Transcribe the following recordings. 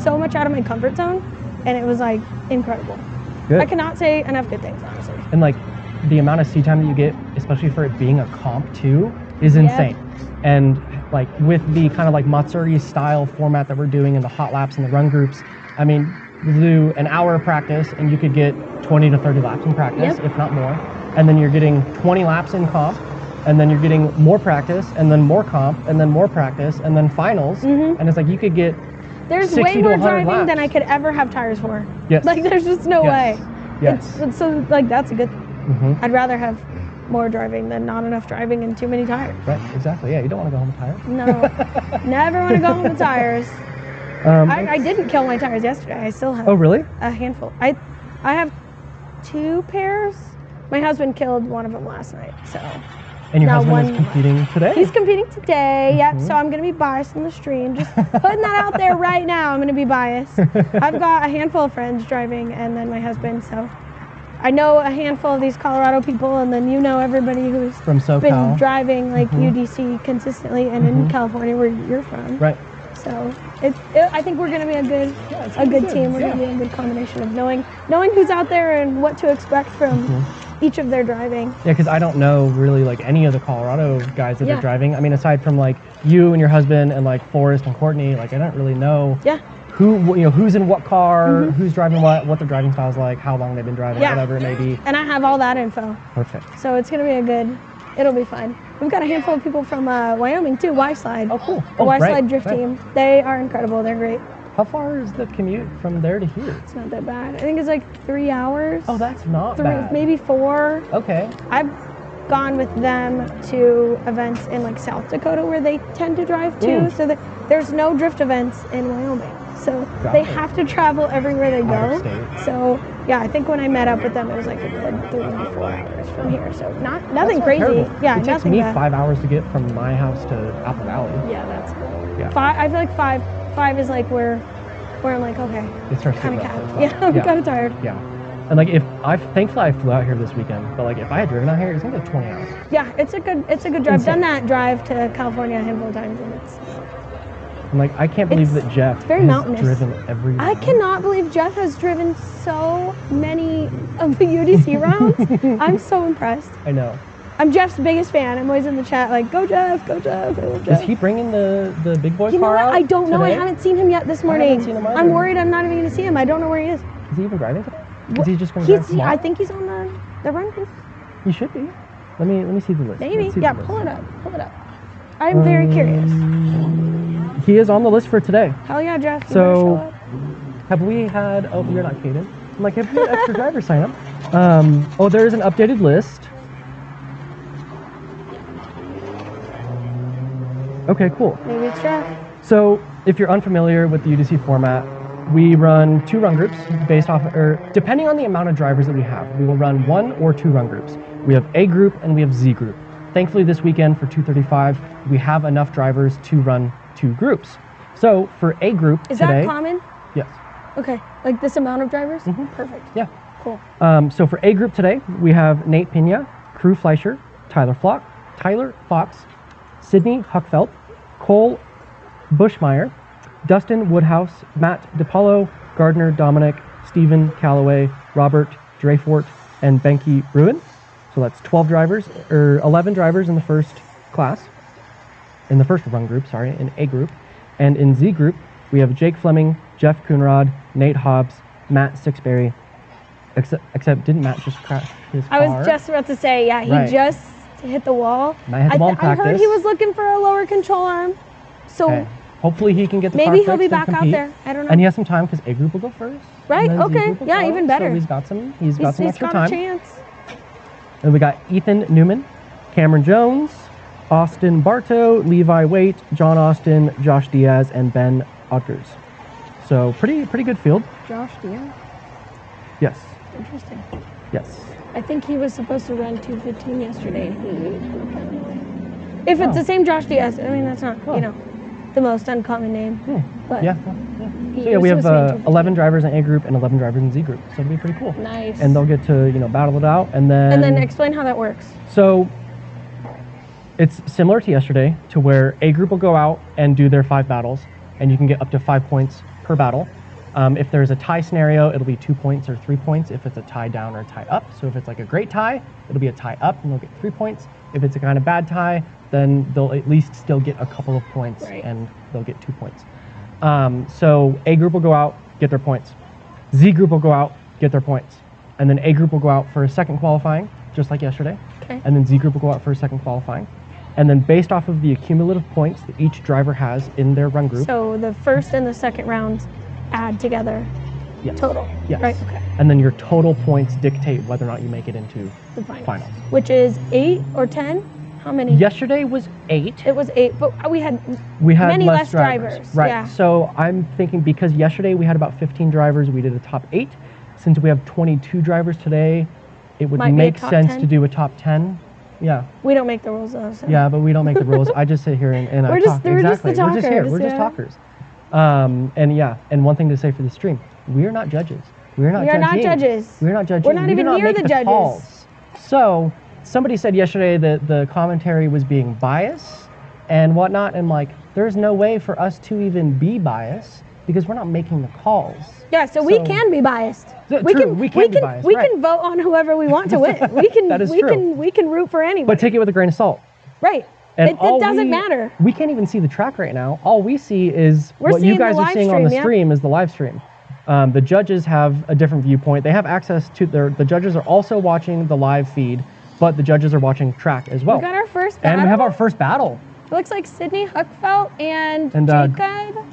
so much out of my comfort zone, and it was like incredible. Good. I cannot say enough good things, honestly. And like the amount of seat time that you get, especially for it being a comp too, is insane. And like with the kind of like Matsuri style format that we're doing in the hot laps and the run groups, I mean, you do an hour of practice and you could get 20 to 30 laps in practice, if not more. And then you're getting 20 laps in comp, and then you're getting more practice, and then more comp, and then more practice, and then finals. And it's like you could get There's 60 way to more 100 driving laps. than I could ever have tires for. Yes. Like, there's just no way. Yes. It's so, like, that's a good thing. I'd rather have more driving than not enough driving and too many tires. Right, exactly. Yeah, you don't want to go home with tires. No, never want to go home with tires. I didn't kill my tires yesterday. I still have Oh, really? a handful. I have 2 pairs. My husband killed one of them last night, so. And your Now husband is competing today? He's competing today, yep. So I'm going to be biased in the stream. Just putting that out there right now. I'm going to be biased. I've got a handful of friends driving and then my husband, so I know a handful of these Colorado people, and then you know everybody who's from SoCal. been driving like UDC consistently and in California where you're from. Right. So I think we're going to be a good team. We're going to be a good combination of knowing who's out there and what to expect from each of their driving. Yeah, because I don't know really like any of the Colorado guys that are driving. I mean, aside from like you and your husband and like Forrest and Courtney, like I don't really know who's in what car, who's driving what their driving style's like, how long they've been driving, whatever it may be. And I have all that info. Perfect. So it's going to be it'll be fun. We've got a handful of people from Wyoming too, Y-Slide. Oh, cool. The Y-Slide drift team. They are incredible. They're great. How far is the commute from there to here? It's not that bad. I think it's like 3 hours. Oh, that's not bad. Maybe 4. Okay. I've gone with them to events in like South Dakota where they tend to drive too. So there's no drift events in Wyoming. So they have to travel everywhere they go. So yeah, I think when I met up with them, it was like a good 3 to 4 hours from here. So nothing crazy. Terrible. Yeah, it takes nothing me bad. 5 hours to get from my house to Apple Valley. Yeah, that's cool. Yeah. I feel like five is like where I'm like, okay, it starts kind of I'm kind of tired. Yeah. And like thankfully I flew out here this weekend, but like if I had driven out here, it's gonna take 20 hours. Yeah, it's a good drive. Insane. Done that drive to California a handful of times, and it's. And like I can't believe that Jeff very has mountainous. driven every round. I cannot believe Jeff has driven so many of the UDC rounds. I'm so impressed. I know. I'm Jeff's biggest fan. I'm always in the chat like, go Jeff, go Jeff. I love Jeff. Is he bringing the big boy car out? I don't know. Today? I haven't seen him yet this morning. I haven't seen him either. I'm worried I'm not even going to see him. I don't know where he is. Is he even driving today? Is he just going to drive tomorrow? I think he's on the run group. He should be. Let me see the list. Maybe. Yeah, pull it up. I'm very curious. He is on the list for today. Hell yeah, Jeff. So, have we had... Oh, you're not Kaden. I'm like, have we had extra drivers sign up? Oh, there is an updated list. Okay, cool. Maybe it's Jeff. So, if you're unfamiliar with the UDC format, we run 2 run groups based off, or depending on the amount of drivers that we have, we will run 1 or 2 run groups. We have A group and we have Z group. Thankfully, this weekend for 235, we have enough drivers to run 2 groups. So for A group is today, that common? Yes. Okay, like this amount of drivers? Perfect. Yeah. Cool. So for A group today, we have Nate Pena, Crew Fleischer, Tyler Fox, Sydney Huckfelt, Cole Bushmeyer, Dustin Woodhouse, Matt DiPaolo, Gardner Dominic, Stephen Calloway, Robert Dreyfort, and Benke Bruin. So that's 12 drivers, or 11 drivers in the first class, in the first run group, sorry, in A group. And in Z group, we have Jake Fleming, Jeff Coonrod, Nate Hobbs, Matt Sixberry, except didn't Matt just crash his car? I was just about to say, yeah, he just hit the wall. Matt hit the wall in practice. I heard he was looking for a lower control arm, so hopefully he can get the car maybe fixed he'll be and back compete. out there. I don't know. And he has some time because A group will go first. Right? Okay. Yeah, even better. So he's got some extra time. He's got a chance. And we got Ethan Newman, Cameron Jones, Austin Bartow, Levi Waite, John Austin, Josh Diaz, and Ben Otters. So pretty good field. Josh Diaz? Yes. Interesting. Yes. I think he was supposed to run 2:15 yesterday. If it's the same Josh Diaz, I mean that's not the most uncommon name. But yeah. So yeah, we have 11 drivers in A group and 11 drivers in Z group. So it'll be pretty cool. Nice. And they'll get to battle it out, and then explain how that works. So it's similar to yesterday, to where A group will go out and do their 5 battles, and you can get up to 5 points per battle. If there's a tie scenario, it'll be 2 points or 3 points if it's a tie down or a tie up. So if it's like a great tie, it'll be a tie up and they'll get 3 points. If it's a kind of bad tie, then they'll at least still get a couple of points and they'll get 2 points. So A group will go out, get their points. Z group will go out, get their points. And then A group will go out for a second qualifying, just like yesterday. Okay. And then Z group will go out for a second qualifying. And then based off of the accumulative points that each driver has in their run group. So the first and the second rounds add together total. Yes. Right, okay. And then your total points dictate whether or not you make it into The finals. Which is 8 or 10? How many? Yesterday was 8. It was 8, but we had many less drivers. Right. Yeah. So I'm thinking because yesterday we had about 15 drivers, we did a top 8. Since we have 22 drivers today, it would Might be a make top sense 10. to do a top 10. Yeah. We don't make the rules though. So. Yeah, but we don't make the rules. I just sit here and We're talk. just Exactly. the We're just here. talkers, We're just yeah. talkers. And one thing to say for the stream, we are not judges. We are not We are not judging. judges. We're not judging. We're not We do even near make the judges. calls. So somebody said yesterday that the commentary was being biased and whatnot, and like, there's no way for us to even be biased because we're not making the calls. Yeah, so we can be biased. True, we can be biased, We right. can vote on whoever we want to win. We can That is we true. can we can root for anybody. But take it with a grain of salt. right. And It doesn't matter. We can't even see the track right now. All we see is We're what you seeing the guys are live seeing on the stream, yeah. stream is the live stream. The judges have a different viewpoint. They have access to the judges are also watching the live feed, but the judges are watching track as well. We got our first battle. And we have our first battle. It looks like Sydney Huckfelt and And, Jacob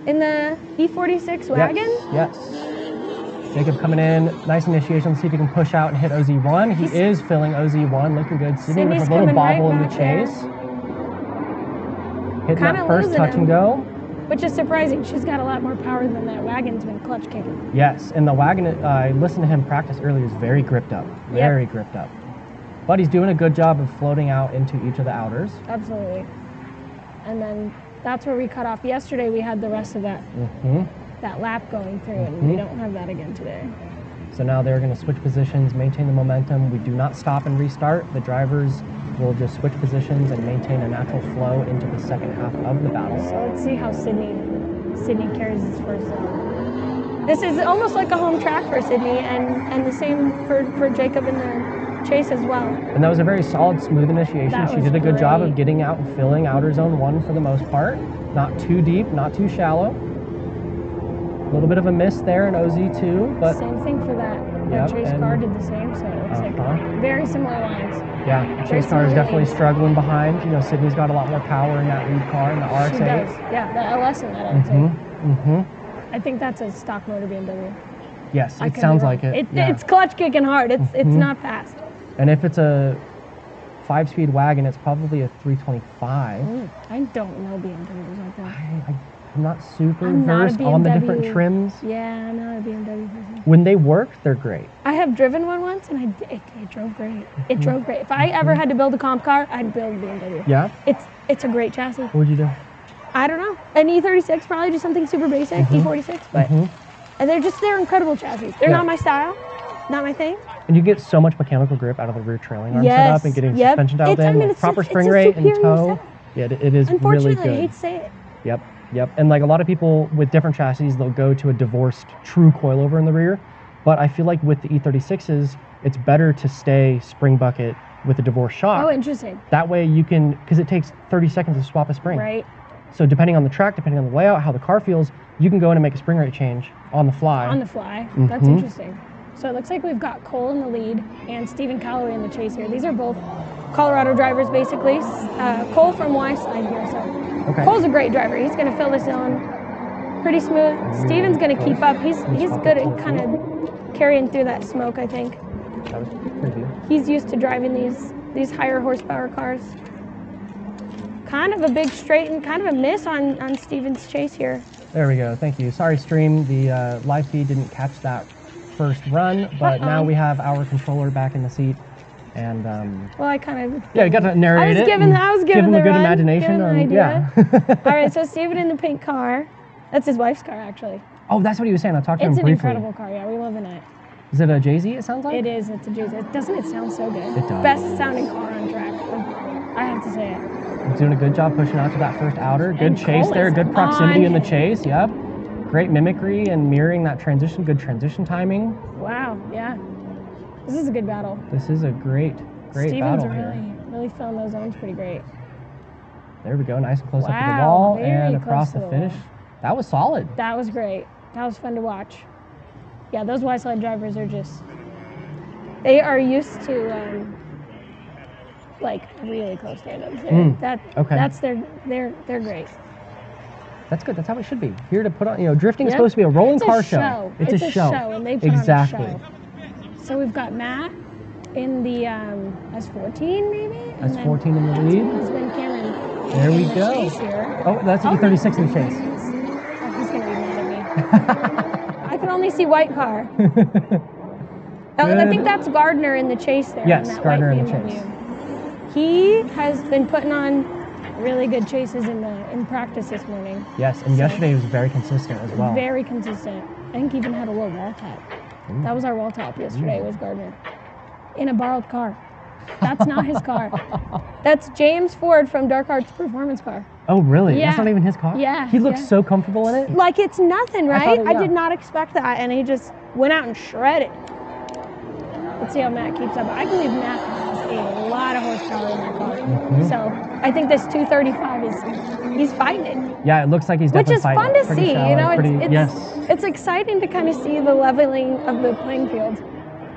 in the E46 wagon. Yes. Jacob coming in, nice initiation. Let's see if he can push out and hit OZ1. He is filling OZ1, looking good. Sydney with Sydney's a little coming right bobble in the back there. chase. Hitting Kinda that first losing touch him. and go. Which is surprising. She's got a lot more power than that wagon's been clutch kicking. Yes, and the wagon, I listened to him practice earlier, is very gripped up. Very gripped up. But he's doing a good job of floating out into each of the outers. Absolutely. And then that's where we cut off. Yesterday we had the rest of that that lap going through, and we don't have that again today. So now they're going to switch positions, maintain the momentum. We do not stop and restart. The drivers will just switch positions and maintain a natural flow into the second half of the battle. So let's see how Sydney carries his first zone. This is almost like a home track for Sydney, and the same for Jacob in the chase as well. And that was a very solid, smooth initiation. That She was did a good job great. of getting out and filling outer zone 1 for the most part. Not too deep, not too shallow. A little bit of a miss there in OZ2, but Same thing for that. Yep, That chase and- car did the same, so it looks like very similar lines. yeah, the chase car is similar definitely lanes. struggling behind. You know, Sydney's got a lot more power in that lead car in the RX-8. She does. Yeah, the LS in that LS8. Mm-hmm. I think that's a stock motor BMW. Yes, I it could be sounds wrong. like it. Yeah. It's clutch kicking hard. It's not fast. And if it's a 5-speed wagon, it's probably a 325. I don't know BMWs like that. I'm not super I'm not a versed on the different BMW. trims. Yeah, I'm not a BMW person. When they work, they're great. I have driven one once, and it drove great. It drove great. If I ever had to build a comp car, I'd build a BMW. Yeah? It's a great chassis. What would you do? I don't know. An E36, probably just something super basic, E46, but and they're incredible chassis. They're Yeah. not my style, not my thing. And you get so much mechanical grip out of the rear trailing arm Yes, setup and getting yep. suspension dialed It's- I in, mean, with it's proper a- spring it's a rate and superior toe. setup. Yeah, it is really Unfortunately, good. I hate to say it. Yep. And like a lot of people with different chassis, they'll go to a divorced true coilover in the rear. But I feel like with the E36s, it's better to stay spring bucket with a divorced shock. Oh, interesting. That way you can, because it takes 30 seconds to swap a spring. Right. So depending on the track, depending on the layout, how the car feels, you can go in and make a spring rate change on the fly. On the fly. That's interesting. So it looks like we've got Cole in the lead and Stephen Calloway in the chase here. These are both Colorado drivers, basically. Cole from Y side here. So Okay. Cole's a great driver. He's going to fill this zone pretty smooth. Steven's going to keep up. He's good at kind of carrying through that smoke, I think. That was pretty good. He's used to driving these higher horsepower cars. Kind of a big straight and kind of a miss on Steven's chase here. There we go. Thank you. Sorry, stream. The live feed didn't catch that first run, but now we have our controller back in the seat. And Well, I kind of yeah, you got to narrate it. I was given give him the a good run, imagination. given an idea. Yeah. All right, so Steven in the pink car. That's his wife's car, actually. Oh, that's what he was saying. I talked to him It's an briefly. incredible car. Yeah, we love it. Is it a Jay-Z, it sounds like? It is. It's a Jay-Z. Doesn't it sound so good? It does. Best sounding car on track. I have to say it. He's doing a good job pushing out to that first outer. Good And chase Cole there. is Good proximity on in the him. chase. Yep. Great mimicry and mirroring that transition, good transition timing. Wow, yeah. This is a good battle. This is a great battle here. Really filling those zones pretty great. There we go, nice and close up to the Wow, wall very and across close the to the finish. wall. That was solid. That was great. That was fun to watch. Yeah, those Y sled drivers are just, they are used to like really close stand-ups. They're great. That's good. That's how it should be. Here to put on, drifting is supposed to be a rolling car show. It's a show, and they put on a show. So we've got Matt in the S14, maybe? S14 in the lead. Husband Cameron. There we go. Here. Oh, that's E36 in the chase. Oh, he's going to be mad at me. I can only see white car. I think that's Gardner in the chase there. Yes, that Gardner white in the chase. He has been putting on really good chases in practice this morning. Yes, and yesterday he was very consistent as well. Very consistent. I think he even had a little wall tap. Ooh. That was our wall top yesterday, was Gardner. In a borrowed car. That's not his car. That's James Ford from Dark Arts Performance Car. Oh, really? Yeah. That's not even his car? Yeah. He looks so comfortable in it. Like it's nothing, right? I did not expect that, and he just went out and shredded. Let's see how Matt keeps up. I believe Matt has a lot of horsepower in that car. So I think this 235 he's fighting it. Yeah, it looks like he's definitely fighting. Which is fun to see, shallow, it's exciting to kind of see the leveling of the playing field.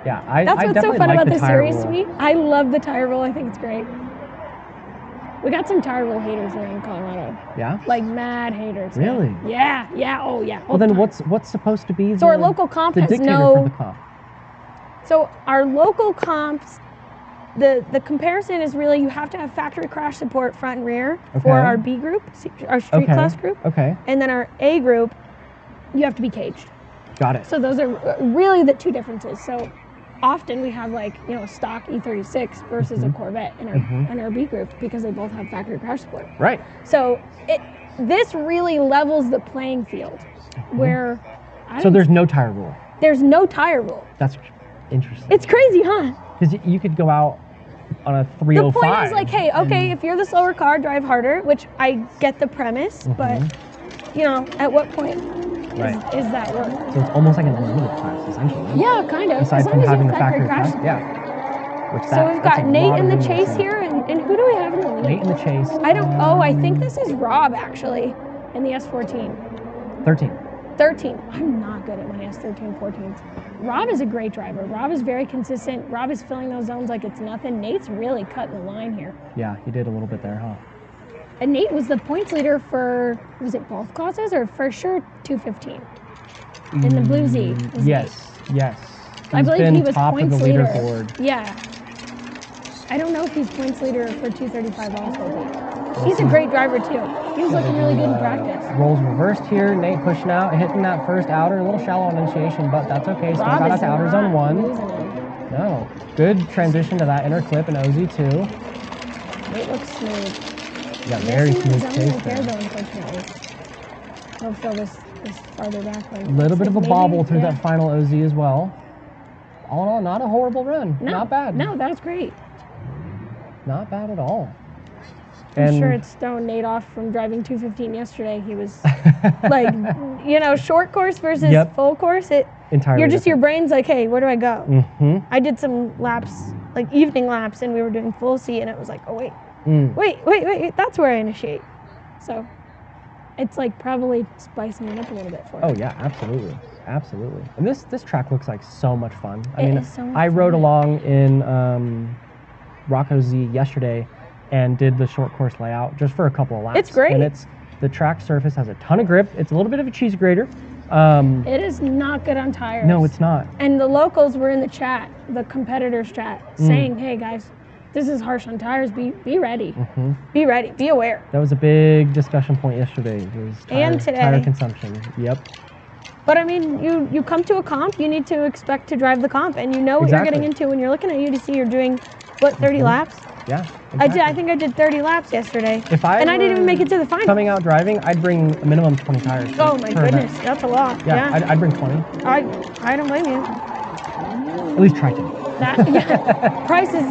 Yeah, that's what's so fun about this series to me. Rule. I love the tire roll. I think it's great. We got some tire roll haters here in Colorado. Yeah? Like mad haters. Really? Yeah, yeah, oh yeah. Well, then what's supposed to be so our local comp the has dictator for the comp? So our local comps, the comparison is really you have to have factory crash support front and rear for our B group, our street class group. Okay. And then our A group, you have to be caged. Got it. So those are really the two differences. So often we have stock E36 versus a Corvette in our B group because they both have factory crash support. Right. So this really levels the playing field where so there's no tire rule. There's no tire rule. That's interesting. It's crazy, huh? Because you could go out on a 305. The point is like, hey, okay, if you're the slower car, drive harder, which I get the premise, but at what point is that work? So it's almost like an unlimited class, essentially. Yeah, kind of. Aside from having the factory crash. Yeah. Which so we've got Nate in the chase here, and who do we have in the lead? Nate in the chase. I think this is Rob, actually, in the S14. 13. I'm not good at my S13, 14s. Rob is a great driver. Rob is very consistent. Rob is filling those zones like it's nothing. Nate's really cutting the line here. Yeah, he did a little bit there, huh? And Nate was the points leader for, was it both classes or for sure 215? In the Blue Z. Yes. I believe he was top points of the leader. Leaderboard. Yeah. I don't know if he's points leader for 235 also. He's a great driver too. He was looking really good in practice. Rolls reversed here. Nate pushing out, hitting that first outer, a little shallow on initiation, but that's okay. Still got out to outer zone 1. No. Good transition to that inner clip in OZ2. It looks smooth. Yeah, very smooth chase there. Though, unfortunately. He'll fill this farther back. A little bit of a bobble through that final OZ as well. All in all, not a horrible run. No, not bad. No, that was great. Not bad at all. I'm sure it's thrown Nate off from driving 215 yesterday. He was like, short course versus full course. Your brain's like, hey, where do I go? I did some laps, like evening laps, and we were doing full C, and it was like, oh, wait, that's where I initiate. So it's like probably spicing it up a little bit for Oh, yeah, absolutely. And this track looks like so much fun. I rode along in Rocco Z yesterday and did the short course layout just for a couple of laps. It's great. And the track surface has a ton of grip. It's a little bit of a cheese grater. It is not good on tires. No, it's not. And the locals were in the chat, the competitors chat, saying, hey guys, this is harsh on tires. Be ready. Be ready. Be aware. That was a big discussion point yesterday. And today. Tire consumption. Yep. But I mean, you come to a comp, you need to expect to drive the comp, and you know what you're getting into when you're looking at UDC. You're doing, 30 laps? Yeah, exactly. I think I did 30 laps yesterday. I didn't even make it to the final. Coming out driving, I'd bring a minimum 20 tires. Oh my goodness, that's a lot. Yeah, I'd bring 20. I don't blame you. At least try to. Prices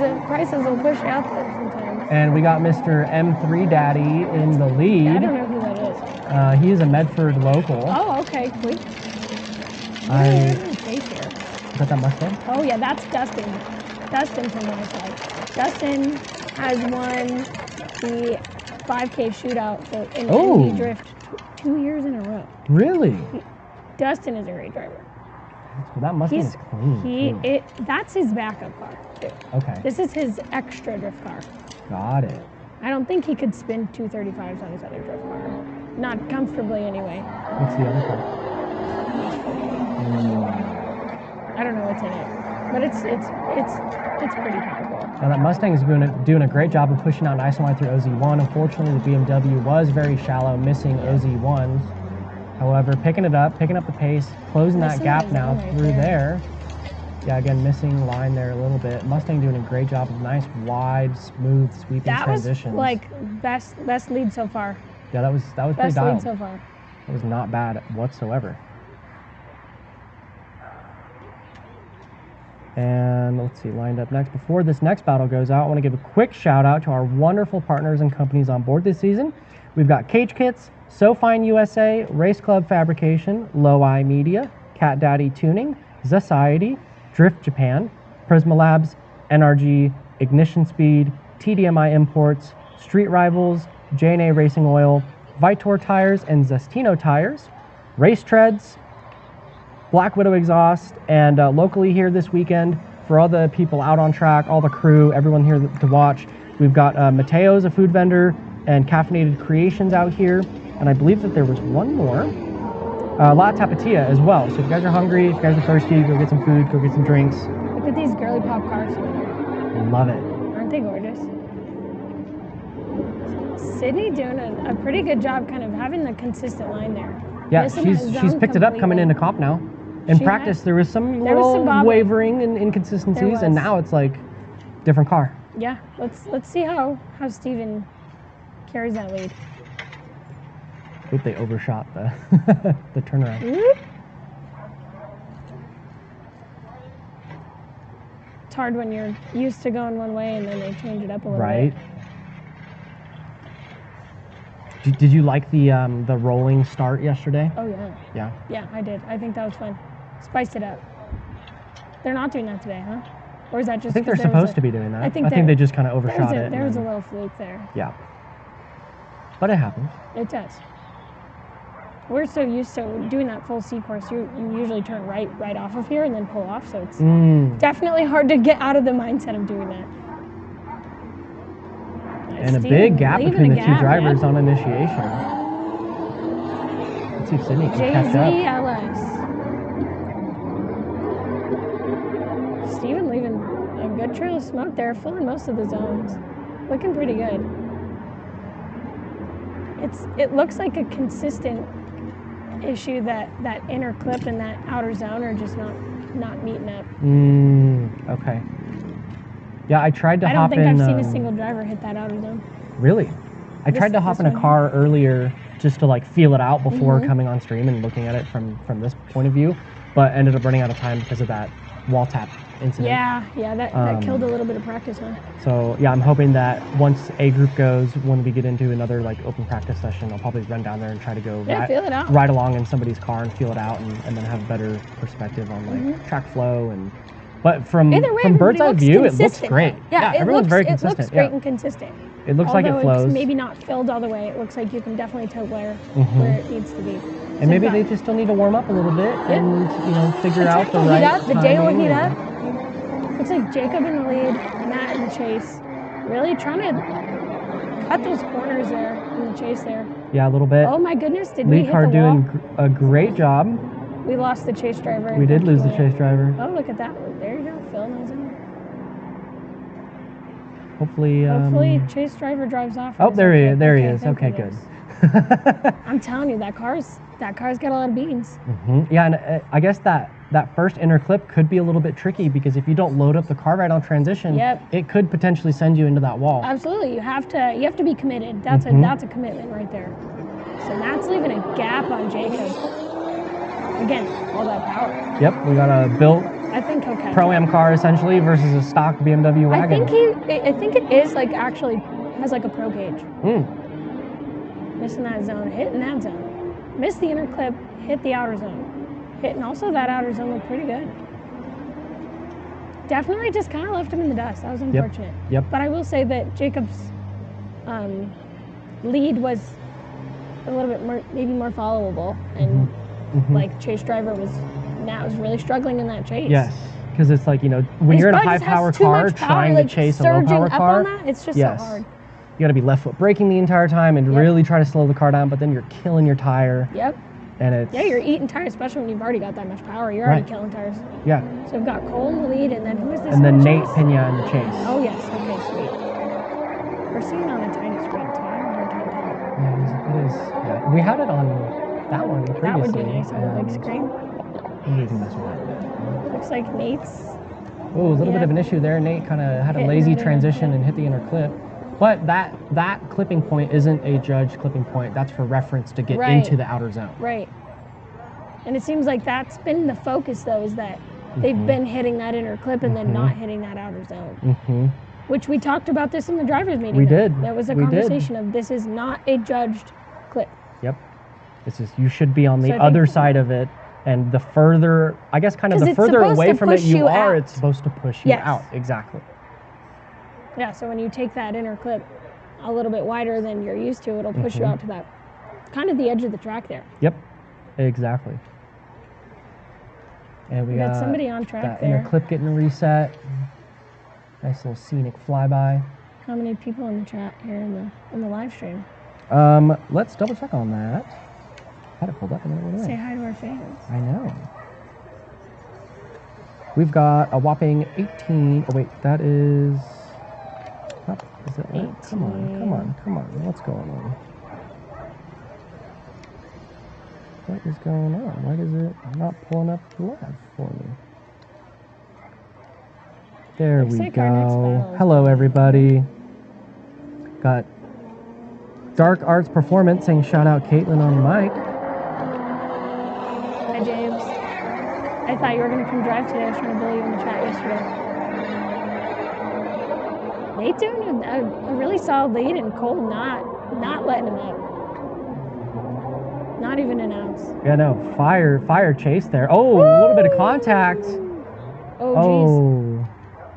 will push you out there sometimes. And we got Mr. M3 Daddy in the lead. I don't know who that is. He is a Medford local. Oh, okay, cool. Is that Mustang? Oh yeah, that's Dustin. Dustin from my side. Dustin has won the 5K shootout in Indy Drift 2 years in a row. Really? Dustin is a great driver. Well, that Mustang is clean. That's his backup car, too. Okay. This is his extra drift car. Got it. I don't think he could spin 235s on his other drift car. Not comfortably, anyway. What's the other car? I don't know what's in it, but it's pretty powerful. Now that Mustang is doing a great job of pushing out nice and wide through OZ1. Unfortunately, the BMW was very shallow, missing OZ1. However, picking up the pace, closing that gap now through there. Yeah, again, missing line there a little bit. Mustang doing a great job of nice, wide, smooth, sweeping transitions. That was like best lead so far. Yeah, that was pretty best dialed. lead so far. It was not bad whatsoever. And let's see, lined up next. Before this next battle goes out, I want to give a quick shout out to our wonderful partners and companies on board this season. We've got Cage Kits, SoFine USA, Race Club Fabrication, Low Eye Media, Cat Daddy Tuning, Society, Drift Japan, Prisma Labs, NRG, Ignition Speed, TDMI Imports, Street Rivals, J&A Racing Oil, Vitor Tires and Zestino Tires, Race Treads, Black Widow Exhaust, and locally here this weekend, for all the people out on track, all the crew, everyone here to watch, we've got Mateo's, a food vendor, and Caffeinated Creations out here, and I believe that there was one more, La Tapatia as well. So if you guys are hungry, if you guys are thirsty, go get some food, go get some drinks. Look at these girly pop cars. Love it. Aren't they gorgeous? Sydney doing a pretty good job kind of having the consistent line there. Yeah, she's picked it up coming into comp now. In practice, there was some little wavering and inconsistencies, and now it's like different car. Yeah, let's see how Steven carries that lead. I hope they overshot the the turnaround. It's hard when you're used to going one way and then they change it up a little bit. Right. Did you like the rolling start yesterday? Oh yeah. Yeah. Yeah, I did. I think that was fun. Spiced it up. They're not doing that today, huh? Or is that just? I think they're supposed to be doing that. I think they just kind of overshot it. There was a little fluke there. Yeah. But it happens. It does. We're so used to doing that full C course. You usually turn right off of here and then pull off. So it's definitely hard to get out of the mindset of doing that. And a big gap between the two drivers on initiation. Let's see if Sydney can catch up. JZLS. Steven leaving a good trail of smoke there, filling most of the zones. Looking pretty good. It looks like a consistent issue that inner clip and that outer zone are just not meeting up. Okay. Yeah, I tried to hop in. I don't think I've seen a single driver hit that outer zone. Really? I tried to hop in a car earlier just to like feel it out before coming on stream and looking at it from this point of view, but ended up running out of time because of that wall tap incident. Yeah, that killed a little bit of practice, huh? So yeah, I'm hoping that once A group goes, when we get into another like open practice session, I'll probably run down there and try to go ride along in somebody's car and feel it out, and then have a better perspective on like track flow and. But from bird's eye view, it looks great. Yeah, everyone's very consistent. It looks great and consistent. It looks like it flows. Although it's maybe not filled all the way, it looks like you can definitely tell where it needs to be. And maybe they just still need to warm up a little bit and figure out the right timing. The day will heat up. Looks like Jacob in the lead, Matt in the chase. Really trying to cut those corners there in the chase there. Yeah, a little bit. Oh my goodness, did we hit the wall? Lead car doing a great job. We lost the chase driver. We did lose the chase driver. Oh, look at that. There you go, Phil knows it. Hopefully chase driver drives off. Oh, there he is. Okay, good. I'm telling you, that car's got a lot of beans. Yeah, and I guess that first inner clip could be a little bit tricky because if you don't load up the car right on transition, it could potentially send you into that wall. Absolutely, you have to be committed. That's a commitment right there. So Matt's leaving a gap on Jacob. Again, all that power. Yep, we got a built Pro-Am car essentially versus a stock BMW wagon. I think it is like actually has like a pro cage. Missing that zone, hitting that zone. Missed the inner clip, hit the outer zone. Hitting also that outer zone looked pretty good. Definitely just kind of left him in the dust. That was unfortunate. Yep. But I will say that Jacob's lead was a little bit more, maybe more followable, and like Chase driver was really struggling in that chase. Yes, because it's like, you know, when you're in a high power car trying to chase a low power car, it's just so hard. You got to be left foot braking the entire time and really try to slow the car down, but then you're killing your tire. Yep. And it's you're eating tires, especially when you've already got that much power. You're already killing tires. Yeah. So we've got Cole in the lead, and then who is this? And then Nate Pena in the chase. Oh yes. Okay, sweet. We're seeing on a tiny screen too. Yeah, it is. Yeah. We had it on that one previously. That would be nice on the big screen. Looks like Nate's. Oh, a little bit of an issue there. Nate kind of had a lazy transition and hit the inner clip. But that clipping point isn't a judged clipping point. That's for reference to get into the outer zone. Right. And it seems like that's been the focus, though, is that they've been hitting that inner clip and then not hitting that outer zone. Which we talked about this in the driver's meeting. We did. That was a conversation of this is not a judged clip. Yep. It's just you should be on the other side of it. And the further, I guess, kind of the further away from it you are, it's supposed to push you out. Exactly. Yeah, so when you take that inner clip a little bit wider than you're used to, it'll push you out to that kind of the edge of the track there. Yep, exactly. And we got somebody on track that there. inner clip getting reset. Nice little scenic flyby. How many people in the chat here in the live stream? Let's double check on that. Had it pulled up a minute away. Say hi to our fans. I know. We've got a whopping 18. Oh wait, that is. Is it right? Come on. What's going on? What is going on? Why is it not pulling up live for me? There we go. Hello, everybody. Got Dark Arts Performance saying shout out Caitlin on the mic. Hi, James. I thought you were going to come drive today. I was trying to bully you in the chat yesterday. Nate doing a really solid lead, and Cole not letting him up. Not even an ounce. Yeah, no, fire chase there. Oh, woo! A little bit of contact. Oh,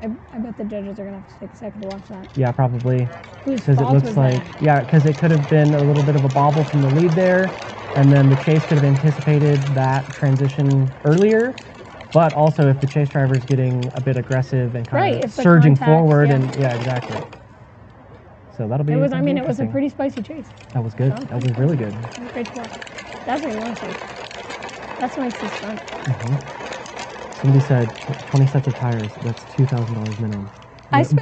geez. I bet the judges are going to have to take a second to watch that. Yeah, probably. Because it looks like, because it could have been a little bit of a bobble from the lead there, and then the chase could have anticipated that transition earlier. But also, if the chase driver is getting a bit aggressive and kind of surging forward, and exactly. So that'll be. It was. I mean, it was a pretty spicy chase. That was good. That was really good. Great to watch. That's what you want to see. That's what makes this fun. Somebody said 20 sets of tires. That's $2,000 minimum.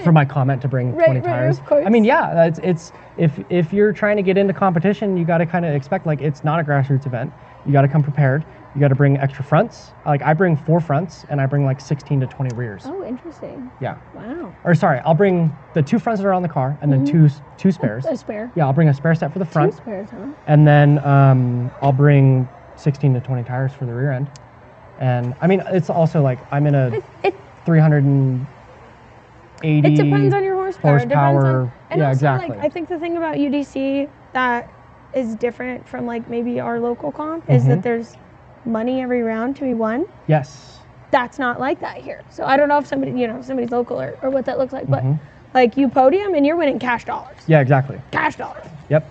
For my comment to bring 20 tires. Of course. I mean, yeah, it's if you're trying to get into competition, you got to kind of expect, like, it's not a grassroots event. You got to come prepared. You got to bring extra fronts. Like, I bring 4 fronts and I bring like 16 to 20 rears. Oh, interesting. Yeah. Wow. Or sorry, I'll bring the 2 fronts that are on the car and then two spares. A spare. Yeah, I'll bring a spare set for the front. 2 spares, huh? And then I'll bring 16 to 20 tires for the rear end. And I mean, it's also like I'm in a 380. It depends on your horsepower. It depends on, and yeah, also, exactly. Like, I think the thing about UDC that is different from like maybe our local comp is that there's money every round to be won. Yes. That's not like that here. So I don't know if somebody's local or what that looks like, but like you podium and you're winning cash dollars. Yeah, exactly. Cash dollars. Yep.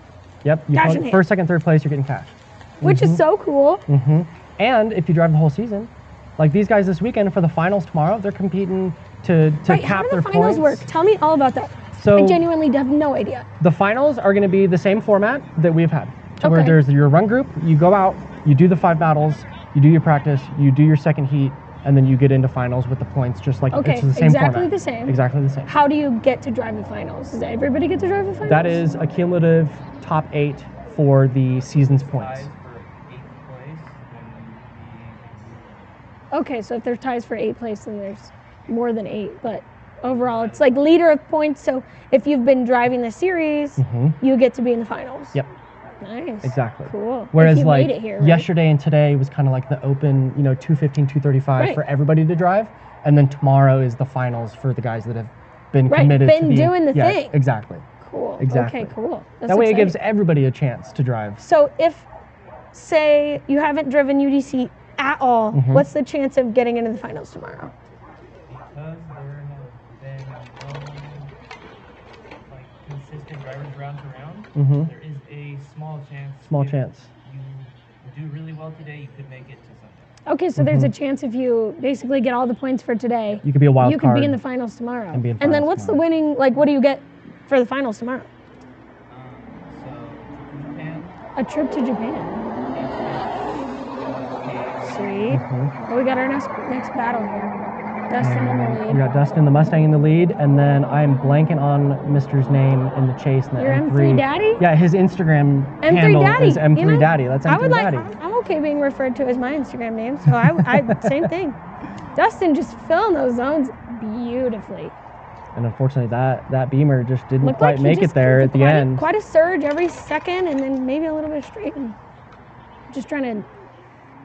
You first, second, third place, you're getting cash. Which is so cool. And if you drive the whole season, like these guys this weekend for the finals tomorrow, they're competing to cap their points. How do the finals work? Tell me all about that. So I genuinely have no idea. The finals are going to be the same format that we've had. Where there's your run group, you go out, you do the 5 battles, you do your practice, you do your second heat, and then you get into finals with the points, just like it's the same format. Exactly the same. How do you get to drive the finals? Does everybody get to drive the finals? That is a cumulative top 8 for the season's points. Okay, so if there's ties for 8th place, then there's more than 8, but overall it's like leader of points, so if you've been driving the series, you get to be in the finals. Yep. Nice. Exactly. Cool. Whereas like yesterday and today was kind of like the open, 215, 235 for everybody to drive, and then tomorrow is the finals for the guys that have been committed to doing the thing. Exactly. Cool. Exactly. Okay, cool. That's That way it exciting. gives everybody a chance to drive. So if, say, you haven't driven UDC at all, Mhm. what's the chance of getting into the finals tomorrow? Because there have been no like consistent drivers round to round, Mhm. there is a small chance. Small if chance. You do really well today, you could make it to Sunday. Okay, so there's a chance if you basically get all the points for today, You could be a wild you could card. be in the finals tomorrow. And be in then finals what's tomorrow. the winning, like what do you get for the finals tomorrow? So Japan, A trip to Japan. okay, Sweet. Mhm. Well, we got our next battle here. Dustin in the We lead. got Dustin the Mustang in the lead, and then I'm blanking on Mr's name in the chase. In the Your M3 Daddy? Yeah, his Instagram M3 handle Daddy. is M3 you know, Daddy. That's M3 I would Daddy. I'm okay being referred to as my Instagram name, so I same thing. Dustin just filling those zones beautifully. And unfortunately, that Beamer just didn't Looked quite like he make it just there did at the quite end. Quite a surge every second, and then maybe a little bit of straight. And just trying to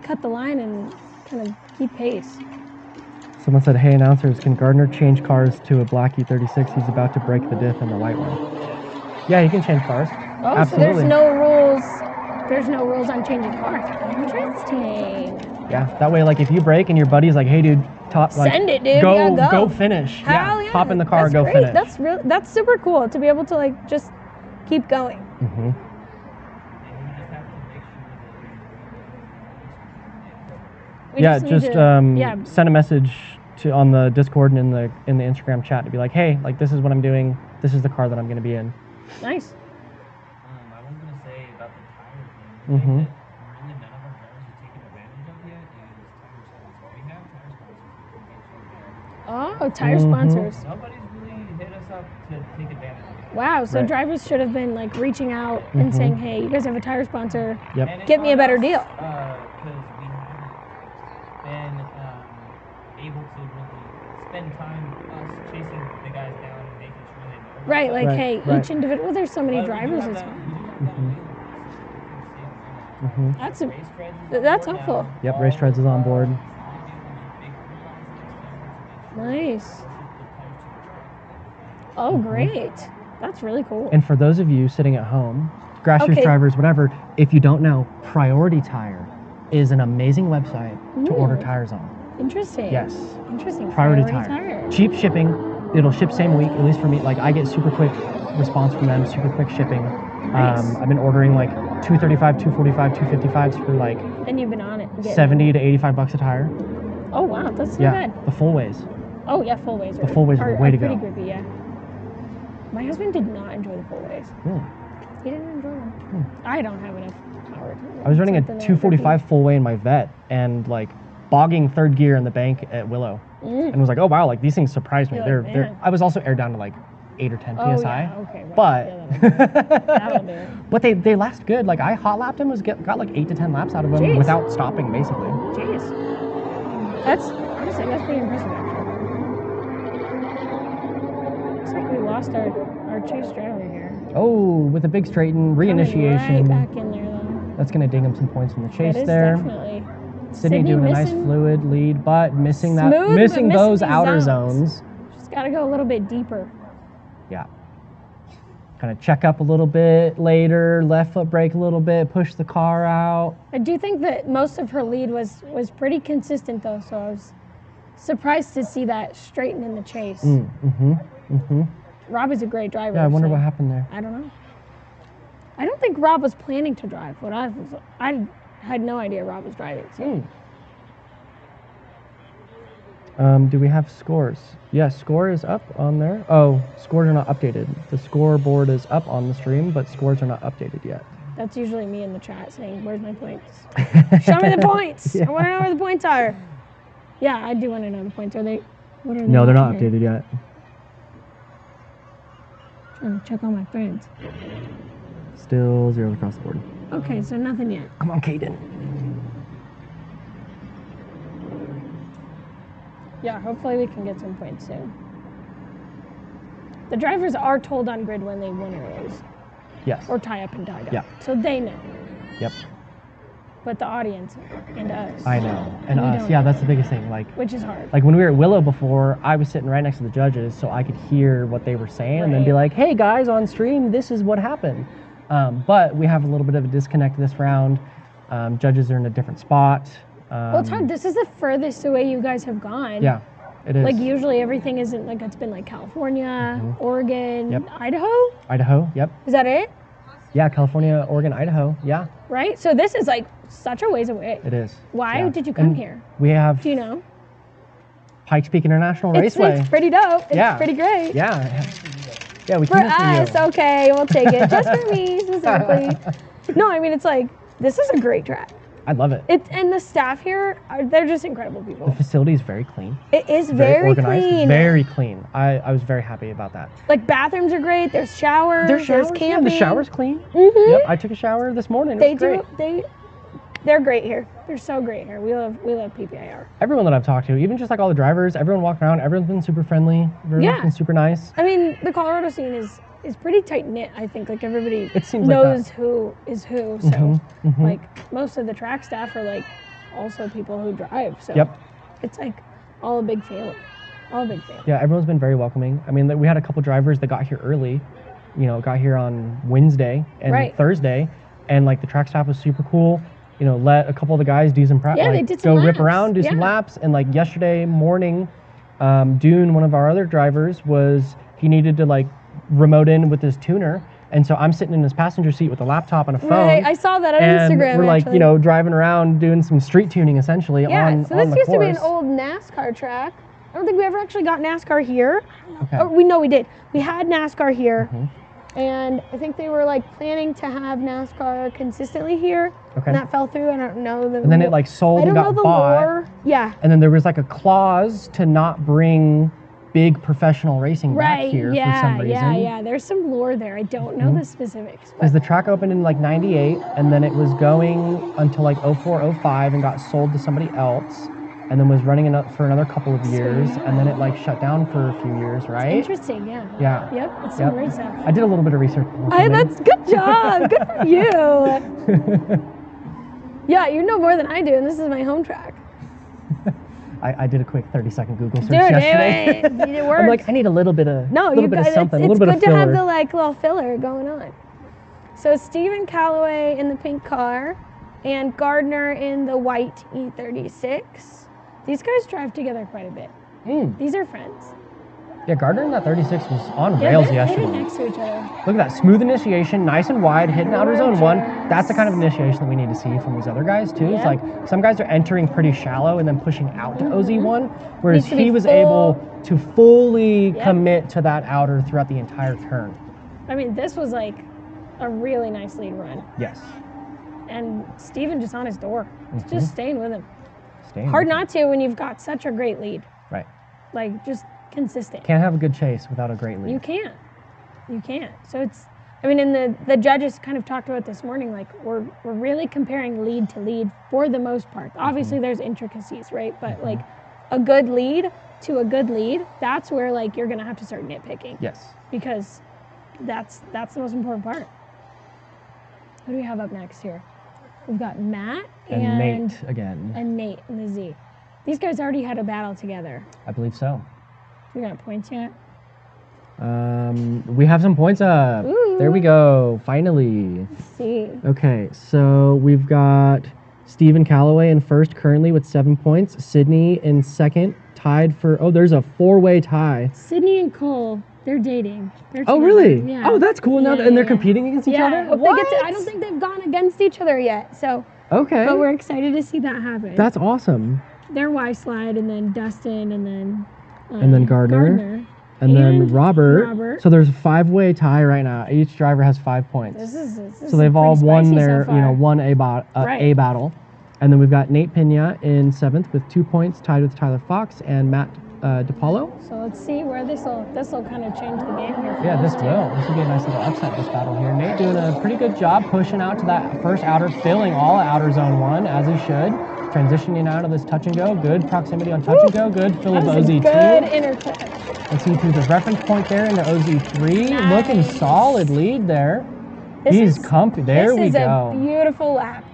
cut the line and kind of keep pace. Someone said, "Hey announcers, can Gardner change cars to a black E36? He's about to break the diff in the white one." Yeah, he can change cars. Oh, Absolutely. so there's no rules. There's no rules on changing cars. Interesting. Yeah, that way, like if you break and your buddy's like, "Hey, dude, like, Send it, dude. Go, Yeah, go. finish. Hell yeah. Hop in the car, That's go great. finish." That's super cool to be able to like just keep going. Mm-hmm. and you just have to make sure that We Yeah, need just to- send a message on the Discord and in the Instagram chat to be like, "Hey, like this is what I'm doing. This is the car that I'm going to be in." Nice. I was gonna say about the tire thing. Mhm. That really none of our drivers have taken advantage of yet is tire sponsors. We have tire sponsors that can get you there. Oh, tire Mhm. sponsors. Nobody's really hit us up to take advantage of it. Wow. So Right. drivers should have been like reaching out and Mhm. saying, "Hey, you guys have a tire sponsor. Yep. And it's Get me a on better us, deal." Because we haven't been able to really spend time us chasing the guys down and making sure they know. about Right. it. Like, Right, hey, right. each individual. Well, there's so many But we do drivers. have It's that- fine. we do have that available, so we can save money. Mm-hmm. That's Race Treads is on that's board helpful. now. Yep, Race Treads is on board. All they do is big coupons next year to make sure Nice. that those are the tires to the track. Oh, great. That's really cool. And for those of you sitting at home, grassroots Okay. drivers, whatever, if you don't know, Priority Tire is an amazing website to order Ooh. tires on. Interesting. Yes. Interesting. Priority Tire. Cheap shipping. It'll ship same week, at least for me. Like I get super quick response from them, super quick shipping. Nice. I've been ordering like 235, 245, 255s for like And you've been on it. getting- 70 to 85 bucks a tire. Oh wow, that's not Yeah, bad. the full ways. Oh yeah, full ways. The full ways are the way to pretty go. grippy, yeah. My husband did not enjoy the full ways. Really? He didn't enjoy them. I don't have enough power. I was running a Something that 245 full way in my vet and like bogging third gear in the bank at Willow, Mm. and was like, "Oh wow, like these things surprised me." You're like, They're "Man." I was also aired down to like 8 or 10 Oh, psi, yeah, okay, right. but Yeah, that'll do it. but they last good. Like I hot lapped them, got like 8 to 10 laps out of them Jeez. without stopping, basically. Jeez. That's honestly that's pretty impressive actually. Looks like we lost our chase driver here. Oh, with a big straighten Coming reinitiation. Right back in there though. That's gonna ding him some points in the chase That is there. definitely. Sydney doing a nice missing- fluid lead, but missing Smooth, but missing those these outer zones. zones. Just gotta go a little bit deeper. Yeah. Kind of check up a little bit later, left foot brake a little bit, push the car out. I do think that most of her lead was pretty consistent though, so I was surprised to see that straighten in the chase. Rob is a great driver. Yeah, I wonder so what happened there. I don't know. I don't think Rob was planning to drive. I had no idea Rob was driving. So. Do we have scores? Yes, score is up on there. Oh, scores are not updated. The scoreboard is up on the stream, but scores are not updated yet. That's usually me in the chat saying, "Where's my points? Show me the points. I want to know where the points are." Yeah, I do want to know the points. Are they? What are they? No, they're not here? updated yet. Trying to check all my friends. Still zeros across the board. Okay, so nothing yet. Come on, Caden. Yeah, hopefully we can get some points soon. The drivers are told on grid when they win or lose, Yes. or tie up and tied up. Yeah. So they know. Yep. but the audience and us. I know. And We us. don't. Yeah, that's the biggest thing. Which is hard. Like when we were at Willow before, I was sitting right next to the judges, so I could hear what they were saying and then be Right. like, hey guys, on stream, this is what happened. But we have a little bit of a disconnect this round. Judges are in a different spot. Well, it's hard. This is the furthest away you guys have gone. Yeah, it is. Like usually everything isn't like it's been like California, Oregon, Yep. Idaho. Idaho, yep. Is that it? Yeah, California, Oregon, Idaho, yeah, Right? So this is like such a ways away. it is. Why Yeah. did you come And here? We have Do you know? Pikes Peak International Raceway. It's pretty dope. It's Yeah. pretty great. Yeah. Yeah, we For came here us, for you. okay, we'll take it. Just for me specifically. No, I mean it's like this is a great track. I love it. And the staff here, they're just incredible The people. facility is very clean. It is Very very organized. clean. Very clean. I was very happy about that. Like bathrooms are great. There's showers. There's There's yeah, camping. the shower's clean. Mhm. Yep, I took a shower this morning. It They was great. they're great here. They're so great here. We love PPIR. Everyone that I've talked to, even just like all the drivers, everyone walking around, everyone's been super friendly. Everyone's Yeah. been super nice. I mean, the Colorado scene is pretty tight knit. I think like everybody It seems like knows that. who is who. So Mhm, mhm. like most of the track staff are like also people who drive. So Yep. it's like all a big family. All a big family. Yeah, everyone's been very welcoming. I mean, we had a couple drivers that got here early, got here on Wednesday and Right. Thursday, and like the track staff was super cool. Let a couple of the guys do some Yeah, they did some go rip laps. around, do some Yeah. laps, and like yesterday morning, Dune, one of our other drivers, he needed to like remote in with his tuner, and so I'm sitting in his passenger seat with a laptop and a phone. Right, I saw that on and Instagram. we're like, actually. driving around doing some street tuning essentially Yeah, on so this the used to be an course. old NASCAR track. I don't think we ever actually got NASCAR here. Okay. Or we did. We had NASCAR here, Mhm. and I think they were like planning to have NASCAR consistently here. Okay. And that fell through. I don't know the. And then it like sold I don't and know got the bought. lore. Yeah. And then there was like a clause to not bring big professional racing back Right. here Yeah. for some reason. Yeah. There's some lore there. I don't know the specifics. Because But the track opened in like 98, and then it was going until like 04, 05 and got sold to somebody else, and then was running for another couple of years, and then it like shut down for a few years, right? interesting. Yeah. Yeah. Yep. It's some Yep. great stuff. I did a little bit of research. before coming. That's good job. Good for you. Yeah, you know more than I do, and this is my home track. I did a quick 30-second Google search Dude, yesterday. it works. I'm like, I need a little bit of No, little you bit of guys, something, a it's little bit good of to have filler. the like little filler going on. So Stephen Calloway in the pink car and Gardner in the white E36. These guys drive together quite a bit. These are friends. Yeah, Gardner in that 36 was on Yeah, rails they're yesterday. hitting next to each other. Look at that smooth initiation, nice and wide, hitting outer zone one. That's the kind of initiation that we need to see from these other guys too. It's Yeah. like some guys are entering pretty shallow and then pushing out to OZ1, whereas Needs to be he was full. able to fully Yep. commit to that outer throughout the entire turn. I mean, this was like a really nice lead run. Yes. And Stephen just on his door. Just staying with him. Staying Hard with not to when you've got such a great lead. it. Right. Like, just consistent. Can't have a good chase without a great lead. You can't. You can't. So it's, I mean, and the judges kind of talked about this morning, like we're really comparing lead to lead for the most part. Obviously there's intricacies, right? But like a good lead to a good lead, that's where like you're going to have to start nitpicking. Yes. Because that's the most important part. Who do we have up next here? We've got Matt And Nate again. and Nate in the Z. These guys already had a battle together. I believe so. We got points yet? We have some points up. Ooh. There we go. Finally. Let's see. Okay, so we've got Stephen Calloway in first currently with 7 points. Sydney in second, tied for, there's a 4-way tie. Sydney and Cole, they're dating. They're Oh, together. really? Yeah. Oh, that's cool. Now Yeah, and they're yeah. competing against each Yeah, other? hope they get to, I don't think they've gone against each other yet. So, Okay. but we're excited to see that happen. That's awesome. They're Y-Slide, and then Dustin, and then Gardner. And then Robert. So there's a 5-way tie right now. Each driver has 5 points. This is So they've all pretty won spicy their, so far. one A Right. battle. And then we've got Nate Pena in 7th with 2 points, tied with Tyler Fox and Matt DiPaolo. So let's see where this will kind of change the game here. For Yeah, us this too. will. This will be a nice little upset, this battle here. Nate doing a pretty good job pushing out to that first outer, filling all outer zone 1, as he should. Transitioning out of this touch and go. Good proximity on touch and go. Good fill That of was a OZ2. good interclip. Let's see through the reference point there into OZ3. Nice. Looking solid lead there. This He's is- comfy. There we This is go. a beautiful lap.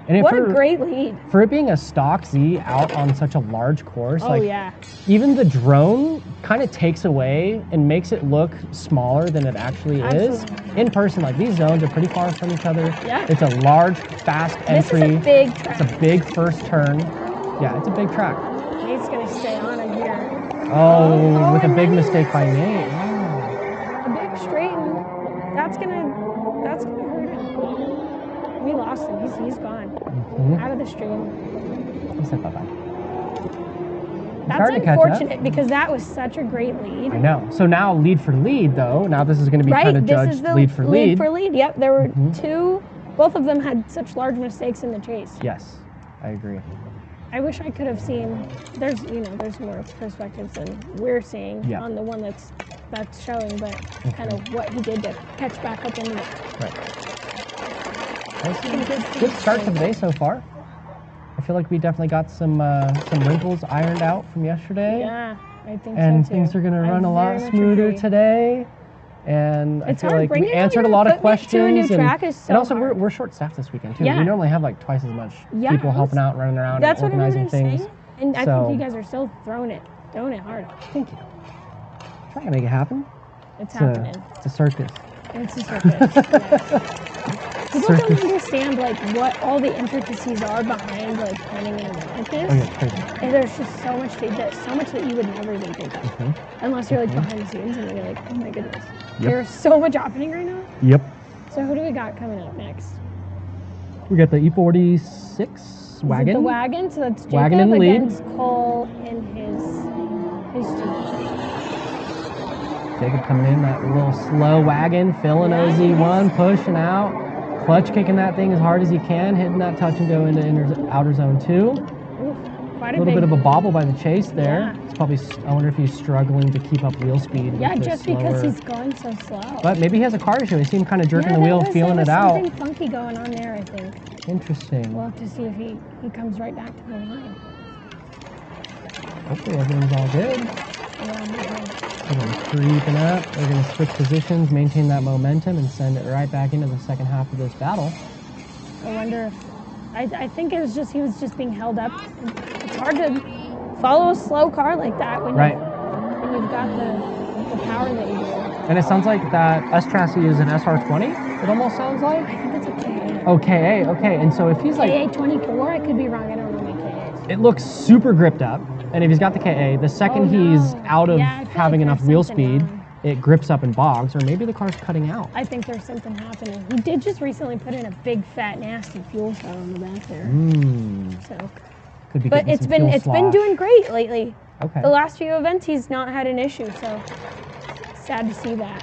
And what a great lead. For it being a stock Z out on such a large course, Oh, like yeah. even the drone kind of takes away and makes it look smaller than it actually is. In person, like these zones are pretty far from each other. Yeah. It's a large, fast entry. This is a big track. It's a big first turn. Yeah, it's a big track. Nate's going to stay on it here. Oh, with a big and mistake by Nate. A big straighten. That's gonna hurt him. We lost him. He's gone. Out of the stream. He said bye-bye. That's unfortunate because that was such a great lead. I know. So now lead for lead, though. Now this is going to be kind of judged lead for lead. Lead for lead. Yep. There were two. Both of them had such large mistakes in the chase. Yes, I agree. I wish I could have seen. There's more perspectives than we're seeing on the one that's showing, but kind of what he did to catch back up into it. Right. Good start to the day so far. I feel like we definitely got some wrinkles ironed out from yesterday. Yeah, I think and so too. things are going to run a lot smoother today. And I feel like we answered a lot of questions. And also, we're short-staffed this weekend, too. Yeah. We normally have like twice as much people helping out, running around, and organizing things. Saying. And I think you guys are still throwing it hard. Thank you. Trying to make it happen. It's happening. It's a circus. It's a circus. People don't understand like what all the intricacies are behind like planning an event like this. Oh, yeah, crazy. And there's just so much that you would never even think of, unless you're like behind the scenes and you're like, oh my goodness, there's so much happening right now. Yep. So who do we got coming up next? We got the E46 wagon. The wagon, so that's Jacob wagon in the lead. Against Cole in his Jeep. Jacob coming in that little slow wagon, filling OZ1, pushing out, clutch kicking that thing as hard as he can, hitting that touch and go into outer zone 2. Quite a little bit of a bobble by the chase there. It's probably, I wonder if he's struggling to keep up wheel speed. Yeah, just because he's going so slow. But maybe he has a car issue. He seemed kind of jerking the wheel, feeling it out. Something funky going on there, I think. Interesting. We'll have to see if he comes right back to the line. Hopefully everything's all good. We're going to creeping up. We're going to switch positions, maintain that momentum, and send it right back into the second half of this battle. I wonder if... I think it was just he was just being held up. It's hard to follow a slow car like that when you've got the power that you do. And it sounds like that S chassis is an SR20. It almost sounds like. I think it's a KA. Oh, KA. Okay, and so if he's like KA24, I could be wrong. I don't know my KAs. It looks super gripped up, and if he's got the KA, the second he's out of having enough wheel speed, it grips up and bogs, or maybe the car's cutting out. I think there's something happening. He did just recently put in a big, fat, nasty fuel cell on the back there. So, could be. But it's been doing great lately. Okay. The last few events, he's not had an issue. So sad to see that.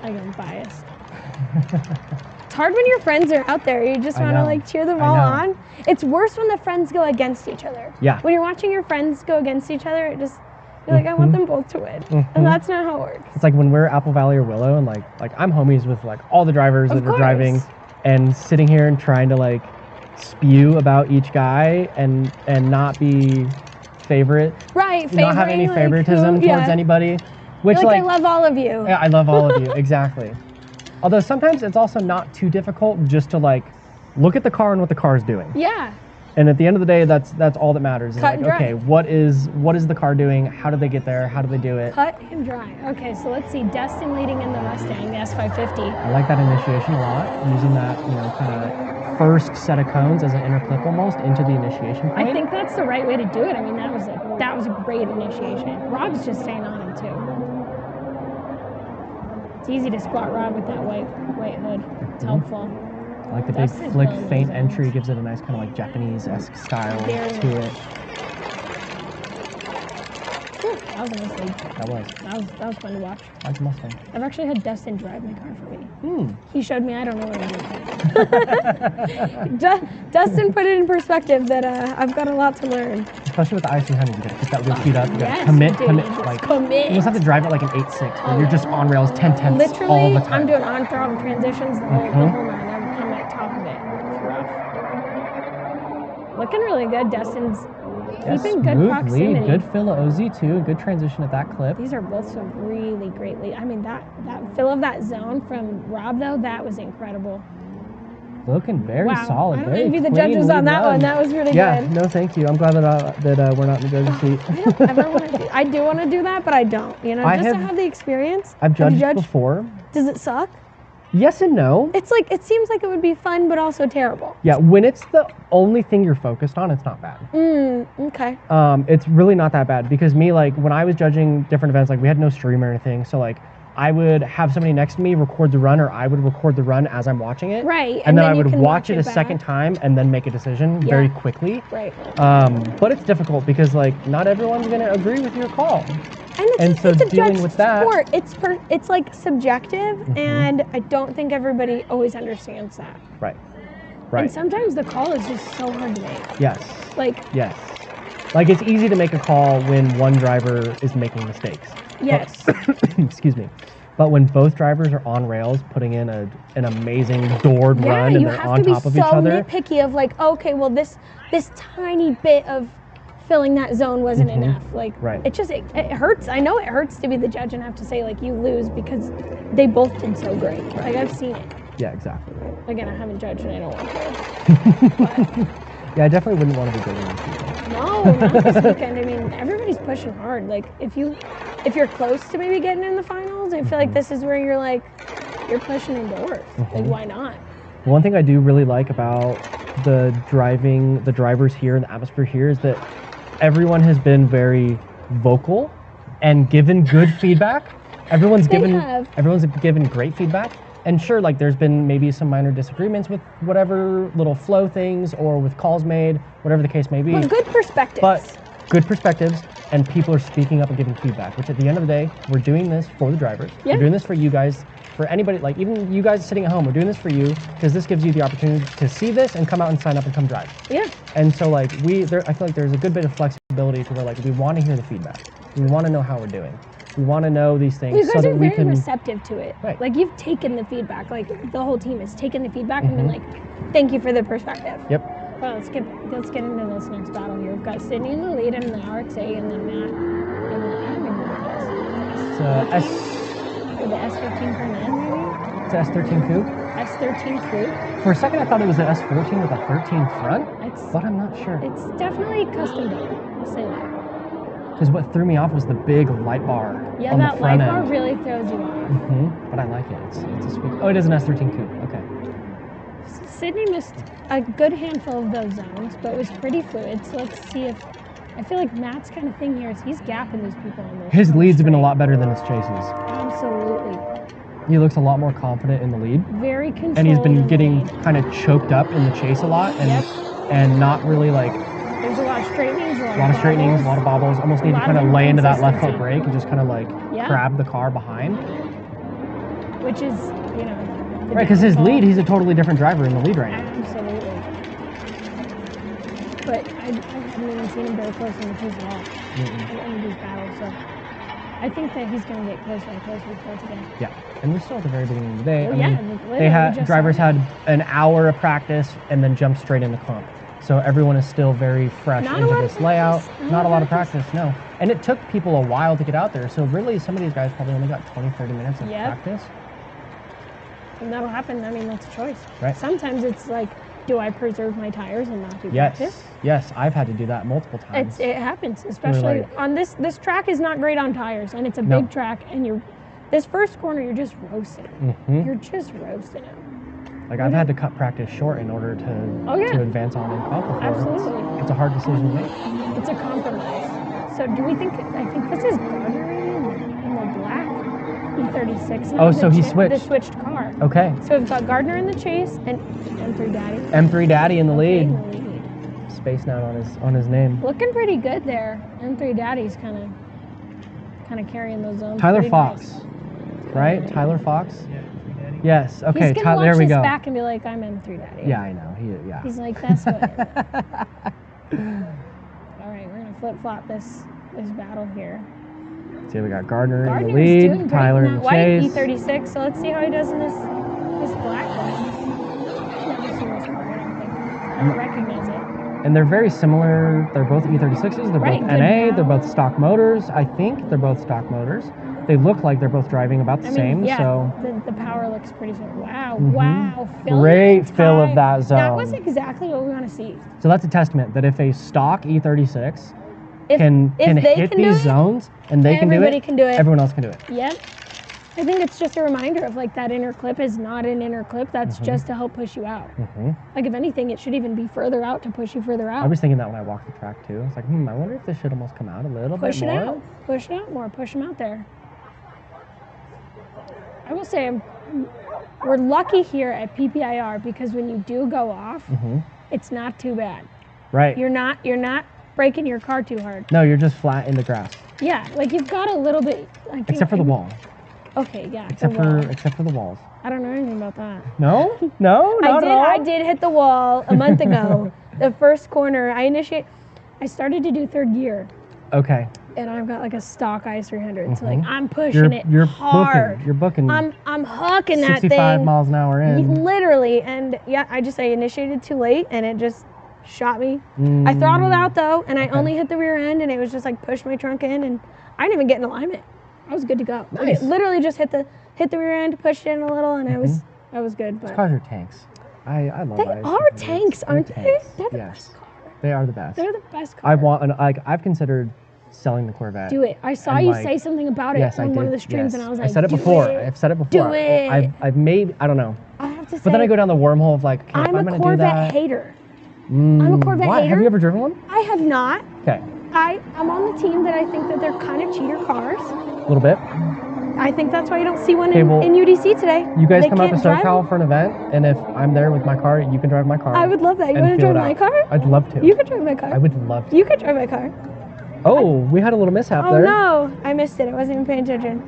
I'm biased. It's hard when your friends are out there. You just want to like cheer them all on. It's worse when the friends go against each other. Yeah. When you're watching your friends go against each other, it just. You're like, I want them both to win. And that's not how it works. It's like when we're Apple Valley or Willow and like I'm homies with like all the drivers that are driving and sitting here and trying to like spew about each guy and not be favorite. Right, not have any favoritism towards anybody. Which like I love all of you. Yeah, I love all of you, exactly. Although sometimes it's also not too difficult just to like look at the car and what the car is doing. Yeah. And at the end of the day, that's all that matters. Is Cut and dry. Okay, what is the car doing? How did they get there? How do they do it? Cut and dry. Okay, so let's see. Destin leading in the Mustang, the S550. I like that initiation a lot, using that kind of first set of cones as an inner clip almost into the initiation point. I think that's the right way to do it. I mean, that was a great initiation. Rob's just staying on him too. It's easy to spot Rob with that white hood. It's helpful. I like the big flick faint entry, gives it a nice kind of like Japanese-esque style to it. That was a nice lead. That was fun to watch. That's a Mustang. I've actually had Dustin drive my car for me. He showed me I don't know what I'm doing. Dustin put it in perspective that I've got a lot to learn. Especially with the IC100, you gotta keep that wheel speed up. You gotta commit. You almost have to drive it like an 8.6, where you're just on rails 10/10 all the time. I'm doing on-throttle transitions the whole night. I'm at top of it. It's rough. Looking really good. Dustin's keeping good proximity. Good fill of OZ2, good transition at that clip. These are both some really great leads. I mean, that fill of that zone from Rob, though, that was incredible. Looking very Wow. solid. I don't very envy the clean judges lead on that run. one. That was really Yeah, good. no, thank you. I'm glad that we're not in the judge's seat. I don't ever want to do. I do want to do that, but I don't. You know, just to have the experience. I've Have you judged before. Does it suck? Yes and no. It's like it seems like it would be fun, but also terrible. Yeah, when it's the only thing you're focused on, it's not bad. Okay. It's really not that bad because me, like, when I was judging different events, like, we had no stream or anything, so, like, I would have somebody next to me record the run, or I would record the run as I'm watching it. Right. And then I you would can watch it a back. second time and then make a decision very quickly. Right. But it's difficult because, like, not everyone's going to agree with your call. And so it's a dealing judged with that, sport. It's like subjective, and I don't think everybody always understands that. Right. And sometimes the call is just so hard to make. Yes. Yes. Like, it's easy to make a call when one driver is making mistakes. Yes. Excuse me. But when both drivers are on rails, putting in an amazing doored run, and they're on top of each other. You have to be so nitpicky of like, okay, well this tiny bit of filling that zone wasn't enough. Like, it hurts. I know it hurts to be the judge and have to say like you lose because they both did so great. Like, I've seen it. Yeah, exactly. Again, I haven't judged and I don't want to. Yeah, I definitely wouldn't want to be judging these people. No, not this weekend. I mean, everybody's pushing hard. Like, if you're close to maybe getting in the finals, I feel like this is where you're like, you're pushing indoors. Like, why not? One thing I do really like about the drivers here and the atmosphere here is that everyone has been very vocal and given good feedback. Everyone's given great feedback. And sure, like, there's been maybe some minor disagreements with whatever little flow things or with calls made, whatever the case may be. But good perspectives. And people are speaking up and giving feedback, which at the end of the day, we're doing this for the drivers. Yeah. We're doing this for you guys, for anybody, like even you guys sitting at home, we're doing this for you because this gives you the opportunity to see this and come out and sign up and come drive. Yeah. And so, like, I feel like there's a good bit of flexibility to where, like, we want to hear the feedback. We want to know how we're doing. We want to know these things you guys so that are we very can receptive to it. Right. Like, you've taken the feedback. Like, the whole team has taken the feedback and been like, thank you for the perspective. Yep. Well, let's get into this next battle here. We've got Sydney in the lead in the RXA, and then Matt in the, I don't even know what it is. Or the S15 for men, maybe? It's S13 coupe. S13 coupe. For a second, I thought it was an S14 with a 13 front, but I'm not sure. It's definitely custom built. I'll say that. Because what threw me off was the big light bar on the front end. Yeah, that light bar really throws you off. But I like it. It's a sweet. Oh, it is an S13 coupe. Okay. Sydney missed a good handful of those zones, but was pretty fluid. So let's see if. I feel like Matt's kind of thing here is he's gapping these people on those. His leads have been a lot better than his chases. Absolutely. He looks a lot more confident in the lead. Very controlled. And he's been getting kind of choked up in the chase a lot, and not really like. There's a lot of straightenings, a lot of bobbles. Almost need to kind of lay into that left foot brake and just kind of like grab the car behind. Which is, you know. Right, because his lead, he's a totally different driver in the lead right now. Absolutely. But I haven't even seen him very close in the chase at all in any of these battles. So I think that he's going to get closer and closer with both again. Yeah, and we're still at the very beginning of the day. Well, drivers had an hour of practice and then jumped straight into comp. So everyone is still very fresh into this layout. Not a lot of practice, no. And it took people a while to get out there. So really, some of these guys probably only got 20, 30 minutes of practice. And that'll happen. I mean, that's a choice. Right. Sometimes it's like, do I preserve my tires and not do practice? Yes, I've had to do that multiple times. It happens, especially on this track is not great on tires, and it's a big track, and this first corner, you're just roasting it. You're just roasting it. Like, I've had to cut practice short in order to advance on in comp before. Absolutely. It's a hard decision to make. It's a compromise. So do we think, I think this is Gardner in the black E36. Oh, so he switched. The switched car. Okay. So we've got Gardner in the chase and M3 Daddy. M3 Daddy in the lead. Space Note on his name. Looking pretty good there. M3 Daddy's kind of carrying those zones. Tyler Fox, right? Tyler Fox. Yeah. Yes. Okay. He's gonna there we go. watch his back and be like, "I'm M3 Daddy." Yeah, I know. He's like, "That's what." All right, we're gonna flip flop this battle here. See, we got Gardner in the lead, Tyler in the chase. White E36. So let's see how he does in this black one. I've never seen this car. I don't think. I don't recognize it. And they're very similar. They're both E36s. They're Right, both good NA. They're both balance. stock motors. I think they're both stock motors. They look like they're both driving about the same. Yeah, So the power looks pretty similar. Wow, Mhm. wow. Great fill of that zone. That was exactly what we want to see. So that's a testament that if a stock E36 If can they hit can do these it, zones and they everybody can do it. everyone else can do it. Yep. I think it's just a reminder of like that inner clip is not an inner clip. That's just to help push you out. Like if anything, it should even be further out to push you further out. I was thinking that when I walked the track too. It's like, I wonder if this should almost come out a little Push bit it more. out. Push it out more. Push them out there. I will say we're lucky here at PPIR because when you do go off, it's not too bad. Right. You're not breaking your car too hard. No, you're just flat in the grass. Yeah, like you've got a little bit. Like, Except for the wall. Okay, yeah. Except for the walls. I don't know anything about that. No, not at all. I did hit the wall a month ago. The first corner, I started to do third gear, Okay. and I've got like a stock i300. So like I'm pushing it You're hard. booking. You're booking. I'm hooking that 65 thing. miles an hour in. Literally, and yeah, I initiated too late, and it just shot me. I throttled out though, and I only hit the rear end, and it was just like pushed my trunk in, and I didn't even get in alignment. I was good to go. Like, Nice. it literally just hit the rear end, pushed it in a little, and I was good. But It's because you're tanks. I love they IS300s. are tanks, aren't They're they? tanks. They're the Yes. best car. They are the best. They're the best car. I've considered selling the Corvette. Do it. I saw And, you like, say something about it Yes, I on did. one of the streams, Yes. and I was like, I said it do before. it. I've said it before. Do it. I've made. I don't know. I have to say, But then I go down the wormhole of like, okay, if I'm I'm a gonna do Corvette that. hater. I'm a Corvette What? hater. Have you ever driven one? I have not. Okay. I'm on the team that I think that they're kind of cheater cars. A little bit. I think that's why you don't see one Okay, in, well, in UDC today. You guys They come out to can't drive SoCal them. for an event, and if I'm there with my car, you can drive my car. I would love that. You and want to feel drive it my out. car? I'd love to. You could drive my car. I would love to. You could drive my car. Oh, we had a little mishap Oh there. no, I missed it. I wasn't even paying attention.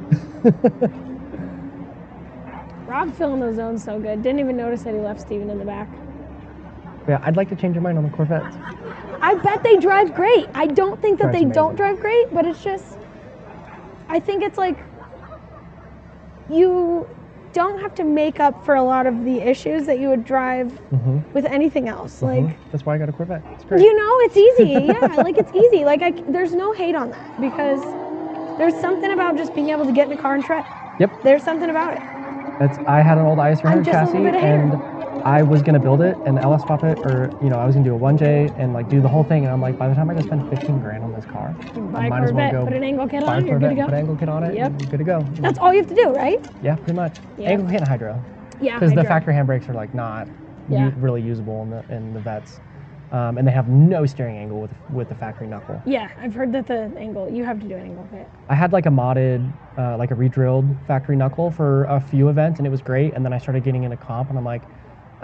Rob filling those zones so good. Didn't even notice that he left Steven in the back. Yeah, I'd like to change your mind on the Corvettes. I bet they drive great. I don't think that Drives they amazing. don't drive great, but it's just, I think it's like, you don't have to make up for a lot of the issues that you would drive with anything else. Like, That's why I got a Corvette. It's great. you know, it's easy. Yeah, like it's easy. Like there's no hate on that because there's something about just being able to get in a car and try. Yep. There's something about it. I had an old I'm IS300 just a chassis, little bit a hater. and I was gonna build it and LS swap it, or I was gonna do a 1J and like do the whole thing. And I'm like, by the time I go spend 15 grand on this car, Buy I a might as well Corvette, go put an angle kit buy a on, you're good to Corvette, go. put an angle kit on it. Yep. And you're good to go. That's all you have to do, right? Yeah, pretty much. Yeah. Angle kit and hydro. Yeah. Because the hydro. factory handbrakes are like not Yeah. really usable in the vets, and they have no steering angle with the factory knuckle. Yeah, I've heard that the angle, you have to do an angle kit. I had like a modded, like a re-drilled factory knuckle for a few events, and it was great. And then I started getting into comp, and I'm like,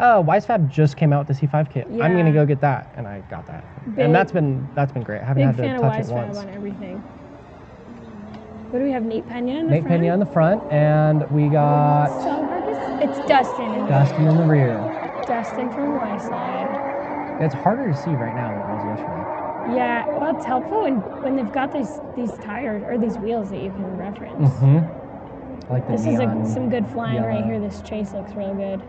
oh, Wisefab just came out with the C5 kit. I'm gonna Yeah. go get that, and I got that. Big- And that's been great. I haven't Big had fan to of touch it Wisefab once. on everything. What do we have? Nate Pena in the Nate front? Pena in the front, and we got So Marcus, it's Dustin in the Dustin in the rear. Dustin from Wiseside. It's harder to see right now than it was yesterday. Yeah, well, it's helpful when they've got these tires or these wheels that you can reference. Like the This neon is some good flying right yellow. here. This chase looks real good.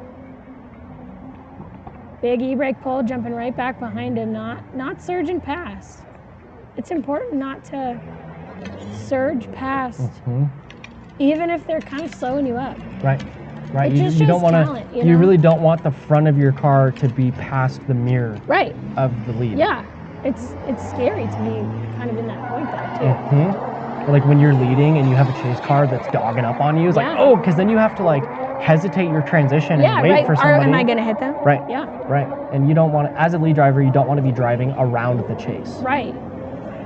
Big e-brake pull, jumping right back behind him, not surging past. It's important not to surge past, even if they're kind of slowing you up. Right. Right. It You, just you don't shows want to. talent, You, you know? really don't want the front of your car to be past the mirror Right. of the lead. Yeah. It's scary to be kind of in that point though too. Or like when you're leading and you have a chase car that's dogging up on you, it's Yeah. like, oh, because then you have to like hesitate your transition Yeah, and wait right. for somebody. Am I gonna hit them? Right. Yeah. Right. And you don't want to, as a lead driver, you don't want to be driving around the chase. Right.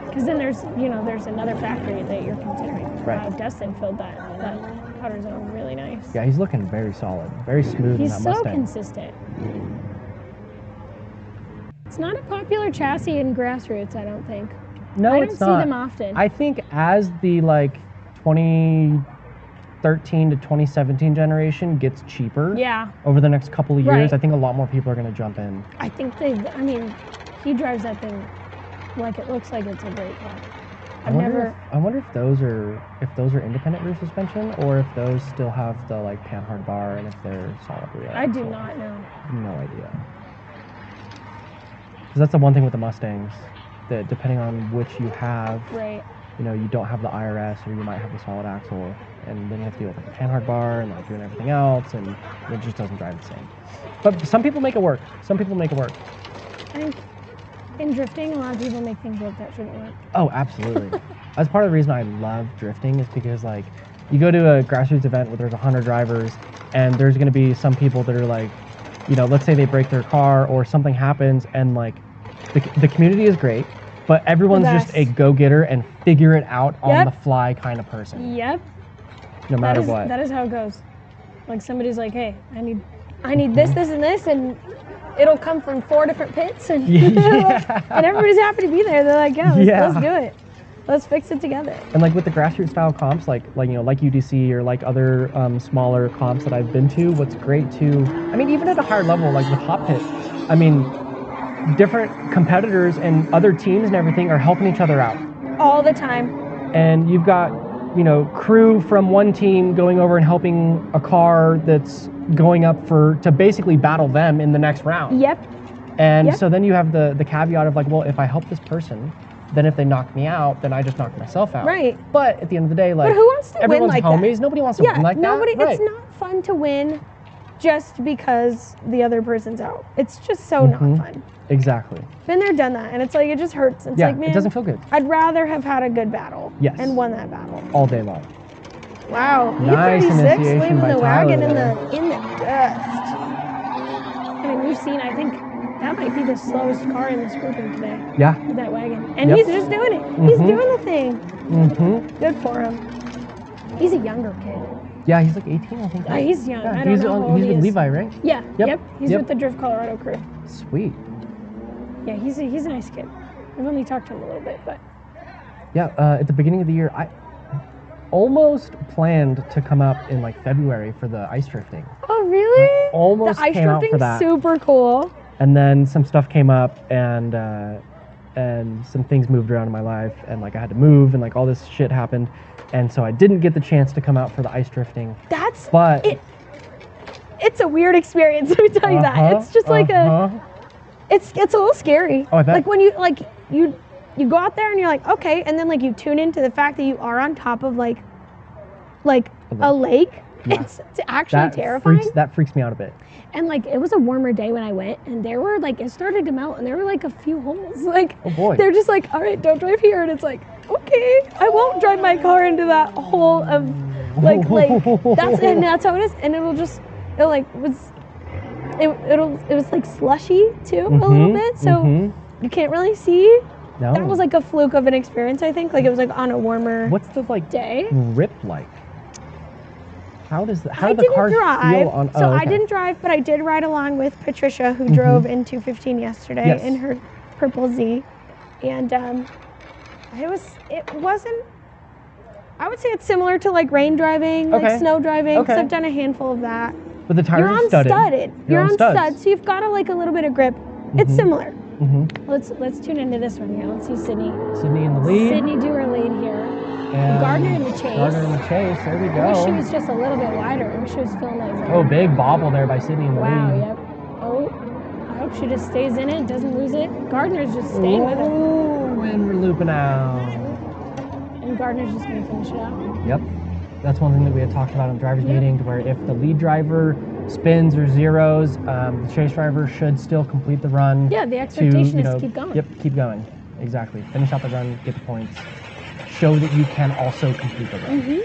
Because then there's another factory that you're considering. Right. Dustin filled that powder zone really nice. Yeah, he's looking very solid, very smooth He's in that so Mustang. consistent. It's not a popular chassis in grassroots, I don't think. No, I don't it's see not. them often. I think as the like 2013 to 2017 generation gets cheaper Yeah, over the next couple of years, Right. I think a lot more people are going to jump in. I think he drives that thing like it looks like it's a great car. I wonder if those are independent rear suspension or if those still have the like panhard bar and if they're solid rear. I do not know. No idea. Because that's the one thing with the Mustangs, that depending on which you have, Right. you know, you don't have the IRS or you might have the solid axle, and then you have to deal with like the panhard bar and like doing everything else, and it just doesn't drive the same. But some people make it work. Some people make it work. I think in drifting, a lot of people make things work that shouldn't work. Oh, absolutely. That's part of the reason I love drifting, is because like you go to a grassroots event where there's 100 drivers, and there's going to be some people that are like, you know, let's say they break their car or something happens, and like the community is great, but everyone's just a go-getter and figure it out on the fly kind of person. Yep. No matter what. That is how it goes. Like somebody's like, hey, I need this, this, and this, and it'll come from 4 different pits, and and everybody's happy to be there. They're like, let's do it. Let's fix it together. And like with the grassroots style comps, like you know, like UDC or like other smaller comps that I've been to, what's great too, I mean, even at a higher level, like with Hot Pit, I mean, different competitors and other teams and everything are helping each other out. All the time. And you've got, you know, crew from one team going over and helping a car that's going up to basically battle them in the next round. Yep. And so then you have the caveat of like, well, if I help this person, then if they knock me out, then I just knock myself out. Right. But at the end of the day, like, but who wants to everyone's win like homies. that? Nobody wants to win like that. It's not fun to win just because the other person's out. It's just so not fun. Exactly. Been there, done that, and it's like it just hurts. It's like, man, it doesn't feel good. I'd rather have had a good battle. Yes. And won that battle. All day long. Wow. Nice E36 initiation leaving by the wagon Tyler in the dust. I mean, we've seen, I think that might be the slowest car in this grouping today. Yeah. With that wagon. And he's just doing it. He's doing the thing. Good for him. He's a younger kid. Yeah, he's like 18, I think. He's young. Yeah, I don't know how old he's he with is. Levi, right? Yeah. Yep. He's with the Drift Colorado crew. Sweet. Yeah, he's a nice kid. I've only talked to him a little bit, but. Yeah, at the beginning of the year, I almost planned to come up in like February for the ice drifting. Oh, really? Almost the ice came out for drifting's that. Super cool. And then some stuff came up, and some things moved around in my life, and like I had to move, and like all this shit happened, and so I didn't get the chance to come out for the ice drifting. It's a weird experience. Let me tell you that. It's just like it's a little scary. Oh, I bet. Like when you go out there and you're like, okay, and then like you tune into the fact that you are on top of like a lake. Yeah. It's actually terrifying. That freaks me out a bit. And like it was a warmer day when I went, and there were like, it started to melt, and there were like a few holes. Like, oh boy. They're just like, all right, don't drive here, and it's like, okay, I won't drive my car into that hole of like that's how it is, and it was like slushy too a little bit, so you can't really see. No. That was like a fluke of an experience, I think. Like it was like on a warmer What's the like day. Grip like? How do the cars drive, feel on? So I didn't drive, but I did ride along with Patricia, who drove in 215 yesterday in her Purple Z, and it wasn't. I would say it's similar to like rain driving, like snow driving, because I've done a handful of that. But the tires are studded. You're on studs, so you've got a little bit of grip. It's similar. Let's tune into this one here. Let's see Sydney. Sydney in the lead. Sydney do her lead here. And Gardner in the chase. There we go. I wish she was just a little bit wider. I wish she was feeling like. Oh, big bobble there by Sydney in the lead. Wow, yep. Oh, I hope she just stays in it, doesn't lose it. Gardner's just staying with her. Oh, and we're looping out. And Gardner's just going to finish it out. Yep. That's one thing that we had talked about in the driver's meeting, to where if the lead driver spins or zeros, the chase driver should still complete the run. Yeah, the expectation is to keep going. Yep, keep going. Exactly. Finish out the run, get the points. Show that you can also complete the run.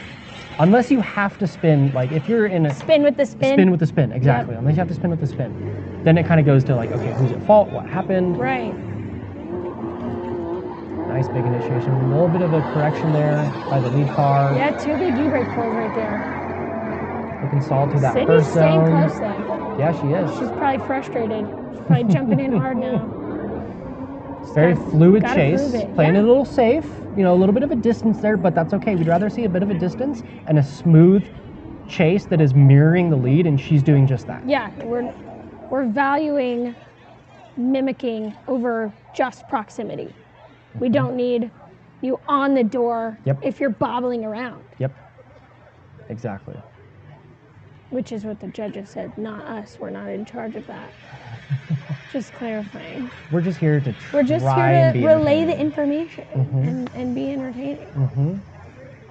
Unless you have to spin, like if you're in a spin with the spin. Spin with the spin, exactly. Unless you have to spin with the spin. Then it kind of goes to like, okay, who's at fault? What happened? Right. Nice big initiation. A little bit of a correction there by the lead car. Yeah, 2 big E-brake pulls right there. Looking solid to that Sydney's first zone. staying close though. Yeah, she is. She's probably frustrated. She's probably jumping in hard now. Very fluid chase, playing it a little safe, you know, a little bit of a distance there, but that's okay. We'd rather see a bit of a distance and a smooth chase that is mirroring the lead, and she's doing just that. Yeah, we're valuing mimicking over just proximity. We don't need you on the door if you're bobbling around. Yep, exactly. Which is what the judges said, not us. We're not in charge of that. Just clarifying. We're just here to We're just try here and to be relay the entertaining. information and be entertaining.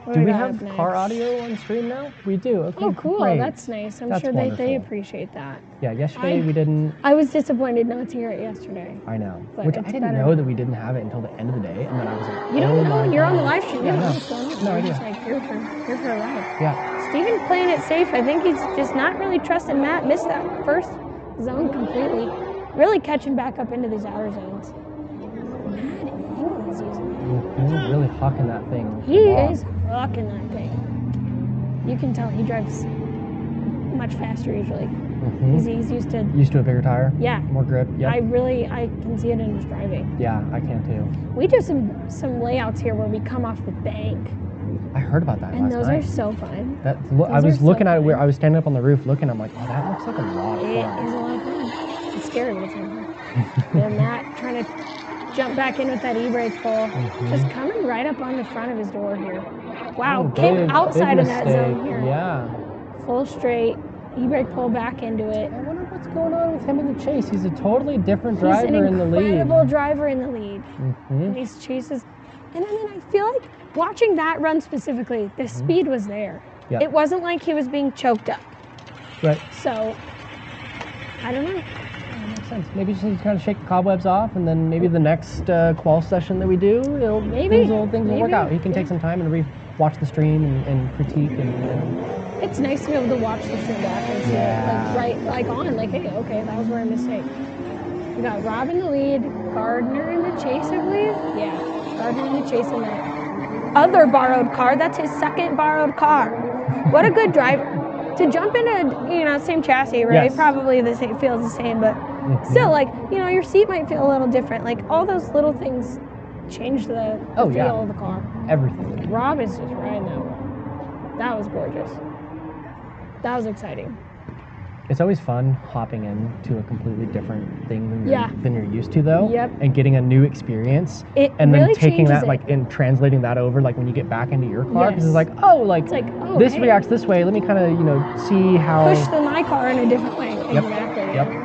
What Do we got have up next? car audio on stream now? We do. Okay, Oh, cool. great. That's nice. I'm That's sure they wonderful. appreciate that. Yeah, yesterday we didn't. I was disappointed not to hear it yesterday. I know. But Which I it's didn't better know now. that we didn't have it until the end of the day, and then I was like, You don't oh know my when you're on the God. live stream. Yeah, You don't know no. what's going on. No You're idea. just like, here for a ride. Yeah. Steven playing it safe. I think he's just not really trusting Matt. Missed that first zone completely. Really catching back up into these outer zones. Mad angle he's using. Really hucking that thing. He long. is hucking that thing. You can tell he drives much faster usually. He's used to. Used to a bigger tire. Yeah. More grip. Yep. I can see it in his driving. Yeah, I can too. We do some layouts here where we come off the bank, I heard about that and last those night. are so fun. I was are so looking at it fun. where I was standing up on the roof looking. I'm like, oh, that looks like a lot of It fun. is a lot of fun. It's scary, but it's fun. And Matt trying to jump back in with that e-brake pull, just coming right up on the front of his door here. Wow, Oh, came big outside of that mistake. zone here. Yeah. Full straight, e-brake pull back into it. I wonder what's going on with him in the chase. He's a totally different He's an driver in the lead. incredible driver in the lead. And these chases, and then I feel like watching that run specifically, the speed was there. Yeah. It wasn't like he was being choked up. Right. So, I don't know. Makes sense. Maybe just need to kind of shake the cobwebs off, and then maybe the next qual session that we do, things will work out. He can take some time and watch the stream and critique and It's nice to be able to watch the stream back and see it, like, hey, okay, that was where I mistake. We got Rob in the lead, Gardner in the chase, I believe. Yeah, Gardner in the chase in that other borrowed car. That's his second borrowed car. What a good driver. To jump into, same chassis, right? Yes. Probably the same, feels the same, but still, like, your seat might feel a little different. Like, all those little things change the feel of the car. everything. Rob is just riding that one. That was gorgeous. That was exciting. It's always fun hopping into a completely different thing than you're used to, though. Yep. And getting a new experience. It and then really taking changes that, it. and translating that over, like, when you get back into your car. Because Yes. it's like, oh, this hey. reacts this way. Let me kind of, see how. Push my car in a different way. Yep. Exactly. Yep.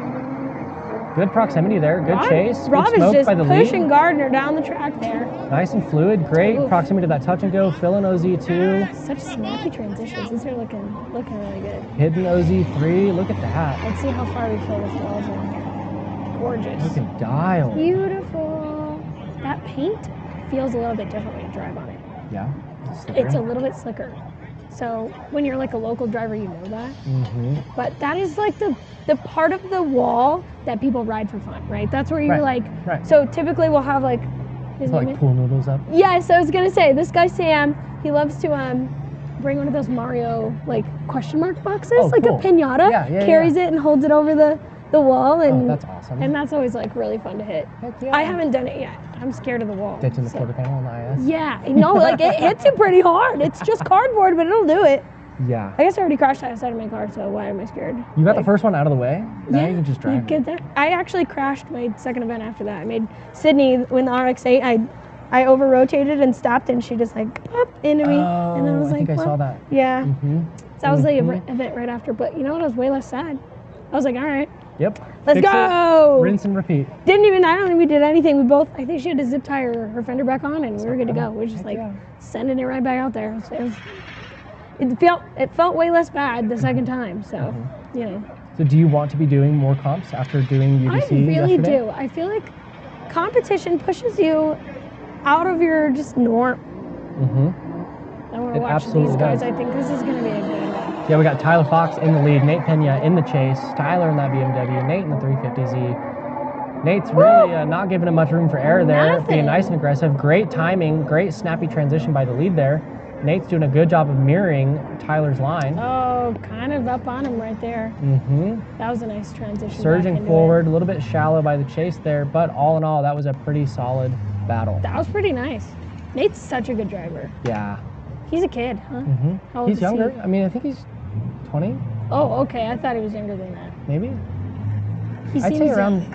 Good proximity there. Good chase. Rob Good is smoke just by the pushing lead. Gardner down the track there. Nice and fluid. Great Oof. proximity to that touch and go. Filling OZ2. Such snappy transitions. These are looking really good. Hidden OZ3. Look at that. Let's see how far we fill this walls in here. Gorgeous. Looking dialed. Beautiful. That paint feels a little bit different when you drive on it. Yeah. It's a little bit slicker. So when you're like a local driver, you know that. But that is like the part of the wall that people ride for fun, right? That's where you're Right, like, right. so typically we'll have like, his name Like is- pool noodles up. Yes, I was gonna say, this guy Sam, he loves to bring one of those Mario like question mark boxes, Oh, like cool. a piñata, Yeah, carries it and holds it over the wall, and that's awesome. and that's always like really fun to hit. Heck yeah. I haven't done it yet. I'm scared of the wall. Ditching the so- quarter panel on the IS. Yeah, no, like it hits you pretty hard. It's just cardboard, but it'll do it. Yeah. I guess I already crashed the outside of my car, so why am I scared? You got the first one out of the way. Now you can just drive. Get that. I actually crashed my second event after that. I made Sydney when the RX-8. I over rotated and stopped, and she just like popped into me, and I was like, think I "What?" saw that. Yeah. Mm-hmm. So that was the event right after. But you know what? I was way less sad. I was like, all right, Yep. let's Fix go. it, rinse and repeat. I don't think we did anything. We both, I think she had to zip tie her fender back on, and we were good to go. We were just like sending it right back out there. It felt way less bad the second time. So, So do you want to be doing more comps after doing UDC I really yesterday? do. I feel like competition pushes you out of your just norm. I want to watch absolutely these guys. does. I think this is going to be a good one. Yeah, we got Tyler Fox in the lead, Nate Pena in the chase, Tyler in that BMW, Nate in the 350Z. Nate's really not giving him much room for error there, being nice and aggressive. Great timing, great snappy transition by the lead there. Nate's doing a good job of mirroring Tyler's line. Oh, kind of up on him right there. That was a nice transition. Surging forward, a little bit shallow by the chase there, but all in all, that was a pretty solid battle. That was pretty nice. Nate's such a good driver. Yeah. He's a kid, huh? How old He's is younger. he? I mean, I think he's 20, Oh, okay. I thought he was younger than that. maybe. He I'd seems say around.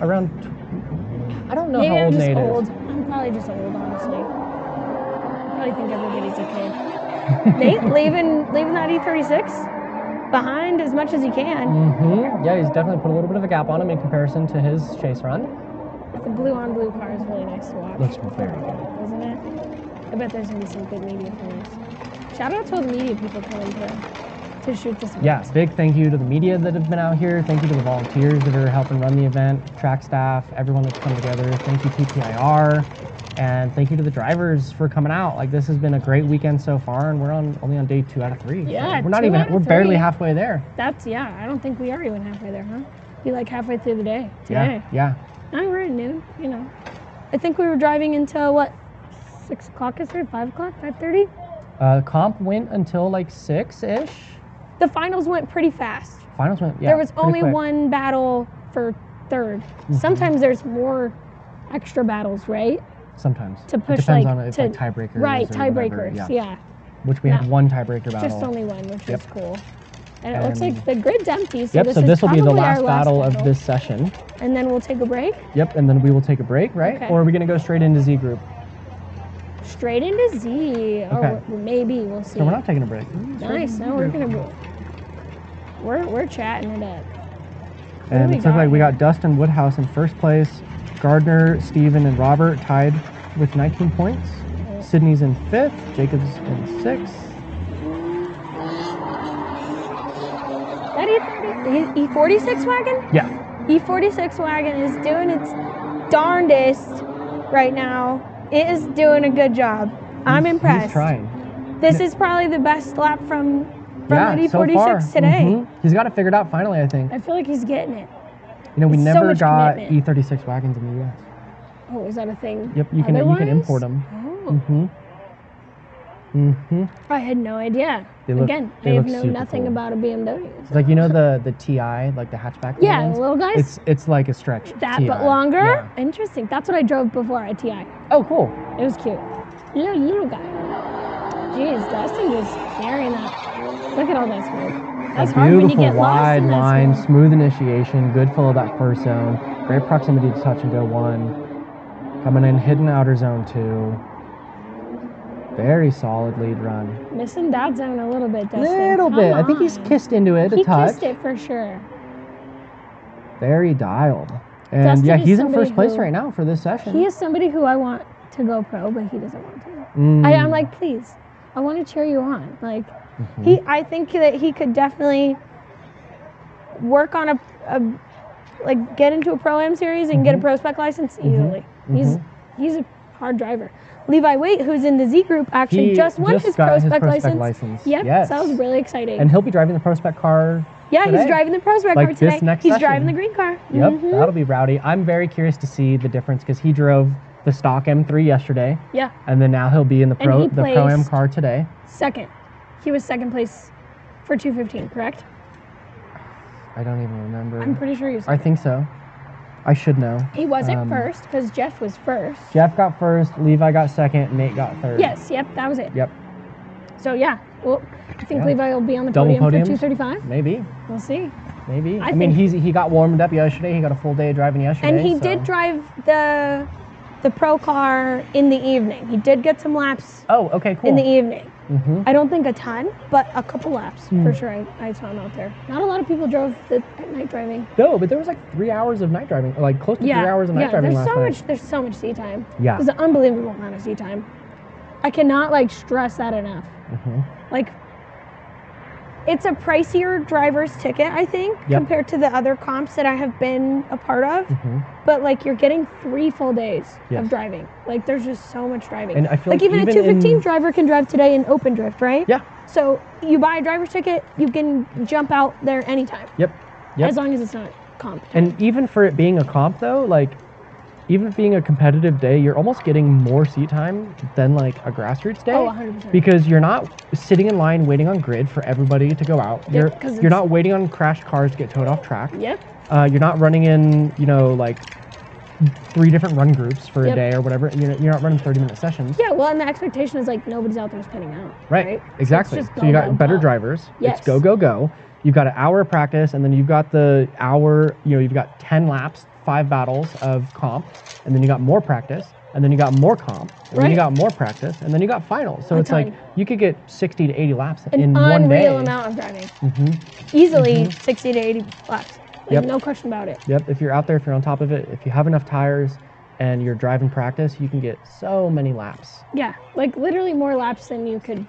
I don't know maybe how I'm old just Nate old. is. I'm probably just old, honestly. I probably think everybody's a kid. Nate leaving that E36? behind as much as he can. Yeah, he's definitely put a little bit of a gap on him in comparison to his chase run. The blue on blue car is really nice to watch. Looks very good. Isn't it? I bet there's going to be some good media photos. Shout out to all the media people coming to shoot this event. Yeah, big thank you to the media that have been out here. Thank you to the volunteers that are helping run the event, track staff, everyone that's come together. Thank you TPIR, and thank you to the drivers for coming out. Like, this has been a great weekend so far, and we're only on day 2 out of 3. Yeah, so we're barely halfway there. Yeah, I don't think we are even halfway there, huh? Be like halfway through the day today. Yeah. No, we're at noon, you know. I think we were driving until what, 6 o'clock yesterday, 5 o'clock, 5:30? Comp went until like 6-ish. The finals went pretty fast. Finals went, yeah. There was only quick. one battle for third. Sometimes there's more extra battles, right? Sometimes. To push, it depends like, on if, like, tiebreakers. Right, or tiebreakers, whatever, yeah. Which we had one tiebreaker battle. Just only one, which Yep. is cool. And it looks like the grid's empty, so yep, this so is this will be the probably last our battle of this session. And then we'll take a break? Yep, and then we will take a break, right? Okay. Or are we going to go straight into Z group? Straight into Z. Okay. Or maybe, we'll see. So we're not taking a break. Nice, no, we're going to... We're chatting it up. And it looks like we got Dustin Woodhouse in first place. Gardner, Steven, and Robert tied with 19 points. Sydney's in 5th. Jacob's in 6th. That E46 wagon? Yeah. E46 wagon is doing its darndest right now. It is doing a good job. I'm impressed. He's trying. This is probably the best lap from yeah, the so E46 far. today. He's got it figured out finally, I think. I feel like he's getting it. You know, we It's so never much got commitment. E36 wagons in the US. Oh, is that a thing? Yep, you can import them. Oh. I had no idea. Again, I have known nothing about a BMW. It's like, you know, the TI, like the hatchback Yeah, ones? the little guys? It's like a stretch That, TI. but longer? Yeah. Interesting. That's what I drove before at TI. Oh, cool. It was cute. Little guy. Jeez, Dustin just carrying that. Look at all that smoke. That's hard when you get wide lost in that line, smoke. smooth initiation, good fill of that first zone, great proximity to touch and go 1. Coming in, hidden outer zone 2. Very solid lead run. Missing that zone a little bit, Dustin. Little bit. I think he's kissed into it a touch. He kissed it for sure. Very dialed. And Dustin yeah, is he's in first place who- right now for this session. He is somebody who I want to go pro, but he doesn't want to. I'm like, please, I want to cheer you on. Like, I think that he could definitely work on like get into a Pro-Am series and get a Pro Spec license easily. He's a hard driver. Levi Waite, who's in the Z group, actually He just won his got Pro Spec license. Yep, Yes. so that was really exciting. And he'll be driving the Pro Spec car yeah, today. he's driving the Pro Spec Like car today. this next He's session. driving the green car. Yep, that'll be rowdy. I'm very curious to see the difference because he drove the stock M3 yesterday. Yeah. And then now he'll be in the And he Pro-Am placed car today. Second. He was second place for 215, correct? I don't even remember. I'm pretty sure he was I think so. I should know. He wasn't first because Jeff was first. Jeff got first, Levi got second, Nate got third. Yes, yep, that was it. Yep. So yeah, well, I think Levi will be on the Double podium for podiums? 235. Maybe. We'll see. Maybe. I I mean, think- he got warmed up yesterday. He got a full day of driving yesterday. And he so- did drive the pro car in the evening. He did get some laps Oh, okay, cool. in the evening. Mm-hmm. I don't think a ton, but a couple laps for sure. I saw him out there. Not a lot of people drove at night driving. No, but there was like 3 hours of night driving, like close to 3 hours of night driving last night. There's so much seat time. Yeah. There's an unbelievable amount of seat time. I cannot like stress that enough. Like, it's a pricier driver's ticket, I think, compared to the other comps that I have been a part of. But like, you're getting 3 full days of driving. Like, there's just so much driving. And I feel like like even a even 215 driver can drive today in open drift, right? Yeah. So you buy a driver's ticket, you can jump out there anytime. Yep. As long as it's not comp. And even for it being a comp though, like even being a competitive day, you're almost getting more seat time than like a grassroots day. Oh, 100%. Because you're not sitting in line waiting on grid for everybody to go out. You're not waiting on crashed cars to get towed off track. Yep. You're not running in, you know, like 3 different run groups for a day or whatever. You're not running 30-minute sessions. Yeah, well, and the expectation is like nobody's out there spinning out. Right. Exactly. So, So you got better drivers. Yes. It's go, go, go. You've got an hour of practice, and then you've got the hour, you know, you've got 10 laps, 5 battles of comp, and then you got more practice. and then you got more comp, and then Right. you got more practice, and then you got finals. So it's like ton. you could get 60 to 80 laps An in one day. unreal amount of driving. Easily 60 to 80 laps. Like, Yep. no question about it. Yep, if you're out there, if you're on top of it, if you have enough tires and you're driving practice, you can get so many laps. Yeah, like literally more laps than you could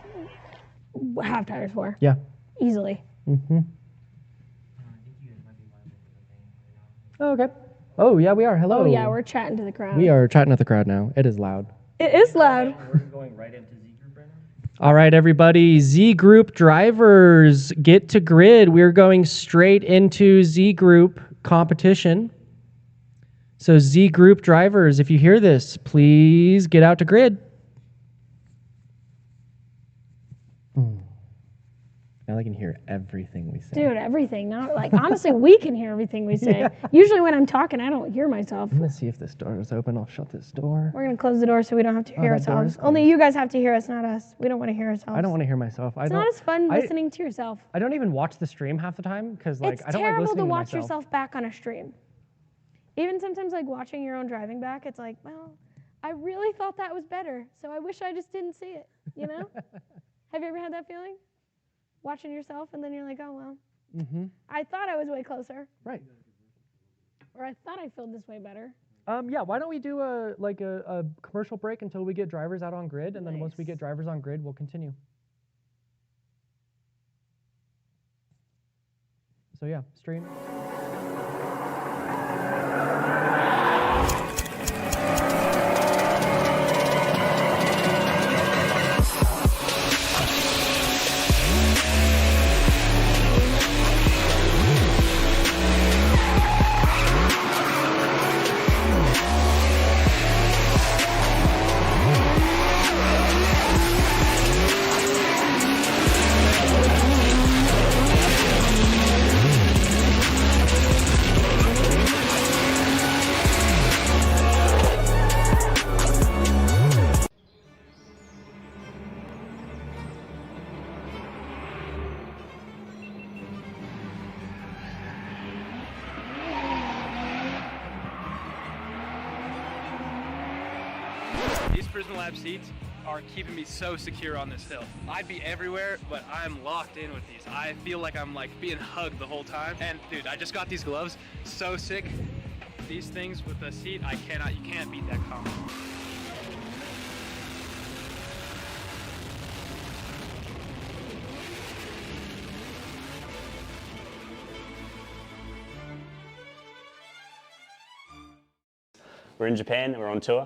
have tires for. Yeah. Easily. Okay. Oh, yeah, we are. Hello. Oh yeah, we're chatting to the crowd. We are chatting at the crowd now. It is loud. It is loud. We're going right into Z group right now. All right, everybody. Z Group drivers, get to grid. We're going straight into Z Group competition. So Z Group drivers, if you hear this, please get out to grid. Now they can hear everything we say. Dude, everything. Now, like, honestly, we can hear everything we say. Usually when I'm talking, I don't hear myself. I'm going to see if this door is open. I'll shut this door. We're going to close the door so we don't have to hear that door ourselves. is Only you guys have to hear us, not us. We don't want to hear ourselves. I don't want to hear myself. It's not as fun listening to yourself. I don't even watch the stream half the time because like It's I don't like terrible listening to watch myself. yourself back on a stream. Even sometimes, like, watching your own driving back, it's like, well, I really thought that was better, so I wish I just didn't see it, you know? Have you ever had that feeling? Watching yourself, and then you're like, oh, well, I thought I was way closer. Right. Or I thought I filled this way better. Yeah, why don't we do a commercial break until we get drivers out on grid, and then once we get drivers on grid, we'll continue. So yeah, stream. These Prison Lab seats are keeping me so secure on this hill. I'd be everywhere, but I'm locked in with these. I feel like I'm like being hugged the whole time. And dude, I just got these gloves, so sick. These things with the seat, you can't beat that combo. We're in Japan and we're on tour.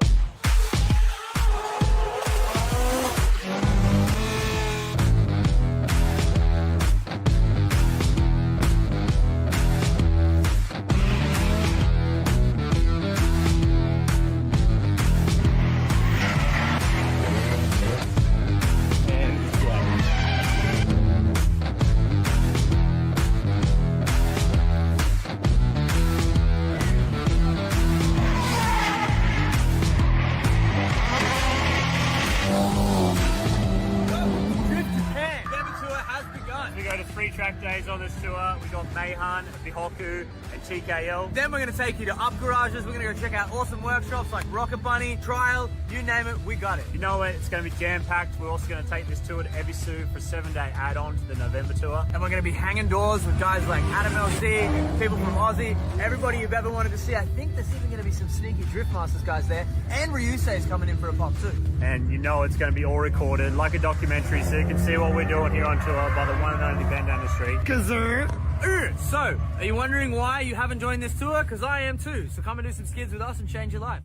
We go to 3 track days on this tour. We got Mayhan, Bihoku, and TKL. Then we're going to take you to up garages. We're going to go check out awesome workshops like Rocket Bunny, Trial, you name it, we got it. You know what? It's going to be jam-packed. We're also going to take this tour to Ebisu for a 7-day add-on to the November tour. And we're going to be hanging doors with guys like Adam LC, people from Aussie, everybody you've ever wanted to see. I think there's even going to be some sneaky Drift Masters guys there. And Ryusei's coming in for a pop too. And you know it's going to be all recorded like a documentary, so you can see what we're doing here on tour by the one and only Ben down the street. So, are you wondering why you haven't joined this tour? Because I am too. So come and do some skids with us and change your life.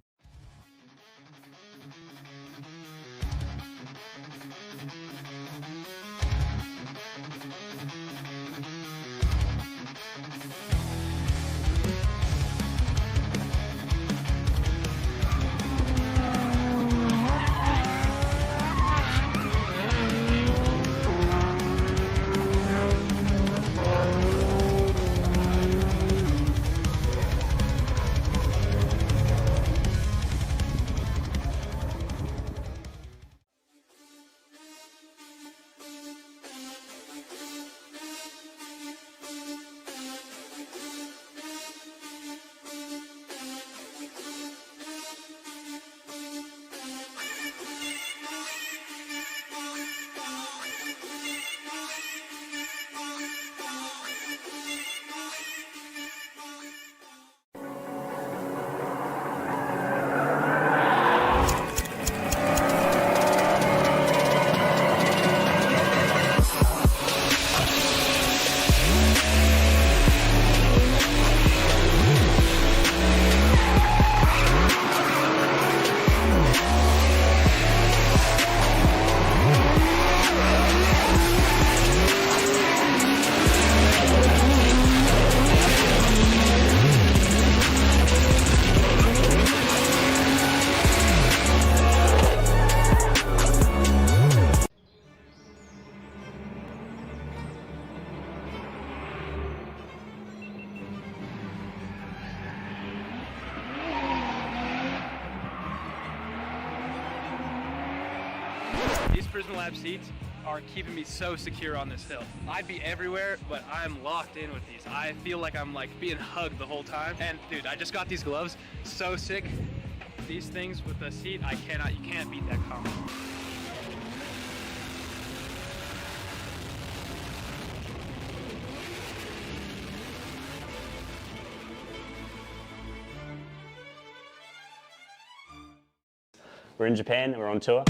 These Prison Lab seats are keeping me so secure on this hill. I'd be everywhere, but I'm locked in with these. I feel like I'm like being hugged the whole time. And dude, I just got these gloves, so sick. These things with the seat, you can't beat that combo. We're in Japan and we're on tour.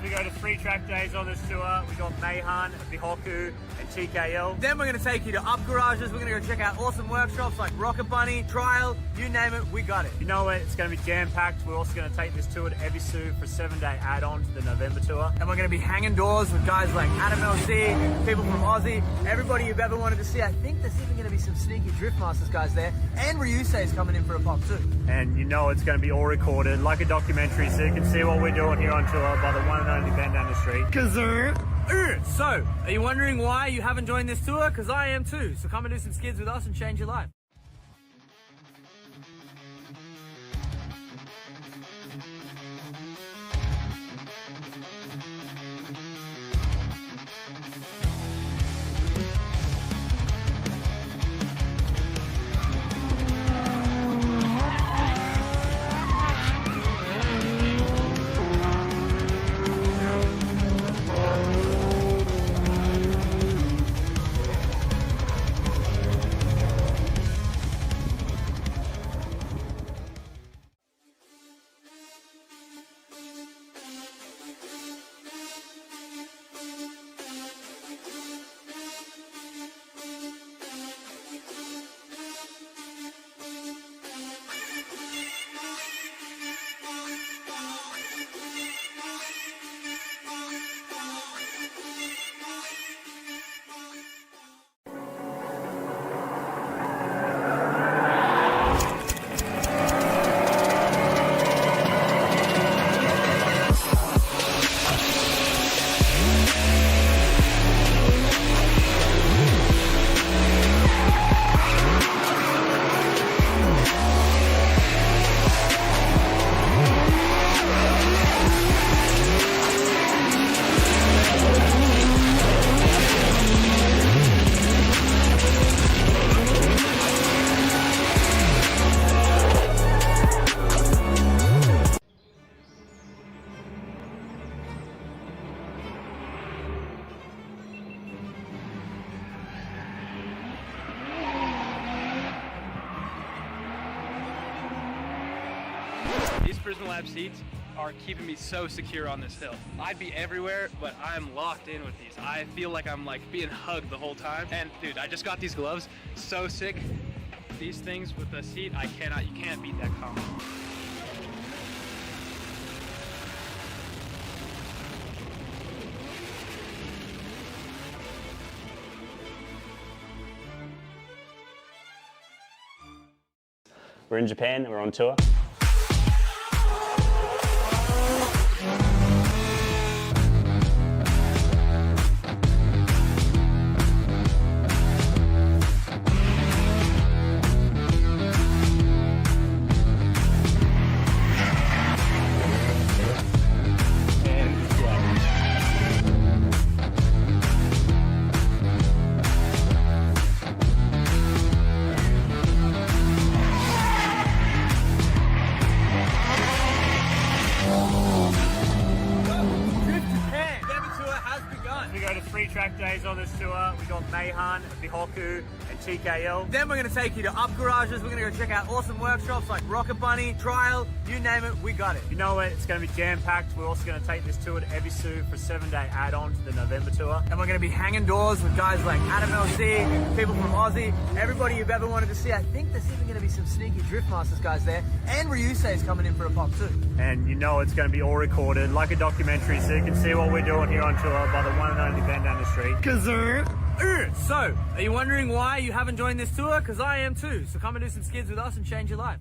We go to 3 track days on this tour. We got Meihan, Bihoku, and TKL. Then we're going to take you to up garages. We're going to go check out awesome workshops like Rocket Bunny, Trial, you name it, we got it. You know it, it's going to be jam-packed. We're also going to take this tour to Ebisu for a 7-day add-on to the November tour. And we're going to be hanging doors with guys like Adam LC, people from Aussie, everybody you've ever wanted to see. I think there's even going to be some sneaky Drift Masters guys there. And Ryusei is coming in for a pop too. And you know it's going to be all recorded like a documentary, so you can see what we're doing here on tour by the one and only Ben down the street. So, are you wondering why you haven't joined this tour? Because I am too. So come and do some skids with us and change your life. These Prison Lab seats are keeping me so secure on this hill. I'd be everywhere, but I'm locked in with these. I feel like I'm like being hugged the whole time. And dude, I just got these gloves, so sick. These things with the seat, you can't beat that combo. We're in Japan and we're on tour. this tour. We got Mayhan, Bihoku, and TKL. Then we're going to take you to up garages. We're going to go check out awesome workshops like Rocket Bunny, Trial, you name it, we got it. You know it, it's going to be jam-packed. We're also going to take this tour to Ebisu for a 7-day add-on to the November tour. And we're going to be hanging doors with guys like Adam LC, people from Aussie, everybody you've ever wanted to see. I think there's even going to be some sneaky Drift Masters guys there. And Ryusei is coming in for a pop too. And you know it's going to be all recorded like a documentary, so you can see what we're doing here on tour by the one and only bend down the street. So, are you wondering why you haven't joined this tour? Because I am too. So come and do some skids with us and change your life.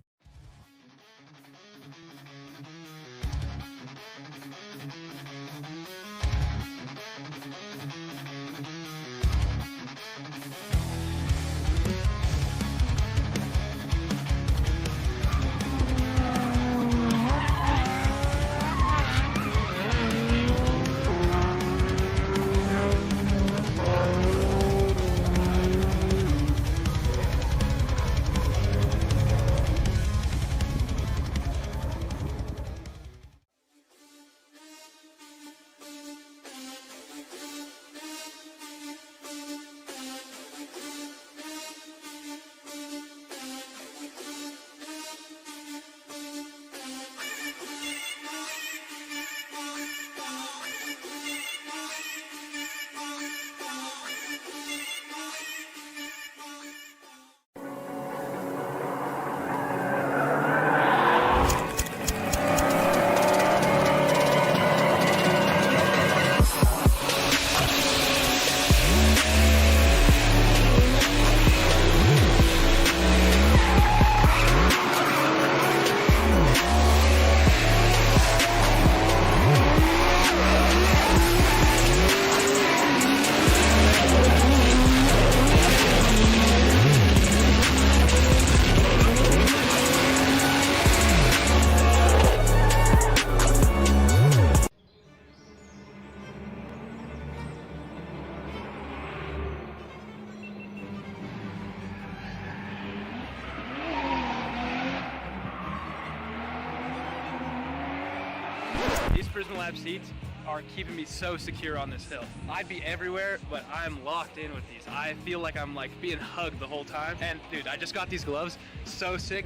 These Prison Lab seats are keeping me so secure on this hill. I'd be everywhere, but I'm locked in with these. I feel like I'm like being hugged the whole time. And dude, I just got these gloves, so sick.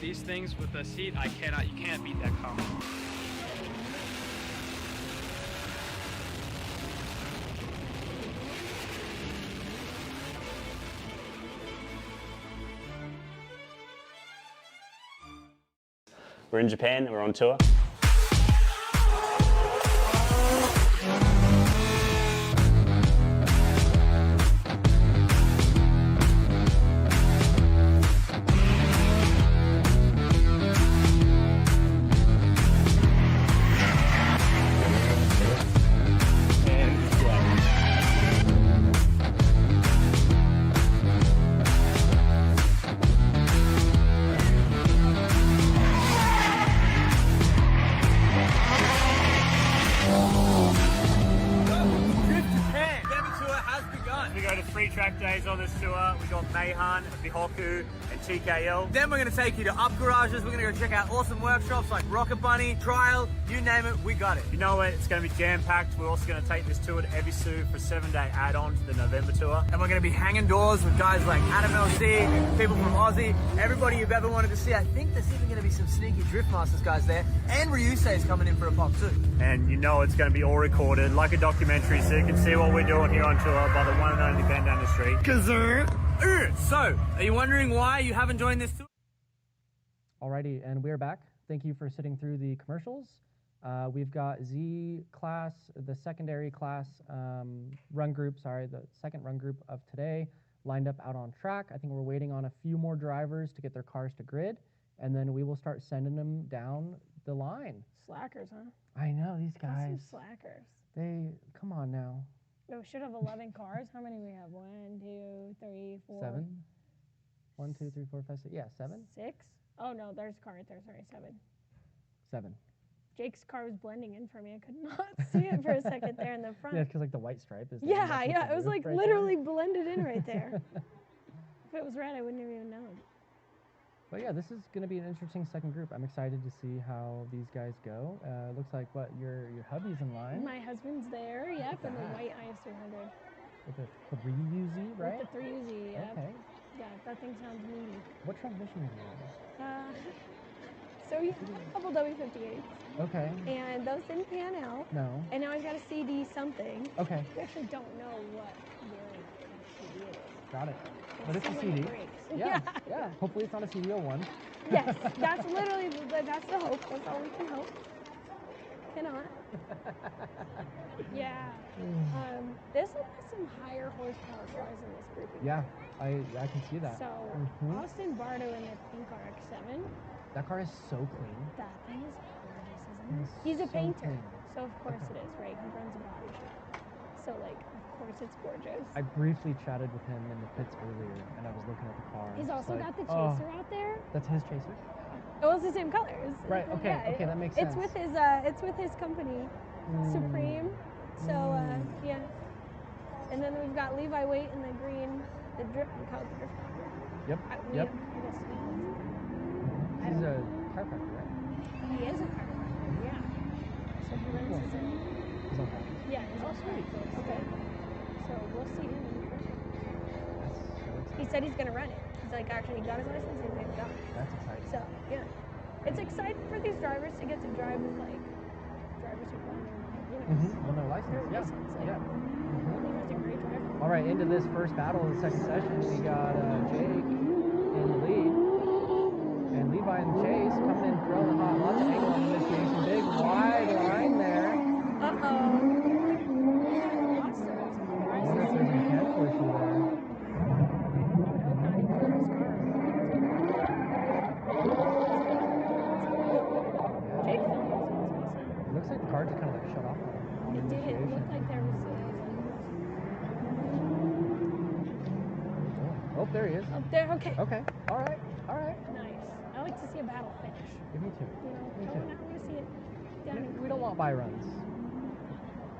These things with the seat, you can't beat that combo. We're in Japan and we're on tour. We go to 3 track days on this tour. We got Mayhan, Bihoku, and TKL. Then we're going to take you to up garages. We're going to go check out awesome workshops like Rocket Bunny, Trial, you name it, we got it. You know it, it's going to be jam-packed. We're also going to take this tour to Ebisu for a 7-day add-on to the November tour. And we're going to be hanging doors with guys like Adam LC, people from Aussie, everybody you've ever wanted to see. I think there's even going to be some sneaky Drift Masters guys there. And Ryusei is coming in for a pop too. And you know it's going to be all recorded like a documentary, so you can see what we're doing here on tour by the one and only bend down the street. So, are you wondering why you haven't joined this tour? Alrighty, and we're back. Thank you for sitting through the commercials. We've got Z class, the secondary class run group, the second run group of today, lined up out on track. I think we're waiting on a few more drivers to get their cars to grid, and then we will start sending them down the line. Slackers, huh? I know, these That's guys. some slackers. Come on now. No, we should have 11 cars. How many we have? 1, 2, 3, 4. 7? 1, 2, 3, 4, 5, 6. Yeah, 7? 6? Oh no, there's a car right there. Sorry, 7. 7. Jake's car was blending in for me. I could not see it for a second there in the front. Yeah, because like the white stripe is. Yeah, it was like literally blended in right there. If it was red, I wouldn't have even known. But yeah, this is going to be an interesting second group. I'm excited to see how these guys go. Looks like your hubby's in line. My husband's there, yep, and the white IS 300. With a 3UZ, right? With the 3UZ, yep. Okay. Yeah, that thing sounds meaty. What transmission do you use? So he had a couple W58s, Okay. and those didn't pan out. No. And now he's got a CD something. Okay. We actually don't know what variant of CD it is. Got it. We'll But it's a see when it CD. breaks. Yeah. Hopefully it's not a CD01. Yes, that's literally, that's the hope. That's all we can hope. Cannot. Yeah. This will be some higher horsepower cars in this grouping. Yeah, I can see that. So, Austin Bardo in the pink RX-7. That car is so clean. That thing is gorgeous, isn't it? It's He's a so painter, clean. so of course it is, right? He runs a body shop. So, like, of course it's gorgeous. I briefly chatted with him in the pits earlier, and I was looking at the car. He's also like, got the chaser out there. That's his chaser? Oh, it's the same colors. Right, okay, Yeah, okay, that makes sense. It's with his company, Supreme. So, yeah. And then we've got Levi Waite in the green, the drift, we call it the drift doctor. Yep, I yep. guess he calls it. He's a chiropractor, right? He is a chiropractor, yeah. So he runs his own. His own practice. Yeah, his own sweet. practice. Okay. So we'll see him in person. That's so exciting. He said he's going to run it. He's like, actually, he got his license and he's going to go. That's exciting. So, yeah. It's exciting for these drivers to get to drive with, like, drivers who run their, On their license. their license. Like, Levi's a great driver. All right, into this first battle of the second session, we got Jake in the lead. And Levi in the chase, coming in, throwing hot, lots of angle on the initiation. Big wide line there. Uh-oh. Awesome. I wonder if there's a mechanical issue there. I hope not. He blew his car. Jake filmed this. That's awesome. It looks like the car just kind of like shut off on It did. It initiation. looked like there was Oh, there he is. up there. Okay. Okay. All right. Nice. I like to see a battle finish. Yeah, me too. You know, Me I too. want to see it done. We don't want buy runs.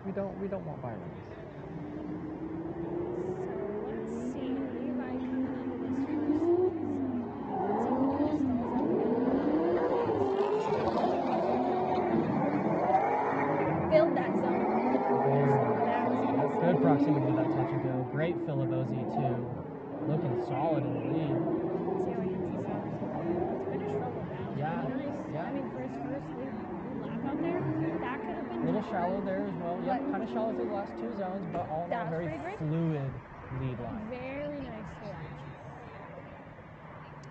We don't want buy runs. So let's see. Levi coming into this first. Let's see who kind of stalls out again. Build that zone. That was awesome. Good proximity to that touch and go. Great Filibosi too. Looking solid in the lead. Let's see how he hits the zone. Let's finish trouble. That was Yeah, really nice. yeah. I mean, for his first lead lap out there, that could have been A little tough. shallow there as well. But- Yep, kind of shallow through the last two zones, but all in all, That was very pretty great. fluid lead line. Very nice to watch.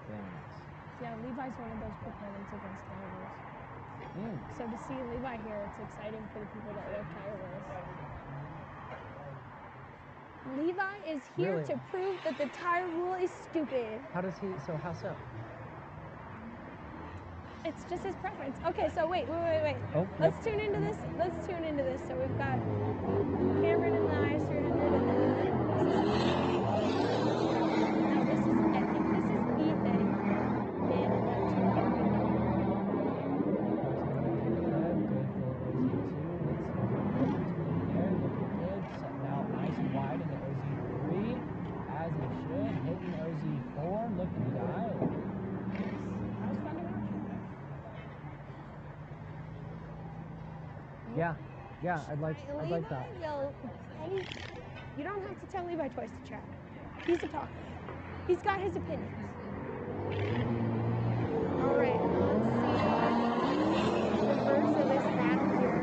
Very nice. Yeah, Levi's one of those proponents against tire rules. Mm. So to see Levi here, it's exciting for the people that love tire rules. Levi is here Really? to prove that the tire rule is stupid. How does he? So how so? It's just his preference. Okay, so wait. Oh, Let's tune into this. So we've got Cameron in the IS300 and then I think this is Ethan in the 200. Setting out nice and wide into OZ3, as he should. Hitting OZ4, looking dialed. That was fun to watch. Yeah, I'd like that. You don't have to tell Levi twice to chat. He's a talker. He's got his opinions. All right, let's see the first of this battle here.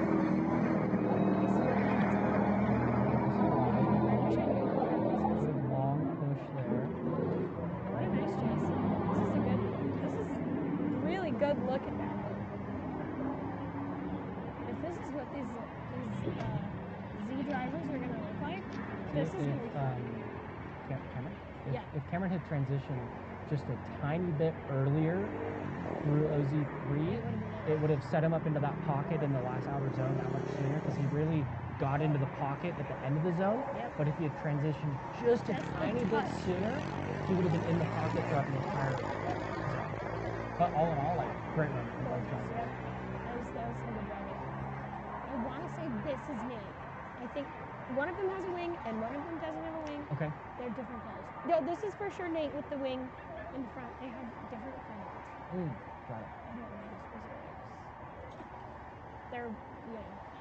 Good long push there. What a nice chase. This is really good looking battle. If this is what these Z drivers are gonna look like, this is gonna be fun. Cameron? Yeah. If Cameron had transitioned just a tiny bit earlier through OZ3, it would have set him up into that pocket in the last outer zone that much sooner because he really got into the pocket at the end of the zone. Yep. But if he had transitioned just a tiny bit sooner, he would have been in the pocket throughout the entire zone. But all in all, like, great run from both Gorgeous, drivers. yep. That was some good driving. I want to say this is Nate. I think one of them has a wing and one of them doesn't have a wing. Okay. They're different colors. No, this is for sure Nate with the wing in the front. They have different crowns. Got it. I don't know the specifics. They're,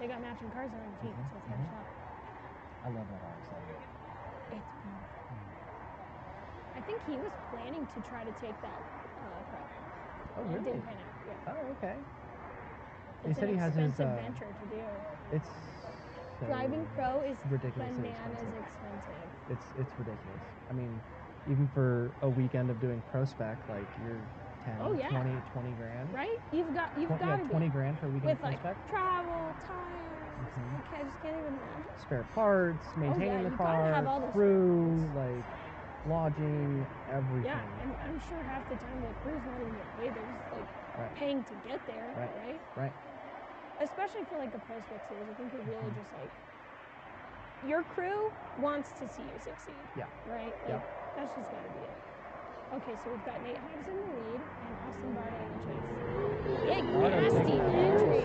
they got matching cars on the team, so it's kind of shot. I love that RX-7. It's beautiful. I think he was planning to try to take that pro. Oh, It really? didn't pan out. Yeah. Oh, okay. He It's said an he has his. expensive venture to do. It's so Driving pro is ridiculously bananas expensive. expensive. It's ridiculous. I mean, even for a weekend of doing pro spec, like you're 10, Oh, yeah. 20 grand. Right? You've got Yeah, to 20 be. grand for a weekend With of pro like spec. travel, tires. Mhm. I just can't even imagine. Spare parts, maintaining the you gotta have all car, those crew, spare like lodging, everything. Yeah, and I'm sure half the time the crew's not even getting paid. They're just like Right. paying to get there, right? Right. Especially for like a pro spec series, I think it really just like your crew wants to see you succeed. Yeah. Right? Like that's just gotta be it. Okay, so we've got Nate Hobbs in the lead and Austin Bardo in the chase. Big nasty entry.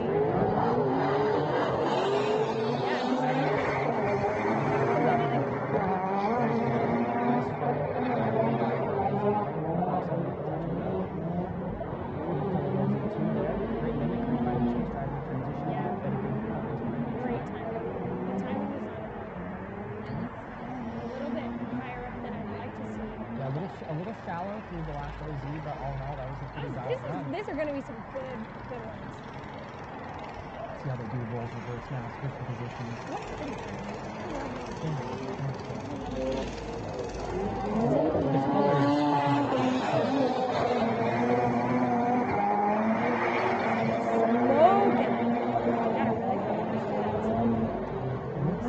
Great timing. The timing was on point. A little bit higher up than I'd like to see. Yeah, a little shallow through the last LZ, but all in all, that was a pretty dialed run. These are going to be some good runs. See how they do rolls reverse now, switch the positions. This color is Smoking. Gotta really push through that.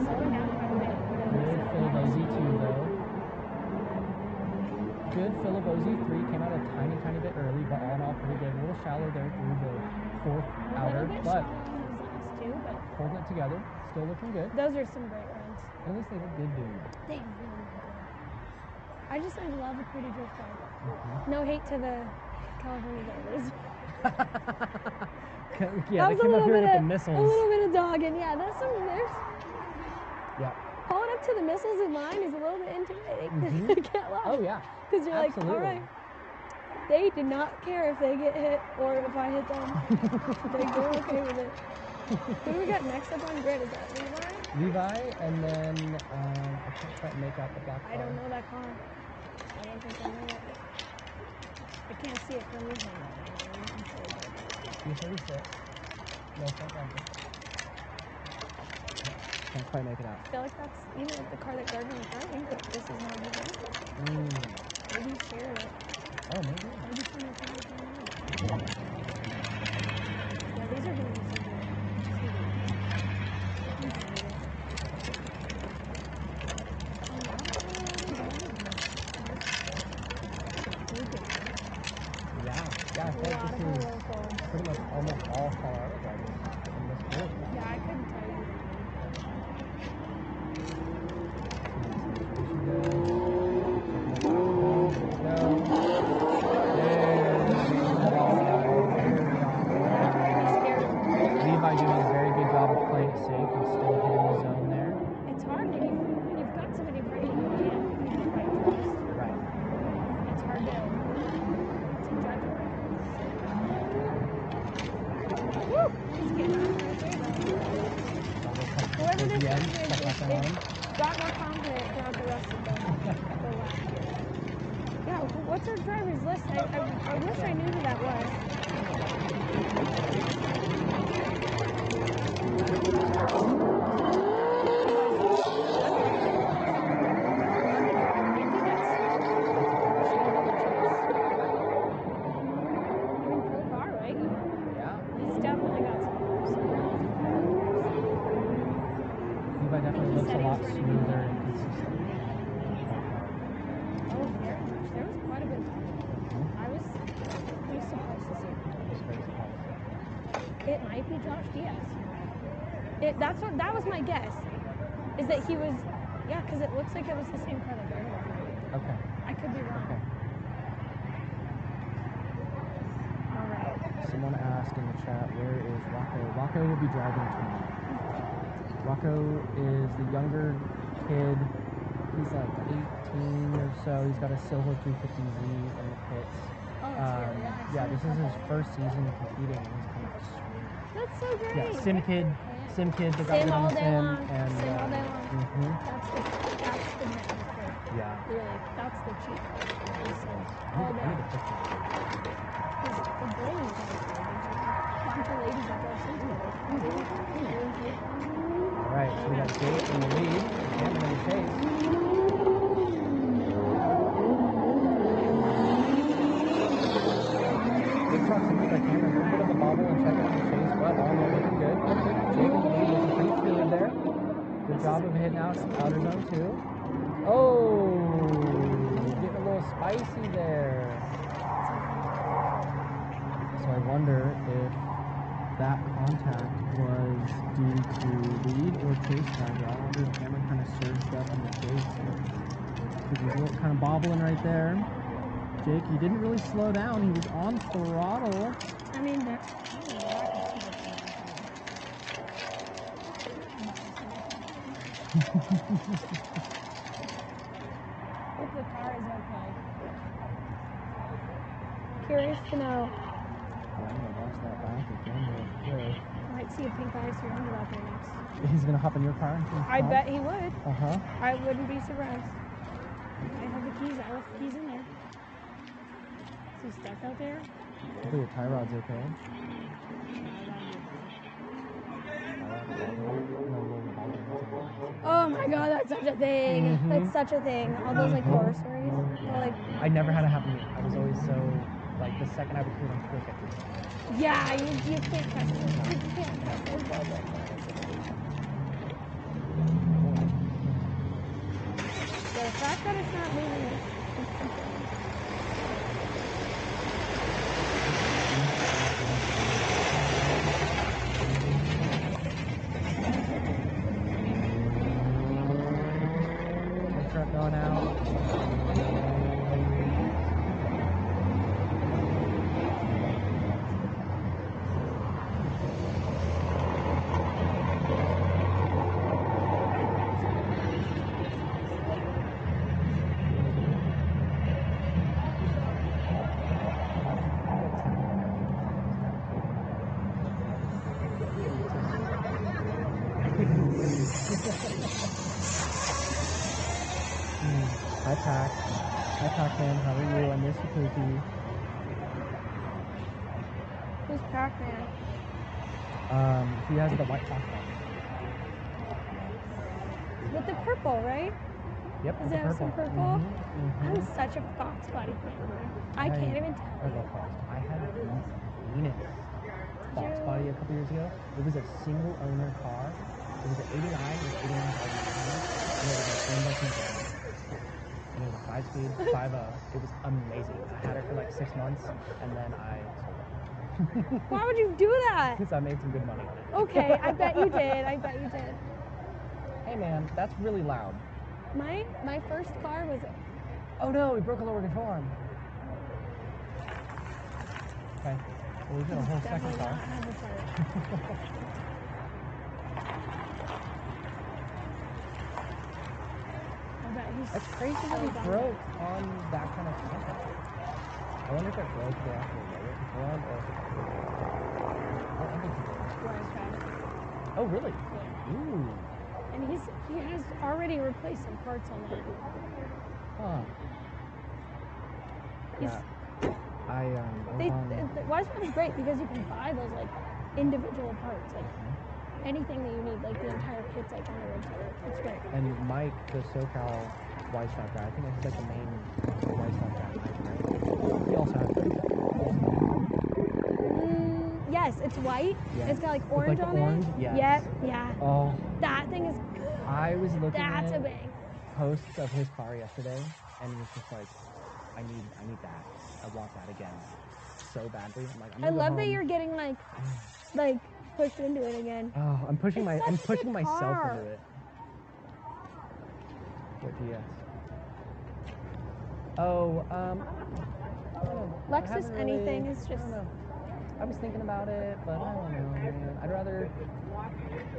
Slowing down quite a bit. good. Filibosi 2 though. Good. Filibosi 3 came out a tiny bit early, but all in all pretty good. A little shallow there through the fourth outer, but holding it together. Still looking good. Those are some great runs. At least they look good doing it. They really look good. I love a pretty drift car. No hate to the California drivers. Yeah, they came up here with the missiles. A little bit of dogging. Yeah, there's Yeah. pulling up to the missiles in line is a little bit intimidating. I can't lie. Oh yeah. Because you're Absolutely. like, all right. They did not care if they get hit or if I hit them. They're okay with it. Who do we got next up on grid? Is that Levi? Levi, and then I can't quite make out the black car. I don't know that car. I don't think I know it. I can't see it from this one. P36. No front bumper. Can't quite make it out. I feel like that's even like the car that Gardner was driving, but this is not his own. Maybe he shared it. Oh, maybe. Maybe someone shared it. Yeah, these are going to be some good. Yeah, I feel like this is pretty much almost all Colorado drivers in this group. Yeah, I couldn't tell you. Levi doing a very good job of playing it safe and still hitting the zone there. It's hard when you've got somebody in front of you you can't quite trust. Right. It's hard to judge it. Woo! He's getting on right there, though. Whoever this person is got more confident throughout the rest of the lap. Yeah, what's our driver's list? I wish I knew who that was. Levi definitely looks a lot smoother and consistent. Oh, very much. There was quite a bit of time. I was surprised to see it. I was very surprised. It might be Josh Diaz. That was my guess. Is that he was, because it looks like it was the same car that Gardner was driving. Okay. I could be wrong. Okay. All right. Someone asked in the chat, where is Rocco? Rocco will be driving tomorrow. Rocco is the younger kid. He's like 18 or so. He's got a silver 350Z in the pits. Oh, Yeah, this is his first season competing, and he's coming out swinging. That's so great. Yeah, sim kid, they got Sim good on all the day sim, long. and Sim all day long. mhm. That's the magic part. Yeah. Really, that's the cheat code. I All need day. to fix that. The brain is kind of crazy. A bunch of ladies that go sim together. All right, so we got Jake in the lead, Cameron in the chase. Good proximity by Cameron. A little bit of a bobble and check out the chase, but all in all looking good. Jake in the lead, looking pretty fluid there. Good job of hitting out outer zone 2. Oh, getting a little spicy there. So I wonder if that contact was due to lead or chase driver. I wonder if Cameron kind of surged up in the chase. Because he's a little kind of bobbling right there. Jake, he didn't really slow down. He was on throttle. I mean, they're... Hope the car is okay. Curious to know. Yeah, I'm going to watch that back again real quick. Might see a pink IS 300 out there next. He's going to hop in your car? I bet he would. Uh-huh. I wouldn't be surprised. I have the keys. I left the keys in there. Is he stuck out there? Hopefully the tie rod's okay. Oh my god, that's such a thing. Mhm. That's such a thing. All those like horror stories. Yeah. Like, I never had it happen to me. I was always so, like, the second I would put on quick, I could. yeah, you can't trust yourself. You can't trust yourself. Yeah, the fact that it's not moving is Truck going out. Hi, Pac. Hi, Pac-Man. How are you? I miss you, Pookie. who's Pac-Man? He has the white fox on. With the purple, right? Yep, Does the it have some purple? Mhm. I'm such a Fox body fan. I can't even tell I you. love Fox. I had Venus Fox body a couple years ago. It was a single owner car. It was an 89 with 89,000 miles. And it was a and it was a 5-speed, 5.0. It was amazing. I had it for like 6 months, and then I sold it. Why would you do that? Because I made some good money on it. Okay, I bet you did. I bet you did. Hey man, that's really loud. My first car was Oh no, we broke a lower control arm. Okay, well we've got a whole second definitely car. not have a part. I bet he's That's crazy so that he dumb. broke on that kind of contact. I wonder if it broke the actual lower control arm or if it I think he broke. Wires back. Oh really? Yeah. Ooh. And he has already replaced some parts on that. Huh. Yeah. I was on... Wisefab is great because you can buy those like individual parts, like anything that you need, like the entire kit's like on their website. It's great. And Mike, the SoCal Wisefab guy, I think he's like the main Wisefab guy, Mike, right? He also has Yes, it's white. Yeah. It's got like With, orange like, on the orange? it. Yes. Yep, yeah. Oh, That thing is good. I was looking That's a at bang. posts of his car yesterday, and was just like, I need that. I want that again, so badly. I'm like, I'm I gonna go love that home. you're getting like pushed into it again. Oh, I'm pushing It's I'm such a pushing good myself car. into it. What DS? Oh, I don't know. I Lexus haven't anything really- is I just. don't know. I was thinking about it, but I don't know, man.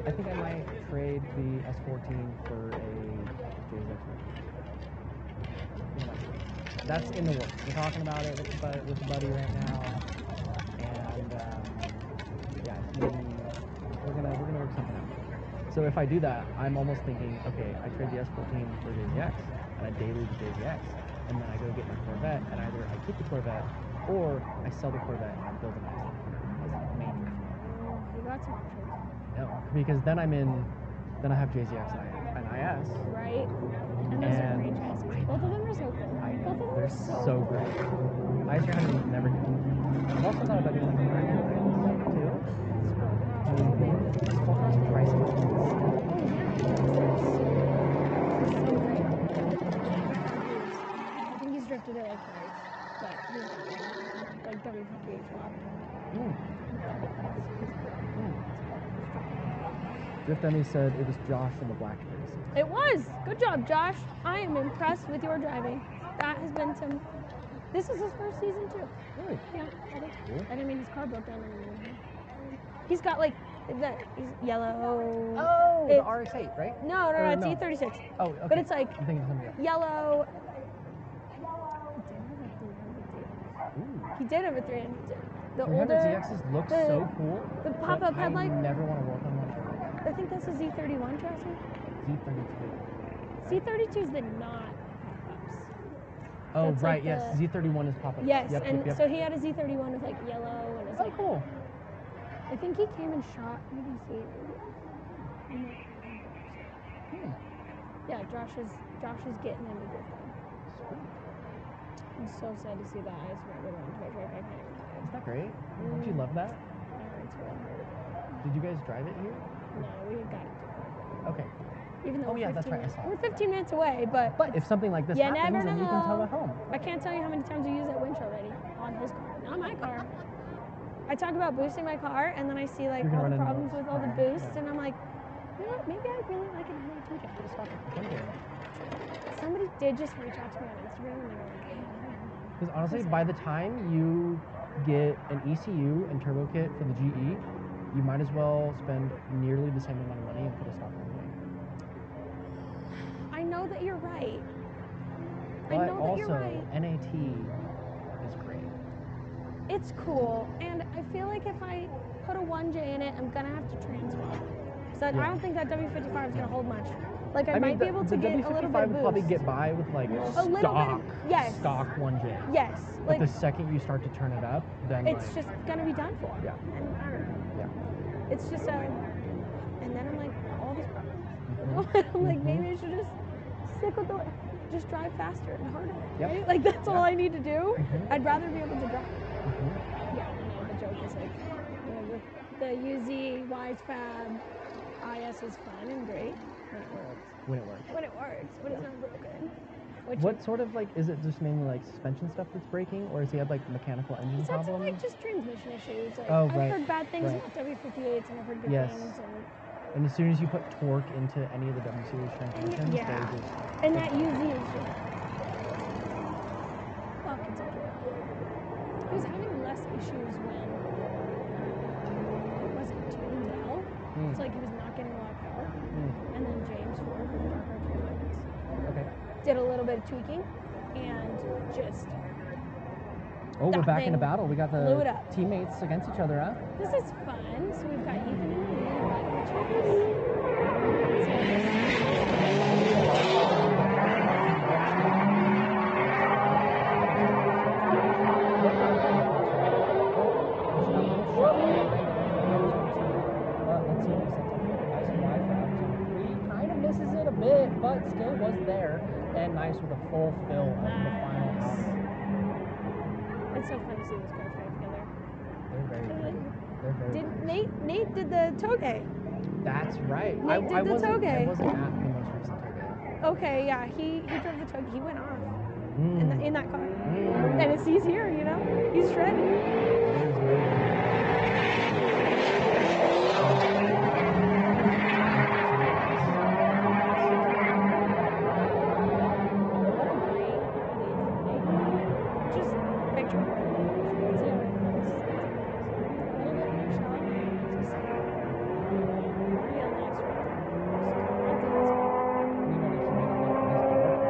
I think I might trade the S14 for a JZX. that's in the works. We're talking about it with a buddy right now, and yeah, we're gonna work something out. So if I do that, I'm almost thinking, okay, I trade the S14 for JZX, and I daily the JZX, and then I go get my Corvette, and either I keep the Corvette, or I sell the Corvette and build an IS. That's major. You got some options. No, because then I have JZX and IS. Right? And those are great chassis. Both of them are so cool. I know, Both of them they're are so so cool. great. IS 300 is never good. I've also thought about doing like a bracket race too. Full custom pricing. Oh, yeah. So great. I think he's drifted it like twice. But he's like W58 swap. Drift Emmy said it was Josh in the black jersey. It was. Good job, Josh. I am impressed with your driving. That has been some. This is his first season too. Really? Yeah, that is Cool. And I mean, his car broke down. He's got like he's yellow. Oh, the It's- RX-8, right? No, Or it's no. E36. Oh, okay. But it's like I'm thinking of something else. yellow. Ooh. He did have a 300. The 300 older ZXs look so cool. The but pop-up headlight. I never want to work on one ever again. I think that's a Z31 chassis. Z32. Z32s did not pop-ups. Oh, That's right, like yes. the- Z31 is pop-up. Yes, Yep, and yep. so he had a Z31 with like yellow and it's Oh, like cool. I think he came and shot. What did he see? Yeah, Josh is getting into drifting. I'm so sad to see that ice right around to my track. I can't even tell you. Isn't that great? Don't you love that? Yeah, it's really hard. Did you guys drive it here? No, we got it. Okay. Even though Oh, we're yeah, that's 15 right, I saw it. We're 15 minutes away, but But if something like this you happens, never then you can tow know. it home. I can't tell you how many times we use that winch already on his car, not my car. I talk about boosting my car, and then I see like You're gonna all the run into problems those. with all the Yeah. boosts, and I'm like, you know what? Maybe I really like an NA2 jacket. Somebody did just reach out to me on Instagram, and they were like, hey. Because honestly, by the time you get an ECU and turbo kit for the GE, you might as well spend nearly the same amount of money and put a stock one away. I know that you're right. I But know that you're also, right. NAT is great. It's cool, and I feel like if I put a 1J in it, I'm gonna have to transfer. So I Yeah. don't think that W55 is gonna hold much. Like I mean, might be able to the get a little bit W55 of would boost. probably get by with like little bit stock, of- yes. stock 1J. Yes, But like the second you start to turn it up, then it's like, just gonna be done for. Yeah. And I don't know. yeah. It's just and then I'm like, all these problems. Mhm. I'm like, maybe I should just stick with just drive faster and harder. Yep. Right? Like that's all Yep. I need to do. Mhm. I'd rather be able to drive. Mhm. Yeah, no, the joke is like, the UZ, Wise Fab, IS is fun and great when it works. When it works. When it works, when it's not broken. Which What sort of like, is it just mainly like suspension stuff that's breaking, or has he had like mechanical engine It's had some problems? like just transmission issues. Like Oh, I've right, heard bad things right. about W58s and I've heard good Yes. things. And as soon as you put torque into any of the W series transmissions, Yeah. they just And that UZ is just. Well, it's okay. He was having less issues when it wasn't tuned well. It's like he was not getting a lot of power. And then James Ford with Dark Arts Performance okay. did a little bit of tweaking and just. Oh, we're that back in a thing battle. We got blew it the up. teammates against each other, huh? This is fun. So we've got Ethan and Lee and Mike. Let's see if he sets up a nice wide fabs on 3. Kind of misses it a bit, but still was there. And nice with a full fill of the final outer. It's so fun to see those cars fight together. They're very pretty. They're very pretty. Nate did the toge. That's right. Nate did the I toge. wasn't at the most recent toge. Okay, yeah, he drove the toge. He went off Mm. in that car. Mm. And it's he's here, you know? He's shredded. It is very What a great lead from Nate. Just picture him. Let's see how it looks. A little bit more shot. Just real nice right there. Just right there. You know, he made a nice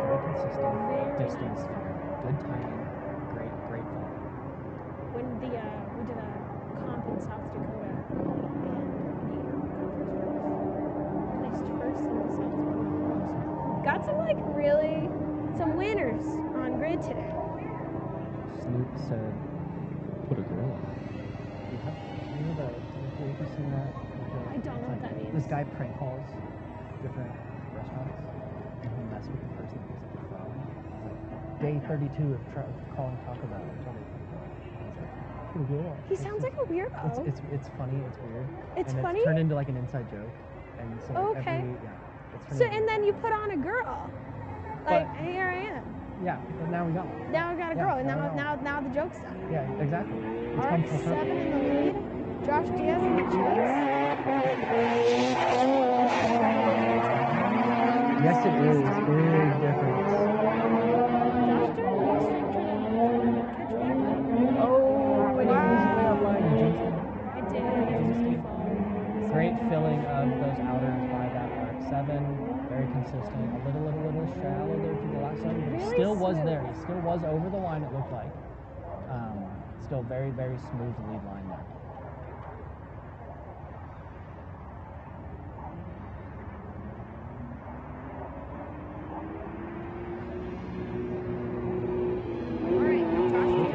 very consistent Very distance. nice. Good had some winners on grid today. Snoop said, "Put a girl on." You know have you seen that? I don't know what that means. This guy prank calls different restaurants, and he'll mess with the person that picks up the phone. Like, day 32 of calling Taco Bell. Put a girl on. He sounds like a weirdo. It's funny. It's weird. It's and funny? It's turned into like an inside joke, and so like Okay. it's turned So, into, and then you put on a girl. Like, here I am. yeah, but now we got one. Now I got a Yeah, girl, and now we got now the joke's done. Yeah, exactly. It's All come right, full circle. 7 in the lead. Josh Diaz in the chase. Yes, it is. Big difference. Josh turned more straight trying to catch back up. Oh, and he was way Wow. offline. You jinxed him. I did. I just default. Great filling of those outers by that RX-7. Very consistent. A little shallow there to the last zone, but he Really still was smooth. there. He still was over the line, it looked like. Still very, very smooth lead line there. All right, Josh Diaz.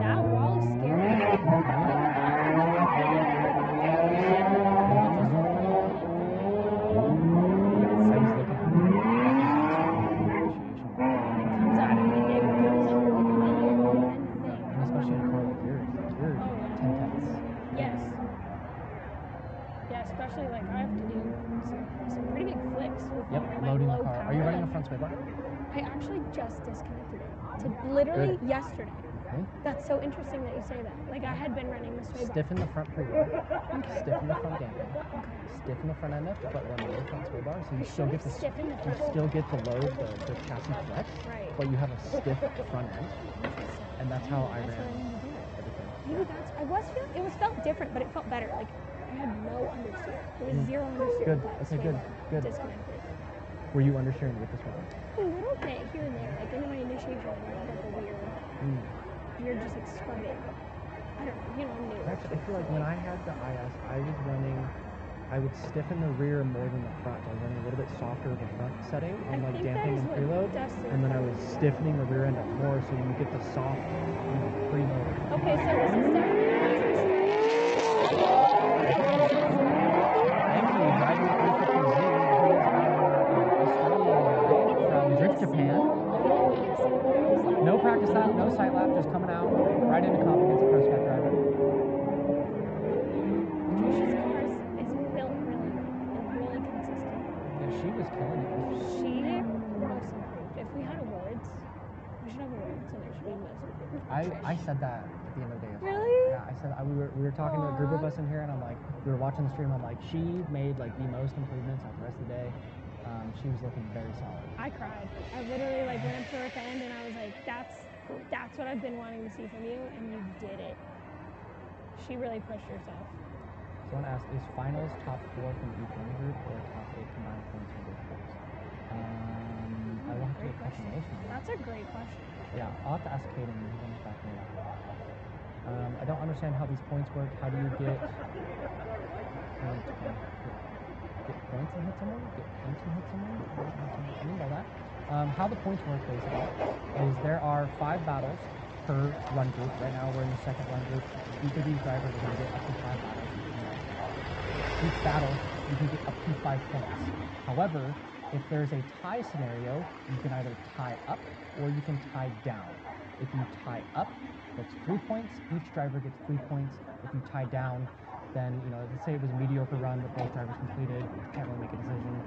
That wall is scary. Comes out and it goes over And especially in a car like yours, you're Oh, yeah. 10 tenths. Yes. Yeah, especially like I have to do some pretty big flicks with Yep, my loading low the car. power. Are you running a and front sway bar? I actually just disconnected it to literally Good. yesterday. Okay. That's so interesting that you say that. Like I had been running the sway bar. Stiffen the front pre-roll. Okay. Stiffen the front damping. Stiffen the front end up, but run low front sway bar, so you still get the stiffen the you front. still get the load, the chassis flex, Right. but you have a stiff front end, Interesting. and that's how I That's ran what I need to do. everything. Maybe that's. I was feeling. It was felt different, but it felt better. Like I had no understeer. There was zero understeer. Good. With that Okay, sway good. bar Good. Disconnected. Were you understeering with this one? A little bit here and there, like into my initiation, like a weird just like scrubbing. I don't know. You know, I'm new. Actually, I feel like when I had the IS, I would stiffen the rear more than the front. I was running a little bit softer of a front setting on like think that damping is and what preload, Dustin and then I told was me. stiffening the rear end up more, so you get the soft preload. Okay, so this is definitely Thank you, driving 350Z. He is our Australian guy from Drift Japan. No practice lap, no sight lap, just coming out right into comp against a pro scat driver. Trisha's car is built really well and really consistent. Yeah, she was killing it. She most improved. If we had awards, we should have awards and it should be most improved. I said that at the end of the day. Yesterday. Really? Yeah, I said we were talking to a group of us in here, and I'm like, we were watching the stream. I'm like, she made like the most improvements on the rest of the day. She was looking very solid. I cried. I literally like went up to her at the end and I was like, that's what I've been wanting to see from you, and you did it. She really pushed herself. Someone asked, is finals top 4 from each one group or top 8 combined points from both groups? I will have to Great get question. confirmation. That's a great question. Yeah, I'll have to ask Caden when he comes back in. I don't understand how these points work. How do you get points and hit someone? Get points and hit someone? What do you mean by that? How the points work basically is there are 5 battles per run group. Right now we're in the second run group. Each of these drivers are going to get up to 5 battles. Each battle, you can get up to 5 points. However, if there's a tie scenario, you can either tie up or you can tie down. If you tie up, that's 3 points. Each driver gets 3 points. If you tie down, then, you know, let's say it was a mediocre run, but both drivers completed, can't really make a decision,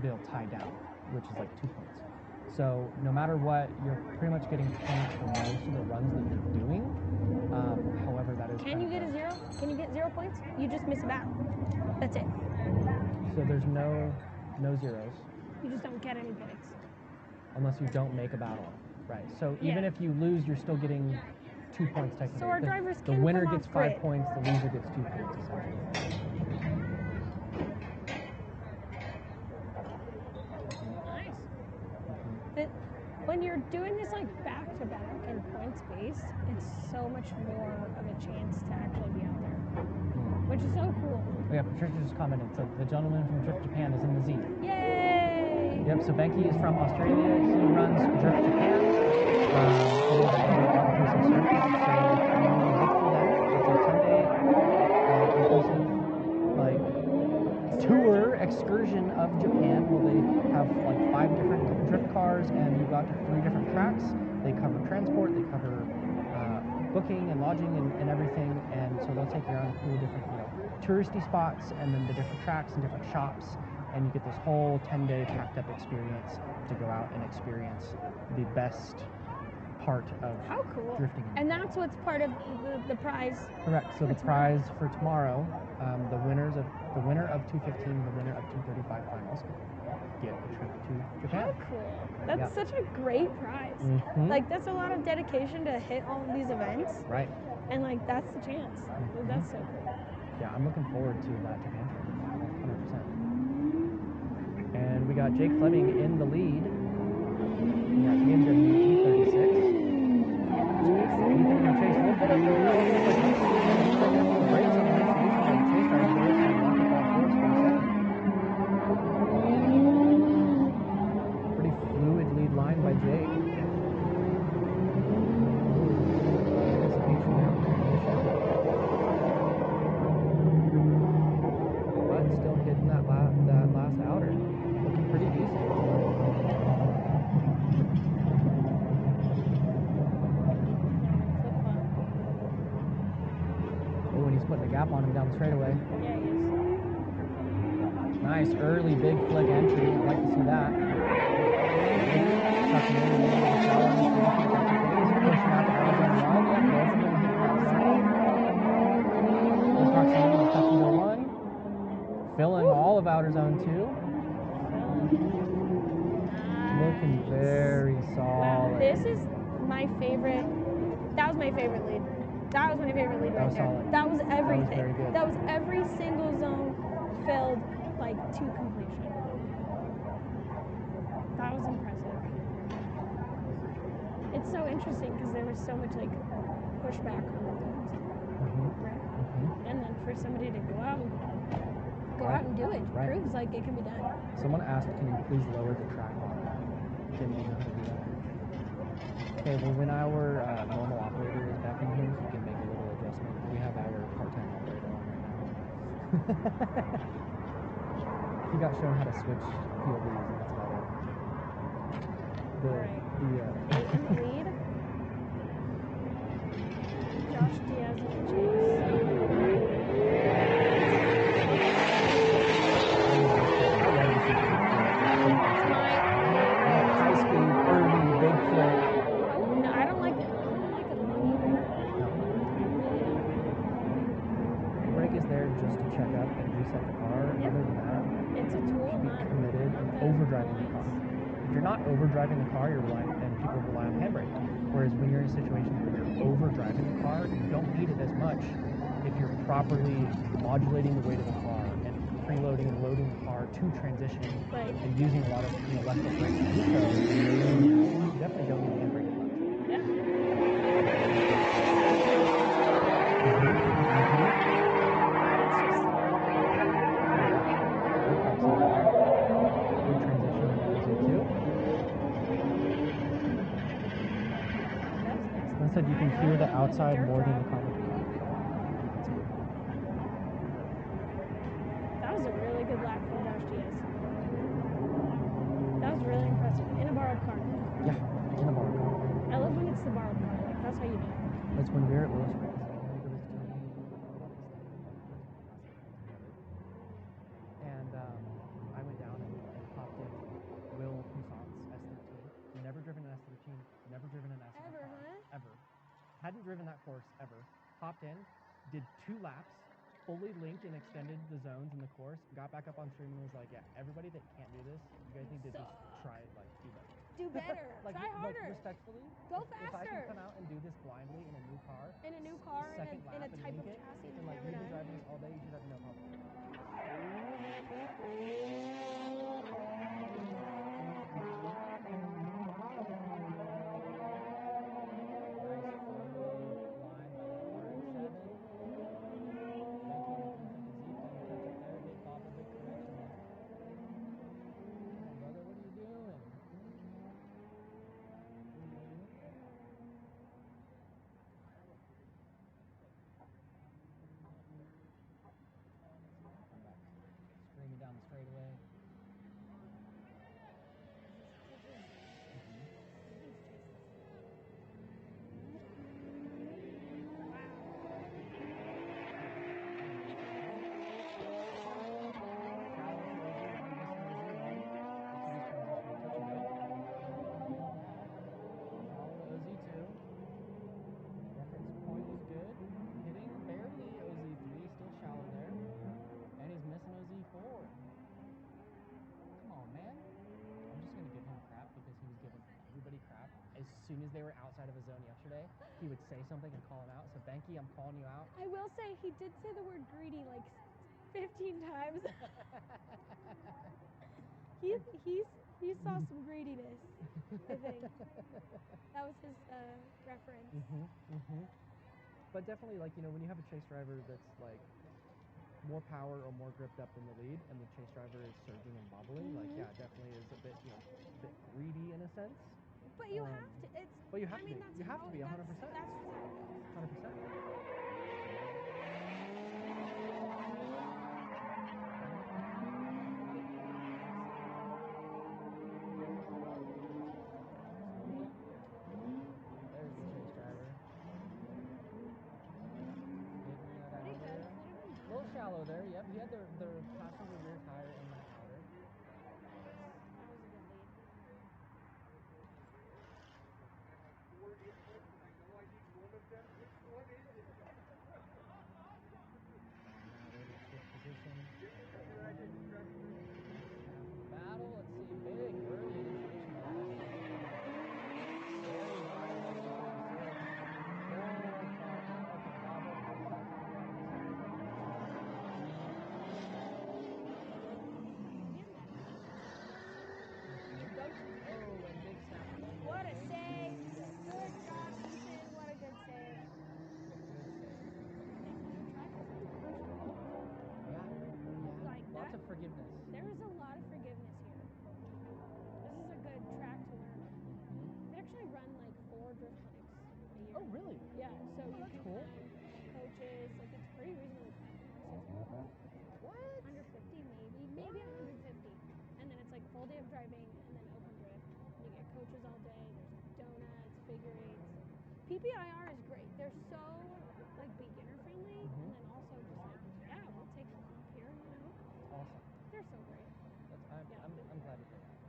they'll tie down, which is like 2 points. So no matter what, you're pretty much getting points for most of the runs that you're doing. However, that is Can you get a 0? Can you get 0 points? You just miss a battle. That's it. So there's no zeros. You just don't get any points. Unless you don't make a battle. Right. So even Yeah. if you lose, you're still getting 2 points technically. So our 'cause drivers the can winner come gets off 5 grid. points, the loser gets 2 points essentially. Nice. But when you're doing this it's like back to back and points based, it's so much more of a chance to actually be out there, which is so cool. Yeah, Patricia just commented, so the gentleman from Drift Japan is in the Z. Yay! Yep, so Benke is from Australia. He runs Drift Japan. It is an all-inclusive service, so if you look for them, it's a 10-day inclusive, like, tour excursion of Japan. Well, they have like 5 different drift cars, and you go out to 3 different tracks. They cover transport, they cover booking and lodging and everything, and so they'll take you around cool different, touristy spots, and then the different tracks and different shops, and you get this whole 10-day packed up experience to go out and experience the best part of How cool. drifting. And that's what's part of the prize. Correct. So the prize for tomorrow, the winner of 215, the winner of 235 finals get a trip to Japan. How cool. That's such a great prize. Like, that's a lot of dedication to hit all of these events. Right. And, like, that's the chance. That's so cool. Yeah, I'm looking forward to that Japan trip, 100%. And we got Jake Fleming in the lead. We got BMW 36. Ethan and Chase Wolf. Breaks on the initiation by Chase drivers there, so lock up all fours for a second. Pretty fluid lead line by Jake. Anticipation there on transition. But still hitting that last outer. Looking pretty decent. Oh, and he's putting a gap on him down the straightaway. Yeah, he is. Nice early big flick entry. I'd like to see that. Tucking in a little bit of the power on the station, if that's okay. He's pushing out the outer zone 1. Yep, both of them hitting that zone. In proximity to touch into 1. Filling all of outer zone 2. Looking very solid. This is my favorite. That was my favorite lead. That was my favorite lead right there. Solid. That was everything. That was very good. That was every single zone filled like to completion. That was impressive. It's so interesting because there was so much like pushback on the zones, right? And then for somebody to go out and do it proves like it can be done. Someone asked, can you please lower the track bar? Can you know how to do that? Okay, well, when our normal operator is back in here, he can make a little adjustment. We have our part-time operator on right now. He got shown how to switch POVs, and that's about it. Eight in the lead. Josh Diaz in the chase. High speed, early, big flick. No, I don't like it. I don't like a lead right there. Brake is there just to check up and reset the car. Yep. Other than that, It's a tool, you should be not committed and overdriving the car. If you're not overdriving the car, you're relying, and people rely on handbrake. Whereas when you're in a situation where you're overdriving the car, you don't need it as much if you're properly modulating the weight of the car and preloading and loading the car to transition and using a lot of left foot brakes to do so. You definitely don't need the handbrake as much. Good transition in Z2. I said you can hear the outside more than the car with the car. That's good. That was a really good lap from Josh Diaz. That was really impressive. In a borrowed car. Yeah, in a borrowed car. I love when it's the borrowed car. Like, that's how you know. That's when we were at Lewis Race. And I went down and popped in Will Poussin's S13. Never driven an S13, never driven an S in a Ever, car, huh? ever. Hadn't driven that course ever. Popped in, did 2 laps, fully linked and extended the zones in the course, got back up on stream and was like, yeah, everybody that can't do this, you guys need to just try it, like, do better. Do better. Like, Try harder. Like, respectfully, Go if I faster. can come out and do this blindly in a new car, second in a lap and type link of it, chassis and you've like never you've been done. driving this all day, you should have no problem. soon as they were outside of a zone yesterday, he would say something and call him out. So Benke, I'm calling you out. I will say he did say the word greedy like 15 times. he saw some greediness, I think. That was his reference. But definitely, like, you know, when you have a chase driver that's like more power or more gripped up than the lead, and the chase driver is surging and wobbling, like, yeah, it definitely is a bit, you know, a bit greedy in a sense. But you have to. It's. But you have I mean, to be. that's You have how, to be 100%. That's just how it goes. 100%. There's the chase driver. Pretty good. A little shallow there. Yep, he had the passenger rear tire in that outer. That was a good lead. Battle, let's see, big early initiation on this. Very wide, that's the 36. Oh, and big snap. What a save! Good job, Ethan. What a good save. Good save. Yeah. Like Lots that. of forgiveness. There is a lot of forgiveness here. This is a good track to learn on. We actually run like 4 drift clinics a year. Oh, really? Yeah, so you that's can cool. find coaches, like it's pretty reasonably priced. What? 150 maybe 150. And then it's like full day of driving and then open drift. And you get coaches all day, there's donuts, figure eights. PPIR is great. They're so like beginner friendly and then also just like, yeah, we'll take a comp here, you know. Awesome. They're so great. I'm glad to hear that.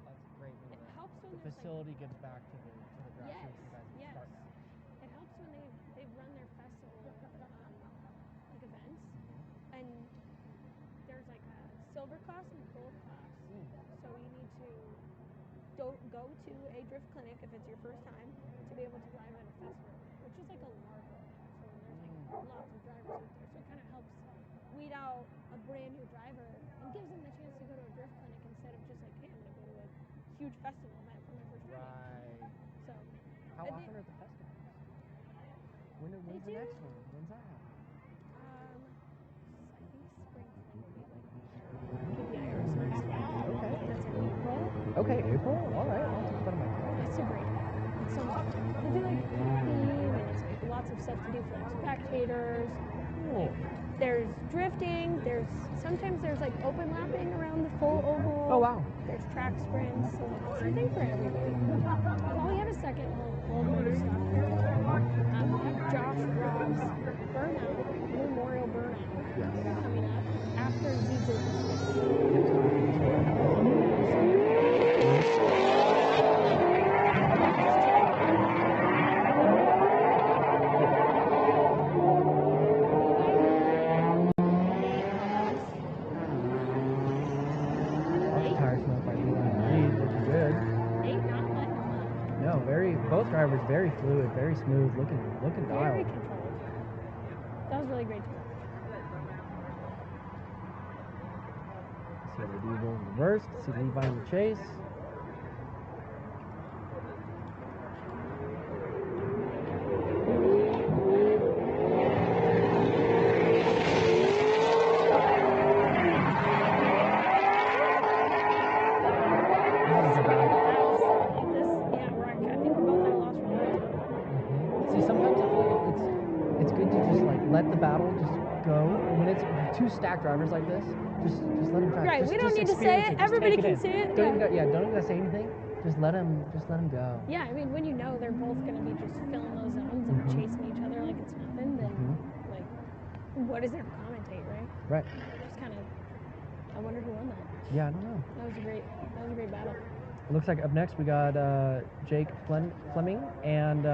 That's great. When It helps when the there's facility gives back to the grassroots and guys yes. start now. It helps when they run their festival like events and there's like a silver class and gold class. So you need to go to a drift clinic if it's your first time to be able to drive at a festival, which is like a large event. So there's like lots of drivers out there. So it kind of helps weed out a brand new driver and gives them the chance to go to a drift clinic instead of just like, hey, I'm going to go to a huge festival event for my first time. Right. So How often are the festivals? When's the next one? When's that happening? I think springtime will be like PPIR next week. Okay. That's in April. Okay, April. All right. I'll have to put that on my calendar. It's a great event. It's so much fun. They do like theme and it's like lots of stuff to do for like spectators. Cool. There's drifting. Sometimes there's like open lapping around the full oval. Oh, wow. There's track sprints. So there's something for everybody. While we have a second, we'll move stuff here. We have Josh Robb's Burnout, Memorial Burnout coming up after Z2. Both drivers very fluid, very smooth, looking Very dialed. controlled. That was really great to watch. See they do go in reverse. See Levi in the chase. Let the battle just go. When it's 2 stacked drivers like this, just let them drive. Right, we don't need to say it. Everybody can see it. Don't even say anything. Just let them go. Yeah, I mean, when you know they're both going to be just filling those zones and chasing each other like it's nothing, then like, what is there to commentate, right? Right. Just kind of. I wonder who won that. Yeah, I don't know. That was a great battle. It looks like up next we got Jake Fleming and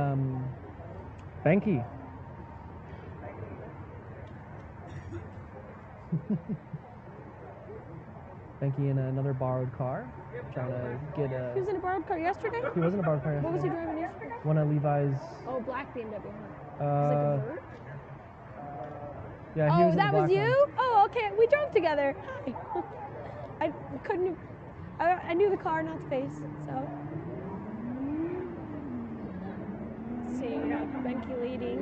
Benke. Benky in another borrowed car, trying to get a. He was in a borrowed car yesterday? He was in a borrowed car yesterday. What was he driving yesterday? One of Levi's. Oh, black BMW, huh? It Uh, was like a Vert? Yeah, he Oh, was in the that was black you? one. Oh, okay. We drove together. Hi. I couldn't. I knew the car, not the face. So. Let's see, we got Benky leading.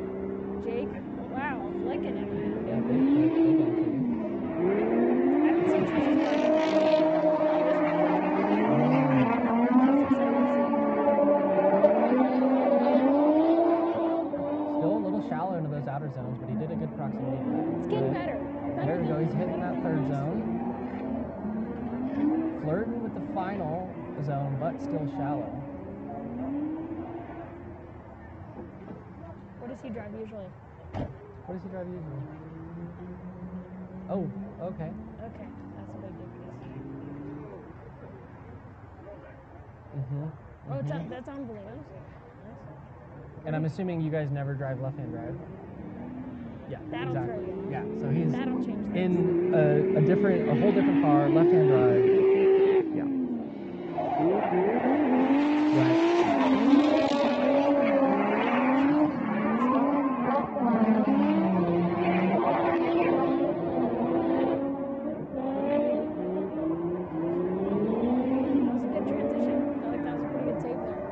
Jake. Wow, flicking it, man. Yeah, big entry. I haven't seen Trisha's Still a little shallow into those outer zones, but he did a good proximity. It's getting better. There we go. He's hitting that third zone. Flirting with the final zone, but still shallow. What does he drive usually? What does he drive usually? Oh, okay. Okay, that's a big difference. Mm-hmm. Oh, that's on Bolinos? And I'm assuming you guys never drive left-hand drive? Yeah, That'll exactly. throw you. Yeah, so he's That'll change things. in a whole different car, left-hand drive. Yeah. Right. That was a good transition. I feel like that was a pretty good save there.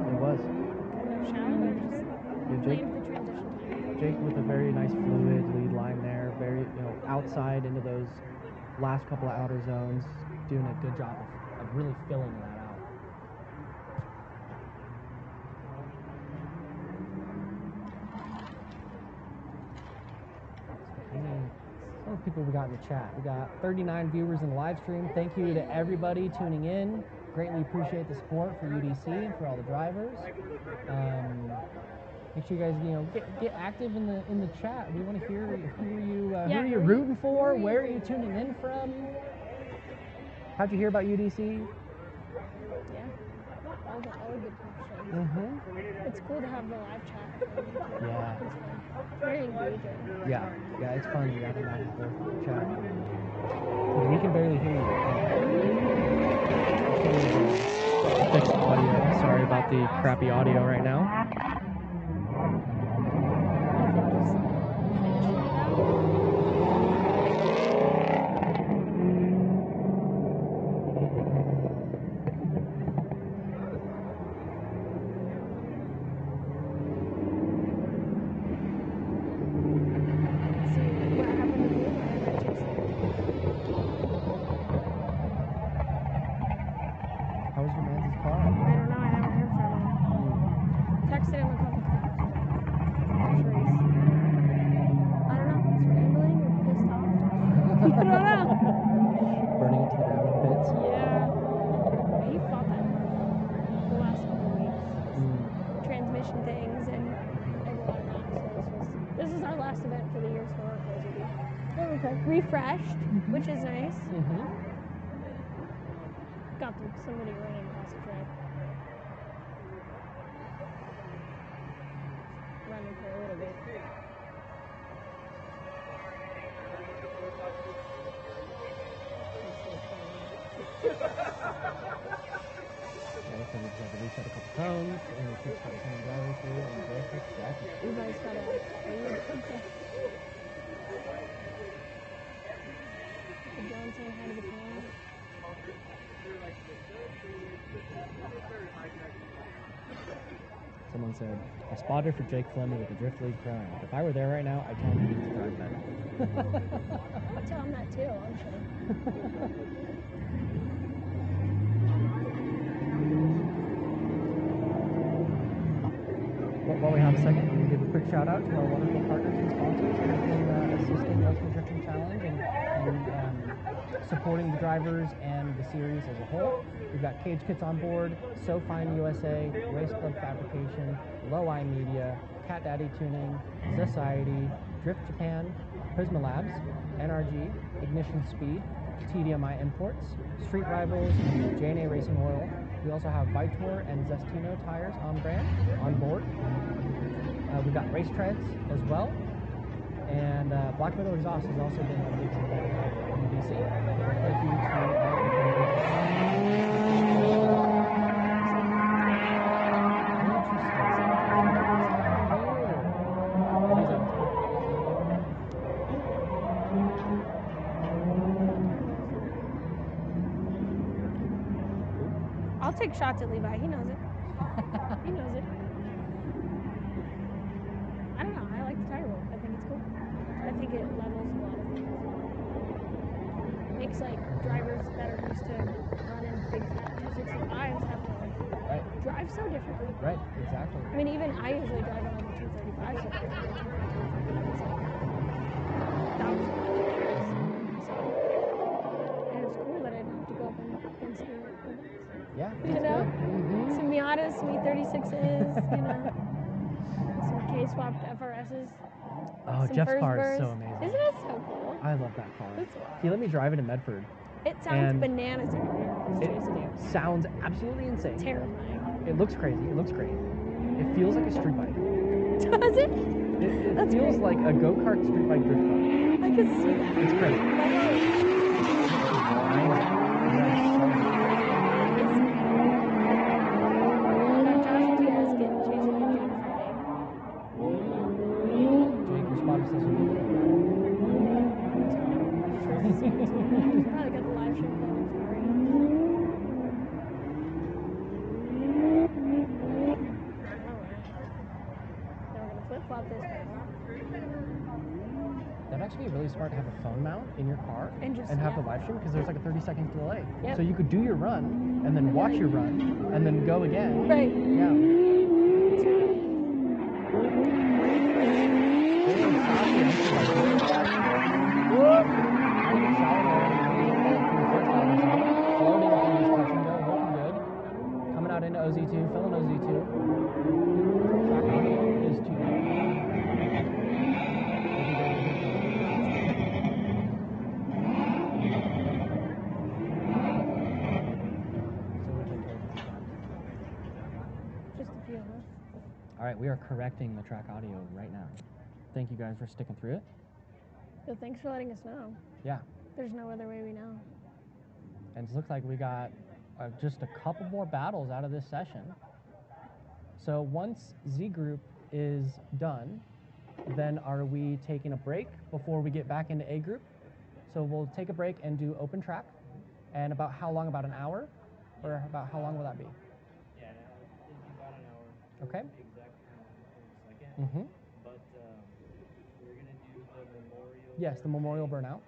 It was. Kind of shallow, but just Yeah, playing with the transition time. Jake with a very nice fluid lead line there, very outside into those last couple of outer zones, doing a good job of really filling that out. Some of the people we got in the chat. We got 39 viewers in the live stream. Thank you to everybody tuning in. Greatly appreciate the support for UDC and for all the drivers. Make sure you guys, get active in the chat. We want to hear who are you rooting for, where are you tuning in from? How'd you hear about UDC? Yeah. All the good questions. It's cool to have the live chat. Yeah. It's fun. It's very engaging. Yeah, it's fun. You got to back and forth in the chat. We can barely hear you. Fix audio. Sorry about the crappy audio right now. How was your man's car? I don't know. I haven't heard from him. Texted him a couple times. I'm sure he's, I don't know, scrambling or pissed off. I don't know. Burning it to the ground in bits. Yeah. But he fought that car for the last couple of weeks. Transmission things and a lot of that. So this is our last event for the year, so we're close to be. Oh, okay. Refreshed, which is nice. Got somebody running across the track. Running for a little bit. Okay, so we just have to reset a couple cones, and we keep coming drivers through, and breakfast, exactly. You guys got a John saying hi to the camera. Someone said, a spotter for Jake Fleming with the Drift League crown. If I were there right now, I'd tell him he needs to drive better. I'll tell him that too, I'm sure. While we have a second, we can give a quick shout out to our wonderful partners and sponsors that have been assisting the Ultimate Drifting Challenge and supporting the drivers and the series as a whole. We've got Cage Kits on board, So Fine USA, Race Club Fabrication, Low Eye Media, Cat Daddy Tuning, Society, Drift Japan, Prisma Labs, NRG, Ignition Speed, TDMI Imports, Street Rivals, J&A Racing Oil. We also have Vitor and Zestino tires on board. We've got race treads as well. And Black Widow exhaust has also been a big supporter of UBC. Thank you to all I'll take shots at Levi. He knows it. He knows it. I don't know. I like the tire roll. I think it's cool. I think it levels a lot of things. Makes like drivers that are used to running big fat 265s have to drive so differently. Right, exactly. I mean, even I usually drive on like a 235, so driving on a 235 is like 1,000 miles. So, and it's cool that I didn't have to go up against your events. Yeah, You know? Some Miatas, some E36s, you know, some K-swapped FRSs. Oh, some Jeff's Furs car is Burrs. so amazing. Isn't it so cool? I love that car. It's wild. He let me drive it in Medford. It sounds And bananas in your ear. It's chasing you. Sounds absolutely insane. Terrifying. It looks crazy. It looks great. It feels like a street bike. Does it? It That's feels great. like a go-kart street bike drift car. I can see that. It's crazy. Got Josh Diaz chasing me Jake Friday. Jake, your spotter says you Probably got the live stream going already. Now we're gonna flip-flop this battle. That'd actually be really smart to have a phone mount in your car And just, have yeah. the live stream because there's like a 30-second delay. Yep. So you could do your run and then watch your run and then go again. Right. Yeah. Floating through this touch and go, looking good. Coming out into OZ2, filling OZ2. Track audio is too big. Just a few, huh? All right, we are correcting the track audio right now. Thank you guys for sticking through it. So thanks for letting us know. Yeah, There's no other way we know. and it looks like we got just a couple more battles out of this session. So once Z group is done, then are we taking a break before we get back into A group? So we'll take a break and do open track. And about how long? About an hour? Or about how long will that be? Yeah, it'd be about an hour. Okay. The exact time in a second. Mm-hmm. But we're gonna do the memorial. Yes, the memorial burnout.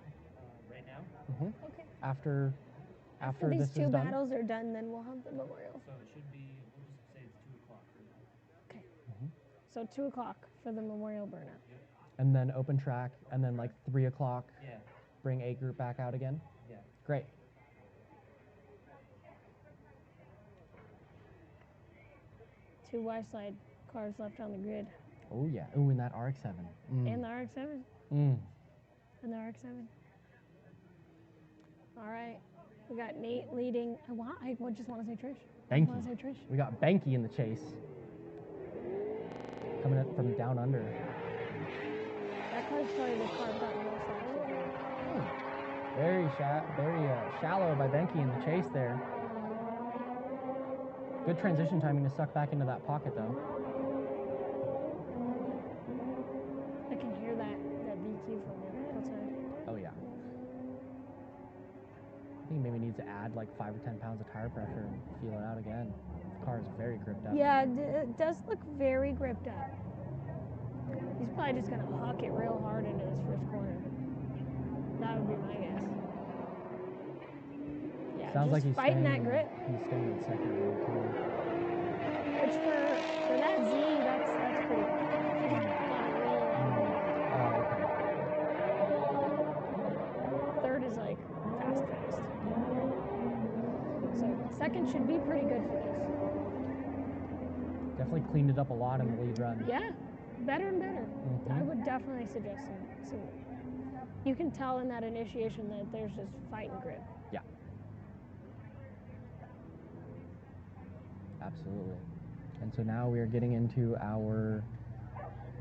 Right now. Mm-hmm. Okay. After After these this two is done. battles are done, then we'll have the memorial. So it should be. We'll just say it's 2 o'clock. Okay. So 2 o'clock for the memorial burnout. And then open track, and then like 3 o'clock, Yeah. bring A group back out again. Yeah. Great. Two Y-side cars left on the grid. Oh yeah. Ooh, and that RX-7. And the RX-7. Mm. And the RX-7. All right. We got Nate leading. I just want to say Trish. I want to say Trish. We got Banky in the chase. Coming up from down under. That car's probably the car that got the most laps. Very shallow by Banky in the chase there. Good transition timing to suck back into that pocket though. I can hear that VQ from the outside. Oh yeah. I think maybe needs to add like 5 or 10 pounds of tire pressure and feel it out again. The car is very gripped up. Yeah, it does look very gripped up. He's probably just going to huck it real hard into this first corner. That would be my guess. Yeah, Sounds just like he's fighting staying, that grip. He's staying in second row too. Which for that Z, that's pretty good. He's got a real third is like fast. So second should be pretty good for this. Definitely cleaned it up a lot in the lead run. Yeah, better and better. I would definitely suggest some. You can tell in that initiation that there's just fight and grip. Yeah. Absolutely. And so now we are getting into our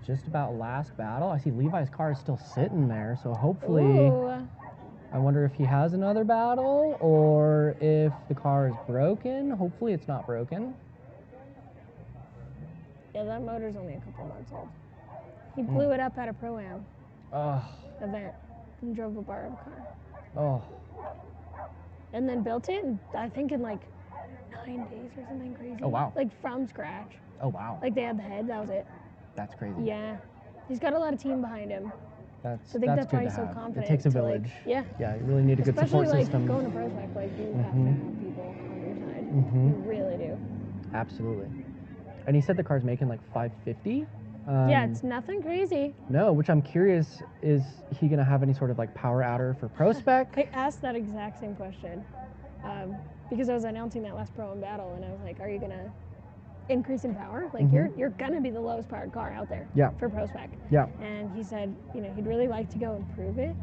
just about last battle. I see Levi's car is still sitting there, so hopefully, Ooh. I wonder if he has another battle or if the car is broken. Hopefully it's not broken. Yeah, that motor's only a couple months old. He blew it up at a Pro-Am Oh, event and drove a borrowed car. oh, And then built it, I think in like 9 days or something crazy. Oh, wow. Like from scratch. oh, wow. Like they had the head, that was it. That's crazy. Yeah. He's got a lot of team behind him. That's, So I think that's why good he's to so have. confident. It takes a to, like, village. yeah. Yeah, you really need a good Especially support like system. going to pro spec, like you have to have people on your side. Mhm. You really do. Absolutely. And he said the car's making like 550. Yeah, it's nothing crazy. No, which I'm curious, is he going to have any sort of like power adder for pro spec? I asked that exact same question because I was announcing that last pro in battle, and I was like, "Are you gonna increase in power? Like you're gonna be the lowest powered car out there Yeah. for pro spec." Yeah. And he said, you know, he'd really like to go and prove it,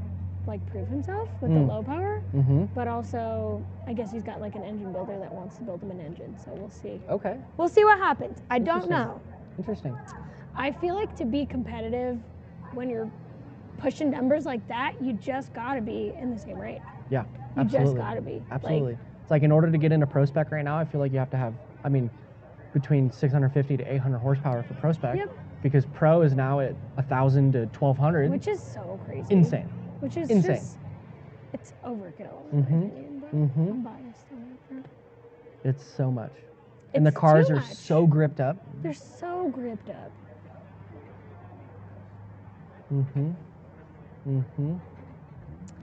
like prove himself with the low power. Mm-hmm. But also, I guess he's got like an engine builder that wants to build him an engine, so we'll see. Okay. We'll see what happens. I don't Interesting. know. Interesting. I feel like to be competitive, when you're pushing numbers like that, you just gotta be in the same range. Yeah. You absolutely. just gotta be. Absolutely. It's like in order to get into pro spec right now, I feel like you have to have, I mean, between 650 to 800 horsepower for pro spec. Yep. Because pro is now at 1,000 to 1,200. Which is so crazy. Insane. Which is Insane. just, it's overkill in my opinion, but I'm biased on that. It's so much. And the It's cars too are much. so gripped up. They're so gripped up.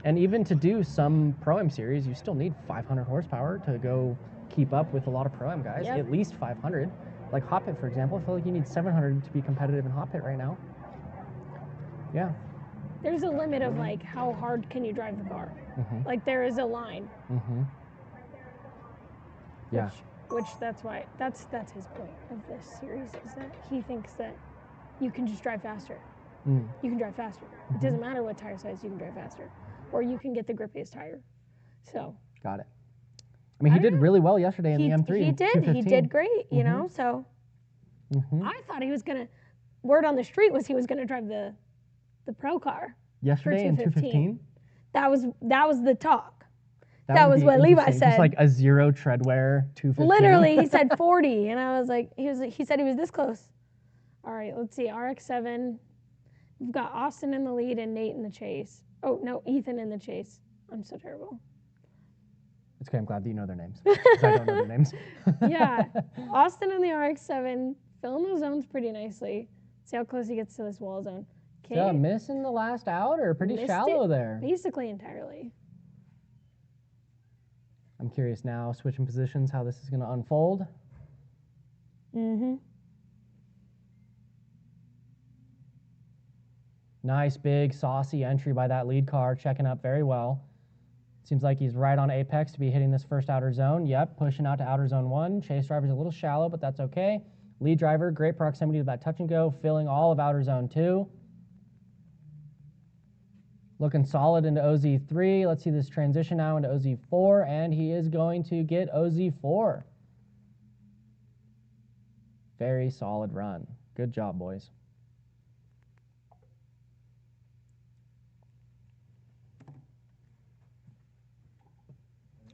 And even to do some Pro-Am series, you still need 500 horsepower to go keep up with a lot of Pro-Am guys, Yep. at least 500. Like Hot Pit, for example, I feel like you need 700 to be competitive in Hot Pit right now. Yeah. There's a limit of like how hard can you drive the car. Like there is a line. Yeah. Which that's why that's his point of this series is that he thinks that you can just drive faster. You can drive faster. It doesn't matter what tire size, you can drive faster. Or you can get the grippiest tire. So Got it. I mean, he did really well yesterday in the M3. He did. 215. He did great, you know? So I thought he was gonna word on the street was he was gonna drive the pro car. Yesterday in 215? That was the talk. That would was be what Levi interesting. said. Just like a zero treadwear 215. Literally, he said 40, and I was like, he said he was this close. All right, let's see, RX-7. We've got Austin in the lead and Nate in the chase. Oh no, Ethan in the chase. I'm so terrible. It's okay. I'm glad that you know their names. 'Cause I don't know their names. Yeah, Austin in the RX-7, filling those zones pretty nicely. See how close he gets to this wall zone. So missing the last outer, pretty Missed shallow it there. basically entirely. I'm curious now, switching positions, how this is going to unfold. Nice, big, saucy entry by that lead car, checking up very well. Seems like he's right on apex to be hitting this first outer zone. Yep, pushing out to outer zone 1. Chase driver's a little shallow, but that's okay. Lead driver, great proximity to that touch and go, filling all of outer zone 2. Looking solid into OZ3. Let's see this transition now into OZ4, and he is going to get OZ4. Very solid run. Good job, boys.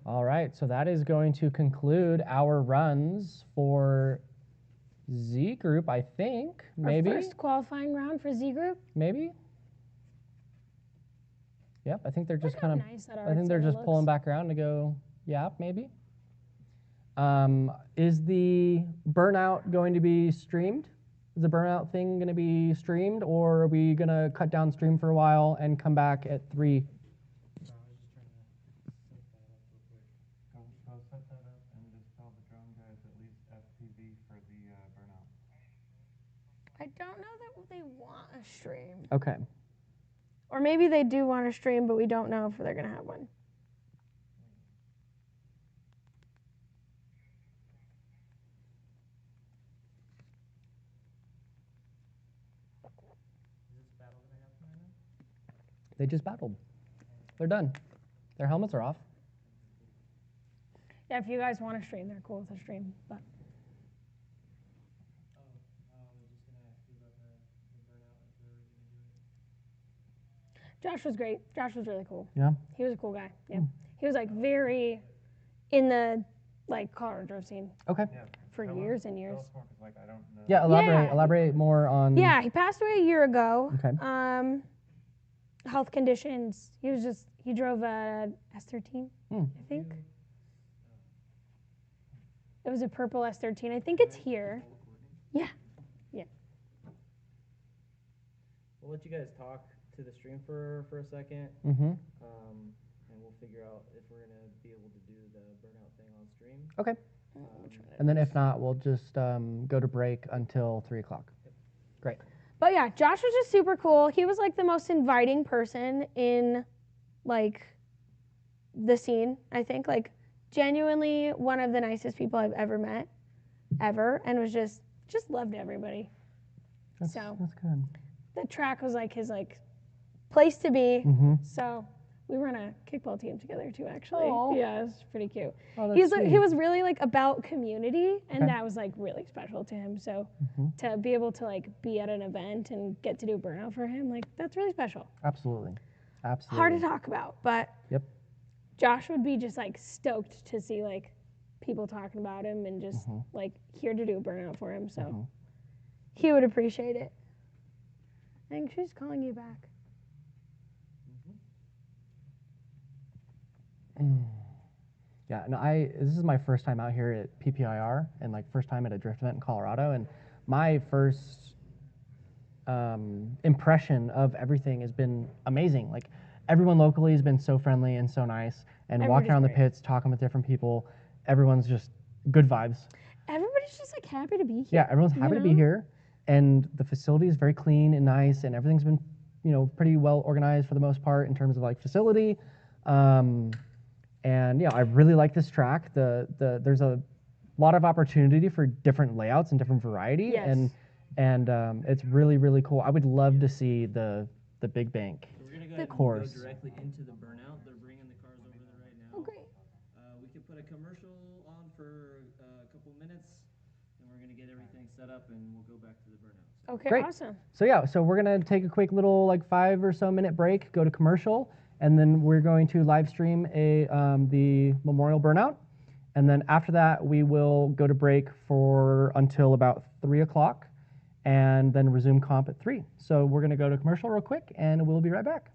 All right, so that is going to conclude our runs for Z Group, I think. Maybe. Our first qualifying round for Z Group. Maybe. Yep, I think they're just kind of, Nice I think they're just pulling back around to go, yep, maybe. Is the burnout going to be streamed? Is the burnout thing going to be streamed, or are we going to cut down stream for a while and come back at 3? Go set that up and just tell the drone guys at least FPV for the burnout. I don't know that they want a stream. Okay. Or maybe they do want a stream, but we don't know if they're going to have one. They just battled. They're done. Their helmets are off. Yeah, if you guys want to stream, they're cool with a stream. But Josh was great. Josh was really cool. Yeah. He was a cool guy. Yeah. He was like very in the like Colorado drift scene Okay. for years and years. Like, I don't know. Yeah, elaborate more on. Yeah, he passed away a year ago. Okay. Health conditions. He drove a S13, I think. It was a purple S13. I think it's here. Yeah. Yeah. We'll let you guys talk to the stream for a second, Mm-hmm. and we'll figure out if we're gonna be able to do the burnout thing on stream. Okay. And then if not, we'll just go to break until 3 o'clock. Great. But yeah, Josh was just super cool. He was like the most inviting person in like the scene, I think. Like genuinely one of the nicest people I've ever met, ever, and was just loved everybody. That's good. The track was like his like place to be. Mm-hmm. So we were on a kickball team together too, actually. Aw. Yeah, it was pretty cute. Oh, He that's was sweet. he was really like about community, and Okay. that was like really special to him. So Mm-hmm. to be able to like be at an event and get to do burnout for him, like that's really special. Absolutely. Absolutely. Hard to talk about, but Yep. Josh would be just like stoked to see like people talking about him and just like here to do a burnout for him. So he would appreciate it. I think she's calling you back. Yeah, no, this is my first time out here at PPIR and like first time at a drift event in Colorado, and my first impression of everything has been amazing. Like everyone locally has been so friendly and so nice, and walking Everybody's around the great. pits, talking with different people, everyone's just good vibes. Everybody's just like happy to be here. Yeah, everyone's happy to be here, and the facility is very clean and nice, and everything's been, pretty well organized for the most part in terms of like facility. And yeah, I really like this track. There's a lot of opportunity for different layouts and different variety, Yes. and it's really, really cool. I would love to see the big bank. So we're gonna go The ahead and course. go directly into the burnout. They're bringing the cars over there right now. Oh, great. We could put a commercial on for a couple minutes, and we're gonna get everything set up, and we'll go back to the burnout. So Okay, Great. awesome. So yeah, so we're gonna take a quick little like 5 or so minute break, go to commercial, and then we're going to live stream the Memorial Burnout, and then after that we will go to break for until about 3 o'clock, and then resume comp at 3. So we're gonna go to commercial real quick, and we'll be right back.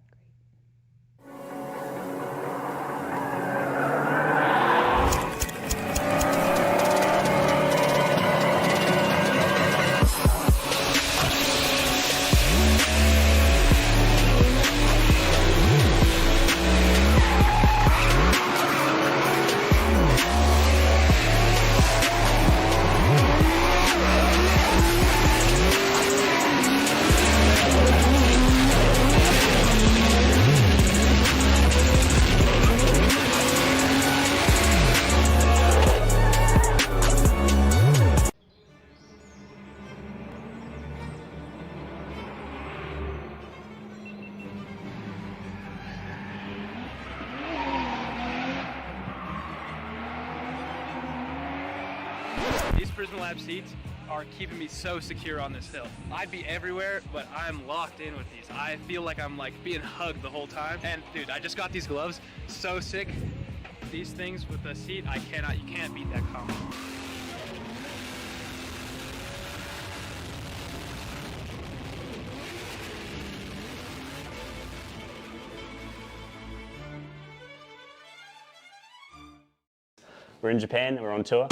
These Prison Lab seats are keeping me so secure on this hill. I'd be everywhere, but I'm locked in with these. I feel like I'm like being hugged the whole time. And dude, I just got these gloves, so sick. These things with the seat, you can't beat that combo. We're in Japan, we're on tour.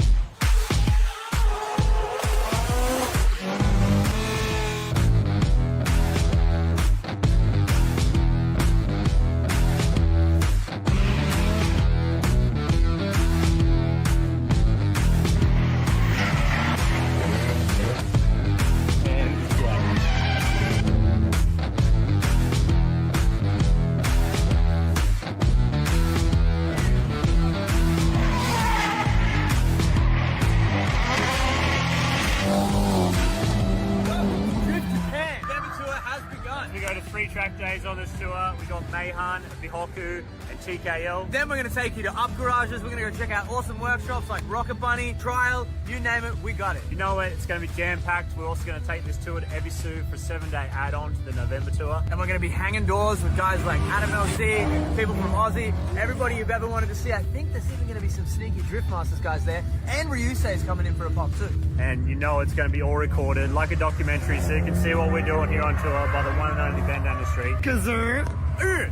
track days on this tour. We got Mayhan, Bihoku, and TKL. Then we're going to take you to up garages. We're going to go check out awesome workshops like Rocket Bunny, Trial, you name it, we got it. You know what? It's going to be jam-packed. We're also going to take this tour to Ebisu for a 7-day add-on to the November tour. And we're going to be hanging doors with guys like Adam LC, people from Aussie, everybody you've ever wanted to see. I think there's even going to be some sneaky Drift Masters guys there. And Ryusei is coming in for a pop too. And you know it's going to be all recorded like a documentary, so you can see what we're doing here on tour by the one and only Ben down the street.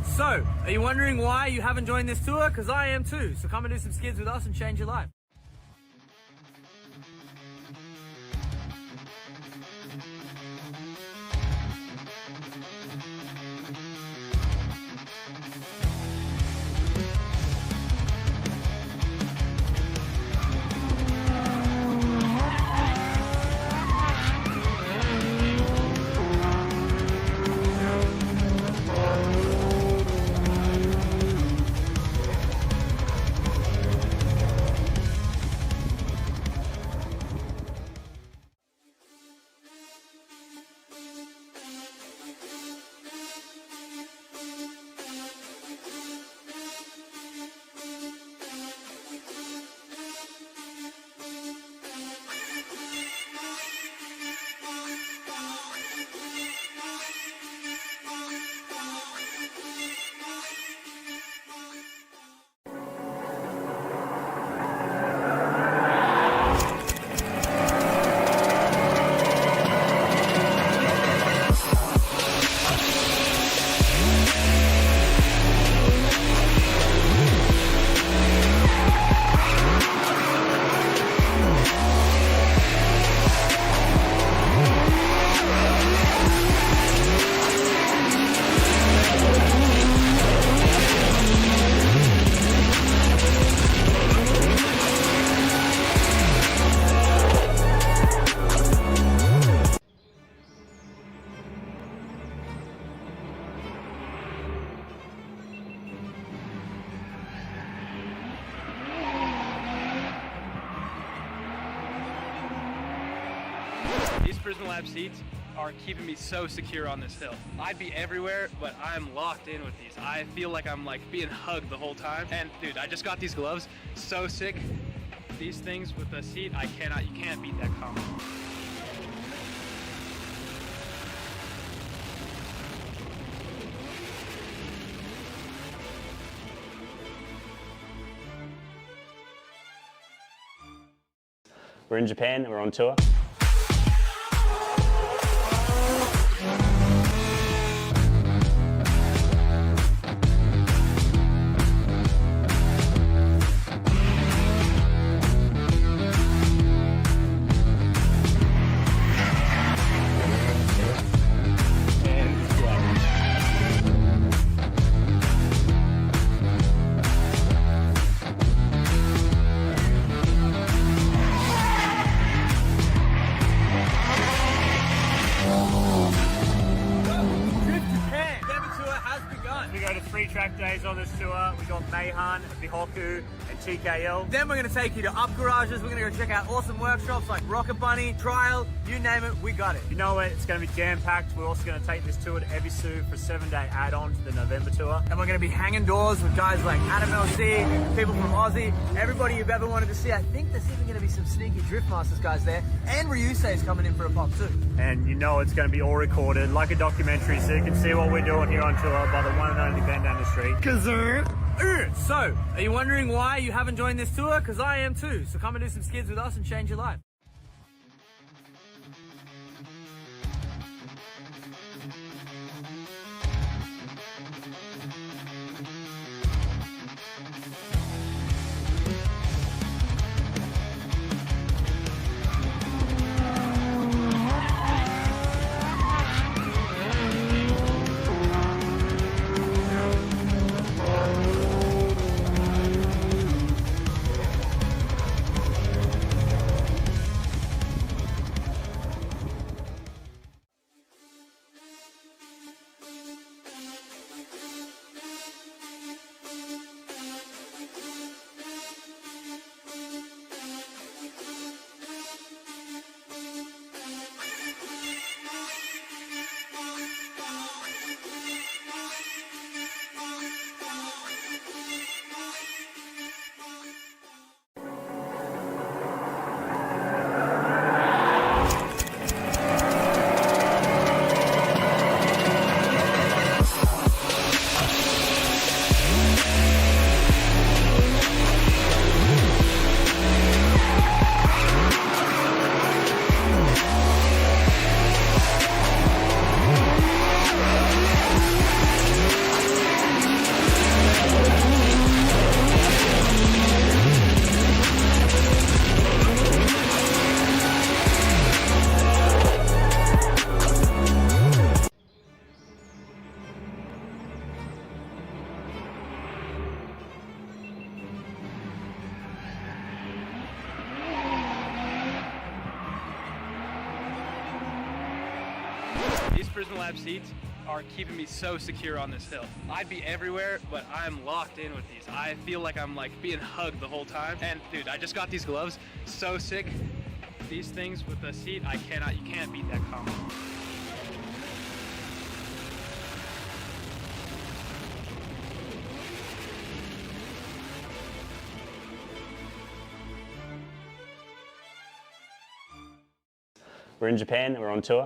So, are you wondering why you haven't joined this tour? Because I am too. So come and do some skids with us and change your life. These Prison Lab seats are keeping me so secure on this hill. I'd be everywhere, but I'm locked in with these. I feel like I'm like being hugged the whole time. And dude, I just got these gloves, so sick. These things with the seat, you can't beat that combo. We're in Japan and we're on tour. We go to 3 track days on this tour. We got Mayhan, Bihoku, and TKL. Then we're going to take you to up garages. We're going to go check out awesome workshops like Rocket Bunny, Trial, you name it, we got it. You know what? It's going to be jam-packed. We're also going to take this tour to Ebisu for a 7-day add-on to the November tour. And we're going to be hanging doors with guys like Adam LC, people from Aussie, everybody you've ever wanted to see. I think there's even going to be some sneaky Drift Masters guys there. And Ryusei is coming in for a pop too. And you know it's going to be all recorded like a documentary, so you can see what we're doing here on tour by the one and only Ben down the street. So, are you wondering why you haven't joined this tour? Because I am too. So come and do some skids with us and change your life. These Prison Lab seats are keeping me so secure on this hill. I'd be everywhere, but I'm locked in with these. I feel like I'm like being hugged the whole time. And dude, I just got these gloves, so sick. These things with the seat, you can't beat that combo. We're in Japan and we're on tour.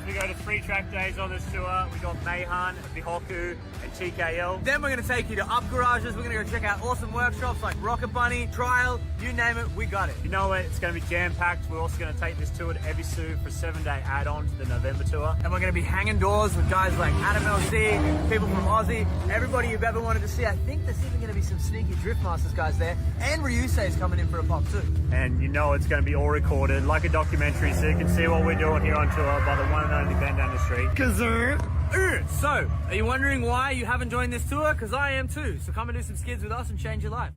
We go to 3 track days on this tour. We got Meihan, Bihoku, and TKL. Then we're going to take you to up garages. We're going to go check out awesome workshops like Rocket Bunny, Trial, you name it, we got it. You know it, it's going to be jam-packed. We're also going to take this tour to Ebisu for a 7-day add-on to the November tour. And we're going to be hanging doors with guys like Adam LC, people from Aussie, everybody you've ever wanted to see. I think there's even going to be some sneaky Drift Masters guys there. And Ryusei is coming in for a pop too. And you know it's going to be all recorded like a documentary, so you can see what we're doing here on tour by the one and only band down the street. So, are you wondering why you haven't joined this tour? Because I am too. So come and do some skids with us and change your life.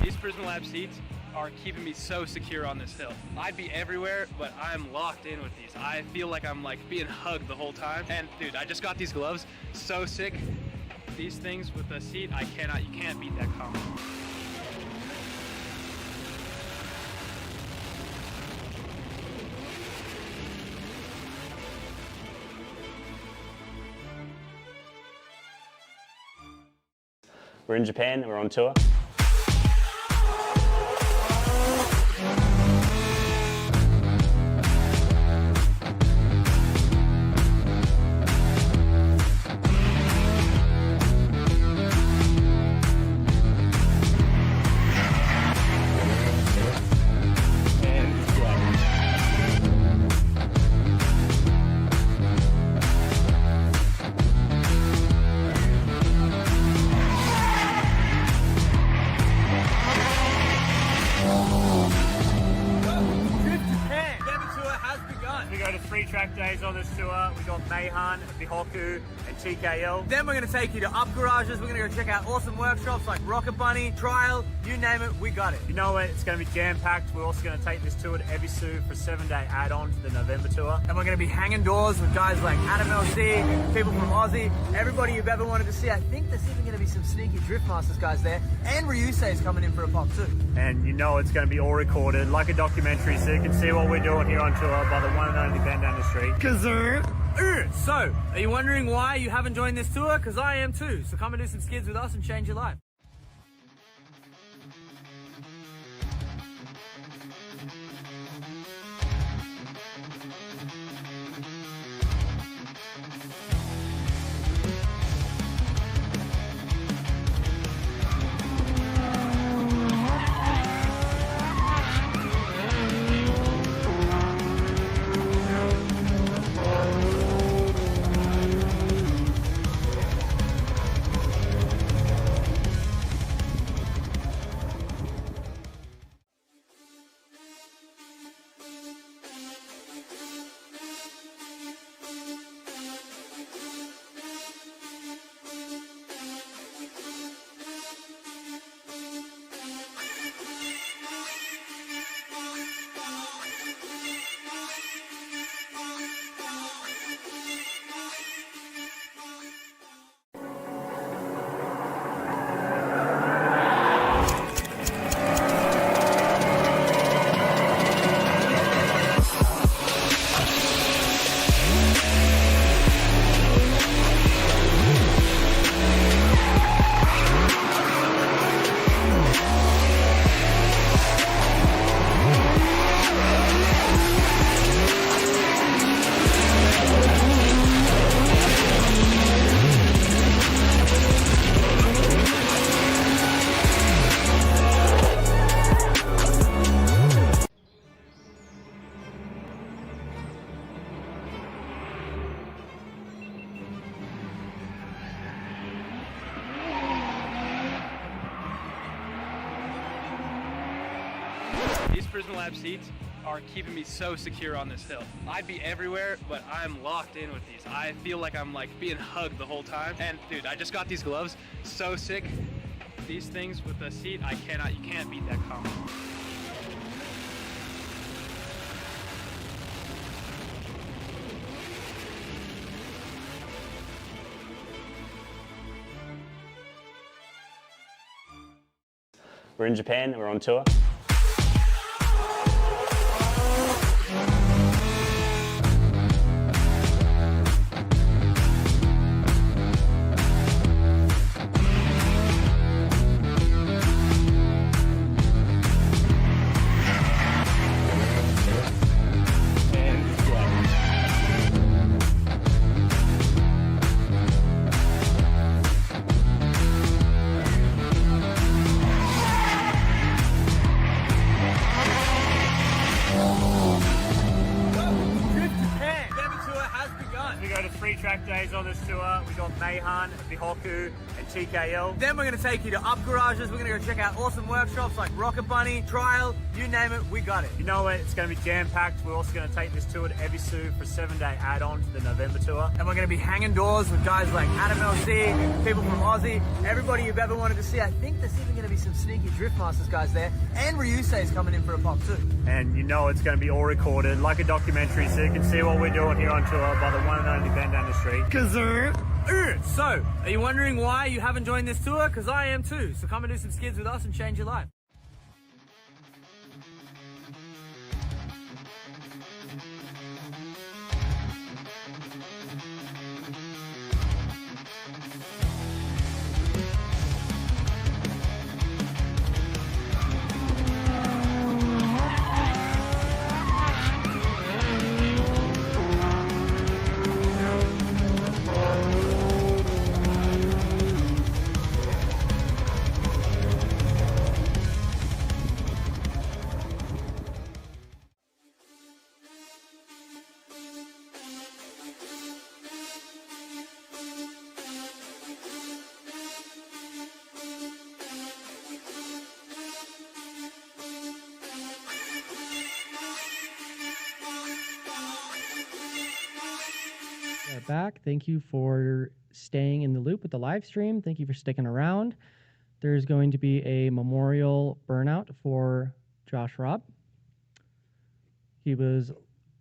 These Prison Lab seats are keeping me so secure on this hill. I'd be everywhere, but I'm locked in with these. I feel like I'm like being hugged the whole time. And dude, I just got these gloves, so sick. These things with the seat, you can't beat that combo. We're in Japan and we're on tour. tour. We got Mayhan, Bihoku, and TKL. Then we're going to take you to up garages. We're going to go check out awesome workshops like Rocket Bunny, Trial, you name it, we got it. You know it, it's going to be jam-packed. We're also going to take this tour to Ebisu for a 7-day add-on to the November tour. And we're going to be hanging doors with guys like Adam LC, people from Aussie, everybody you've ever wanted to see. I think there's even going to be some sneaky Drift Masters guys there. And Ryusei is coming in for a pop too. And you know it's going to be all recorded like a documentary, so you can see what we're doing here on tour by the one and only band down the street. So, are you wondering why you haven't joined this tour? Because I am too. So come and do some skids with us and change your life. These Prison Lab seats are keeping me so secure on this hill. I'd be everywhere, but I'm locked in with these. I feel like I'm like being hugged the whole time. And dude, I just got these gloves, so sick. These things with the seat, you can't beat that combo. We're in Japan and we're on tour. We go to 3 track days on this tour. We got Mayhan, Bihoku, and TKL. Then we're going to take you to up garages. We're going to go check out awesome workshops like Rocket Bunny, Trial, you name it, we got it. You know it, it's going to be jam-packed. We're also going to take this tour to Ebisu for a 7-day add-on to the November tour. And we're going to be hanging doors with guys like Adam LC, people from Aussie, everybody you've ever wanted to see. I think there's even going to be some sneaky Drift Masters guys there. And Ryusei is coming in for a pop too. And you know it's going to be all recorded like a documentary, so you can see what we're doing here on tour by the one and only band down the street. So, are you wondering why you haven't joined this tour? Because I am too. So come and do some skids with us and change your life. back. Thank you for staying in the loop with the live stream. Thank you for sticking around. There's going to be a memorial burnout for Josh Robb. He was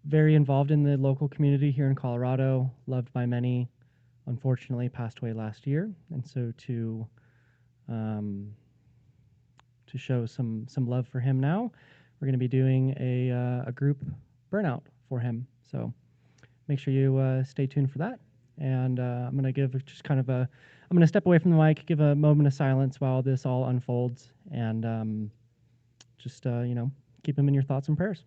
very involved in the local community here in Colorado, loved by many, unfortunately passed away last year. And so to show some love for him now, we're going to be doing a group burnout for him. So make sure you stay tuned for that. And I'm going to give just kind of I'm going to step away from the mic, give a moment of silence while this all unfolds, and just, keep him in your thoughts and prayers.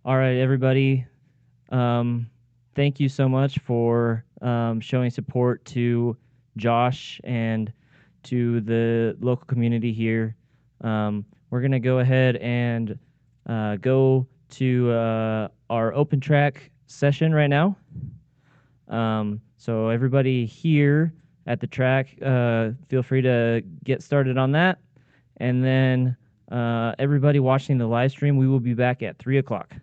All right, everybody. Thank you so much for showing support to Josh and to the local community here. We're going to go ahead and go to our open track session right now. So everybody here at the track, feel free to get started on that. And then everybody watching the live stream, we will be back at 3 o'clock.